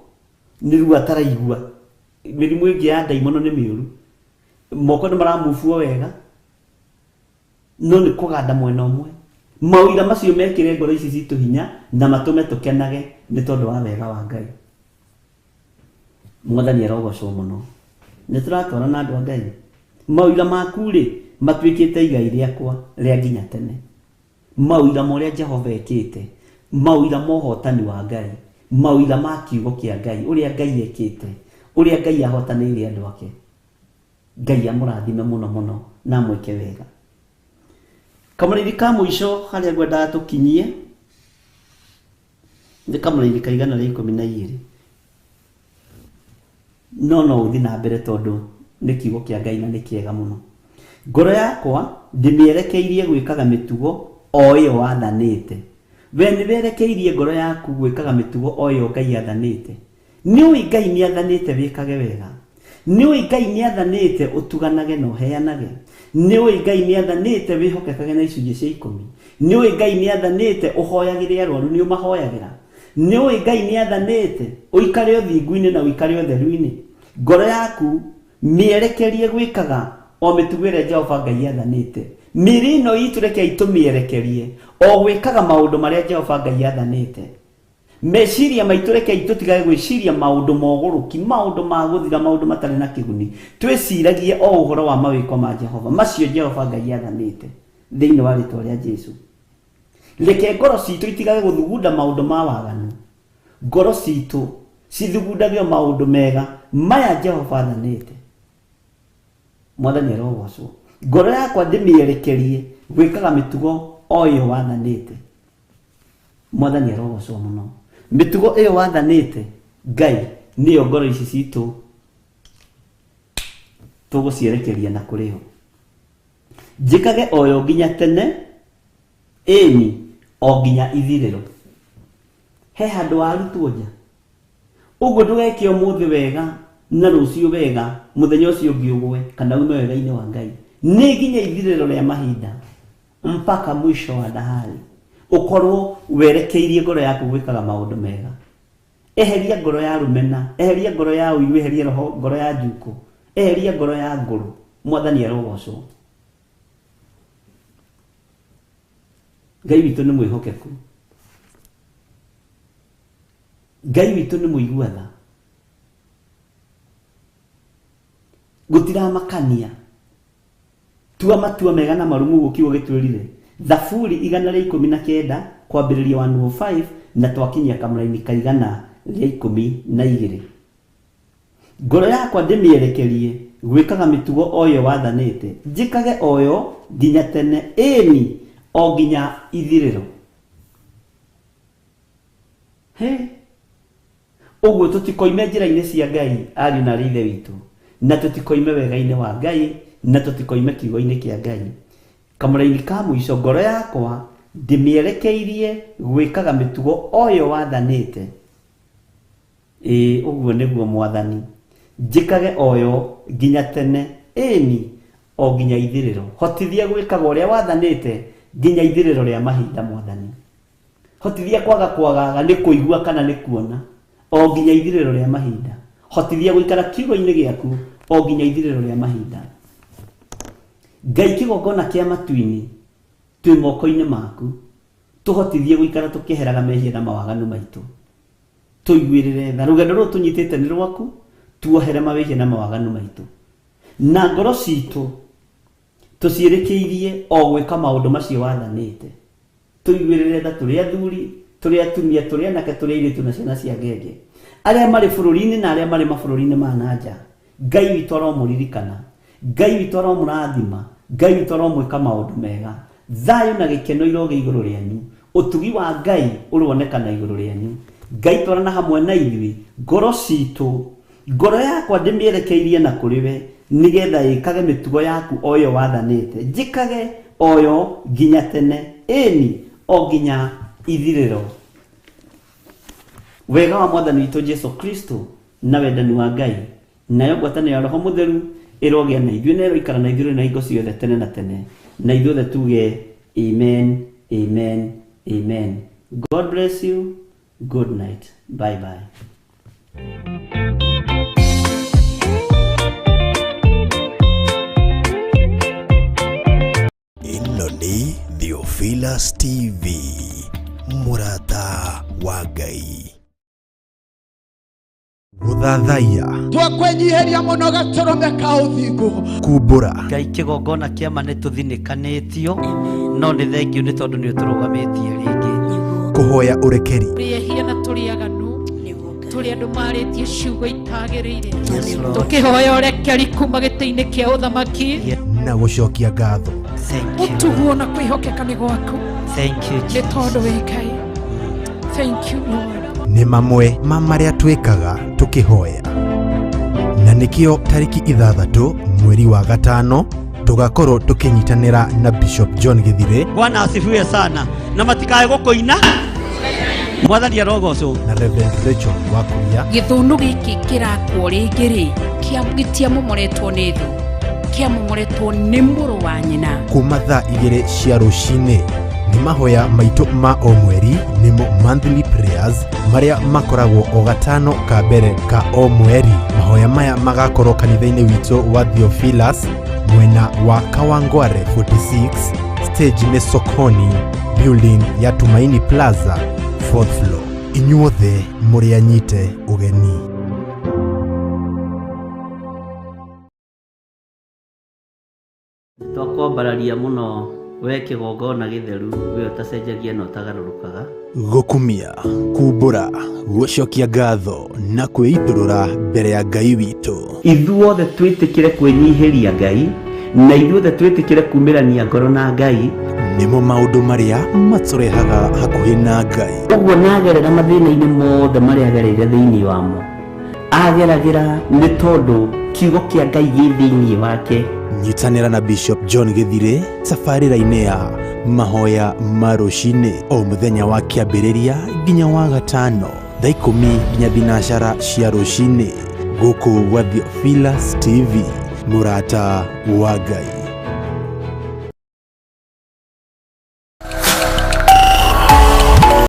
D: nĩ ruo ataraigua. Mĩrimũ ĩngĩ ya ndaimono nĩ mĩũru. Moko nĩ maramubwo wega, no nĩ kũganda mwena ũmwe. Maũira macio mekĩre ngoro ici citũ hinya na matũme tũkenage nĩ tondũ wa wega wa Ngai. mwathani arogocwo muno nĩ tũratwara na andũ a Ngai mawĩra maku rĩ matuĩkĩte igai rĩakwa rĩa nginya tene mawĩra marĩa Jehova ekĩte mawĩra ma ũhotani wa Ngai mawĩra ma kiugo kĩa Ngai ũrĩa Ngai ekĩte ũrĩa Ngai ahotanĩire andũ ake Ngai amũrathime mũno mũno na mwĩke wega kamũrĩri ka mũico harĩa ngwendaga tũkinyie nĩ kamũrĩri ka 112 no ũthi na mbere tondũ nĩ kiugo kĩa Ngai na nĩ kĩega mũno ngoro yakwa ndĩmĩerekeirie gwĩkaga mĩtugo o ĩyo wathanĩte we nĩwerekeirie ngoro yaku gwĩkaga mĩtugo o ĩyo Ngai athanĩte nĩũĩ Ngai nĩathanĩte wĩkage wega nĩũĩ Ngai nĩathanĩte ũtuganage na ũheanage nĩũĩ Ngai nĩathanĩte wĩhokekage na icunjĩ cia 10 nĩũĩ Ngai nĩathanĩte ũhoyagĩre arwaru nĩ ũmahoyagĩra nĩũĩ Ngai nĩathanĩte ũikare ũthingu-inĩ na ũikare ũtheru-inĩ ngoro yaku mĩerekerie gwĩkaga o mĩtugo ĩrĩa Jehova Ngai athanĩte mĩrĩ ĩno itũ reke itũmĩerekerie o gwĩkaga maũndũ marĩa Jehova Ngai athanĩte meciria maitũ reke tũtigage gwĩciria maũndũ mogũrũki maũndũ ma gũthira maũndũ matarĩ na kĩguni twĩciragie o ũhoro wa mawĩko ma Jehova macio Jehova Ngai athanĩte thĩinĩ wa rĩtwa rĩa Jesũ reke ngoro citũ itigage gũthugunda maũndũ ma waganu ngoro citũ cithugundage maũndũ mega maya Jehova athanĩte mwathani arogocwo ngoro yakwa ndĩmĩerekerie gwĩkaga mĩtugo o ĩyo wathanĩte mwathani arogocwo mũno mĩtugo ĩyo wathanĩte Ngai nĩyo ngoro ici citũ tũgũcierekeria na kũrĩho njĩkage o yo nginya tene ĩni o nginya ithirĩro he handũ warutwo nja ũguo ndũgeke ũmũthĩ wega na rũciũ wega mũthenya ũcio ũngĩ ũgwe kana ume wega-inĩ wa Ngai nĩ nginya ithirĩro rĩa mahinda mpaka mwisho wa dahari ukorwo werekeirie ngoro yaku gwĩkaga maũndũ mega eheria ngoro ya rumena eheria ngoro ya ũiru eheria roho ngoro ya njuko eheria ngoro ya ngoro mwathani arogocwo Ngai witũ nĩ mwĩhokeku Ngai witũ nĩ mũigua tha gũtiramakania tua matua mega na marumu gũkiugo gĩtwĩrire Thaburi 119 kwambĩrĩria 105 na twakinyia kamũraini ka 112 ngoro yakwa ndĩmĩerekerie gwĩkaga mĩtugo o yo wathanĩte njĩkage o yo nginya tene ĩni o nginya ithirĩro ũguo tũtikoime njĩra-inĩ cia Ngai ariũ na ithe witũ na tũtikoime wega-inĩ wa Ngai na tũtikoime kiugo-inĩ kĩa Ngai kamũraini ka mũico ngoro yakwa ndĩmĩerekeirie gwĩkaga mĩtugo o yo wathanĩte ũguo nĩguo mwathani njĩkage o yo nginya tene ĩni o nginya ithirĩro hotithia gwĩkaga ũrĩa wathanĩte nginya ithirĩro rĩa mahinda mwathani hotithia kwagaga nĩ kũigua kana nĩ kuona o nginya ithirĩro rĩa mahinda hotithia gũikara kiugo-inĩ gĩaku o nginya ithirĩro rĩa mahinda Ngai kĩgongona kĩa matu-inĩ twĩ moko-inĩ maku tũhotithie gũikara tũkĩheraga mehia na mawaganu maitũ tũiguĩrĩre tha rũgendo rũrũ tũnyitĩte nĩ rwaku tuohere mawĩhia na mawaganu maitũ na ngoro citũ tũciĩrĩkĩirie o gwĩka maũndũ macio wathanĩte tũiguĩrĩre tha tũrĩ athuri tũrĩ atumia tũrĩ anake tũrĩ airĩtu na ciana cia ngenge arĩa marĩ bũrũri-inĩ na arĩa marĩ mabũrũri-inĩ ma nanja Ngai witũ aromũririkana Ngai witũ aromũrathima Ngai witũ aromwĩka maũndũ mega thayũ na gĩkeno iroge igũrũ rĩanyu ũtugi wa Ngai ũronekana igũrũ rĩanyu Ngai twarana hamwe na ithuĩ ngoro citũ ngoro yakwa ndĩmĩerekeirie na kũrĩ we nĩgetha ĩkage mĩtugo yaku o yo wathanĩte njĩkage o yo nginya tene ĩni o nginya ithirĩro wega wa mwathani witũ Jesu Kristo na wendani wa Ngai nayo ngwatanĩro ya Roho Mũtheru ĩrogĩa na ithuĩ na ĩroikara na ithuĩ na hingo ciothe tene na tene na ithuothe tuge amen amen amen. God bless you. Good night. Bye bye.
B: Ĩno nĩ Theophilus TV, mũrata wa Ngai. gũthathaiya,
F: twakwenyiheria mũno gatũrũme ka ũthingu,
B: kumbũra,
E: Ngai kĩgongona kĩa ma nĩ tũthinĩkanĩtio no nĩ thengiũ nĩ tondũ nĩ ũtũrũgamĩtie rĩngĩ.
B: kũhoya ũrekeri,
G: tũrĩehia na tũrĩ aganu tũrĩ andũ marĩtie ciugo itagĩrĩire tũkĩhoya ũrekeri kuma gĩtĩ-inĩ kĩa ũthamaki
B: na gũcokia ngatho.
G: ũtuguo na kwĩhokeka nĩ gwaku
E: Thank you,
G: nĩ
E: Jesus.
G: tondũ wĩ Ngai. Thank you Lord.
B: Nĩ mamwe ma marĩa twĩkaga tũkĩhoya, na nĩkĩo tarĩki 6 mweri wa gatano tũgakorwo tũkĩnyitanĩra na Bishop John Githire
E: Bwana asifiwe sana na matikae gũkũina mwathani arogocwo
B: na Reverend Rachel Wakuria.
H: gĩthũnũ gĩkĩ kĩrakwo rĩngĩ-rĩ gĩtiamomoretwo nĩ thũ, kĩamomoretwo nĩ mũrũ wa nyina.
B: Kuma thaa 2 cia rũcinĩ nĩ mahoya maitũ ma o mweri nĩmo monthly prayers marĩa makoragwo o gatano ka mbere ka o mweri. Mahoya maya magakorwo kanitha-inĩ witũ wa Theophilus mwena wa Kawangware 46, stage nĩ Sokoni, building ya Tumaini Plaza 4th floor. Inyuothe mũrĩ anyite ũgeni.
E: twakwambararia mũno we kĩgongona gĩtheru we ũtacenjagia na ũtagarũrũkaga.
B: Gũkumia, kumbũra, gũcokia ngatho na kwĩitũrũra mbere ya Ngai witũ.
D: ithuothe twĩtĩkĩre kwĩnyihĩria Ngai na ithuothe twĩtĩkĩre kumĩrania ngoro na Ngai,
B: nĩmo maũndũ marĩa matũrehaga hakuhĩ na Ngai.
D: ũguo nagerera mathĩna-inĩ mothe marĩa agereire thĩinĩ wamo ageragĩra nĩ tondũ kiugo kĩa Ngai gĩ thĩinĩ wake.
B: Nyitanĩra na Bishop John Githire tabarĩra-inĩ ya mahoya ma rũcinĩ o mũthenya wa kĩambĩrĩria nginya wa gatano thaa 10 nginya thinacara cia rũcinĩ gũkũ gwa Theophilus TV, mũrata wa Ngai.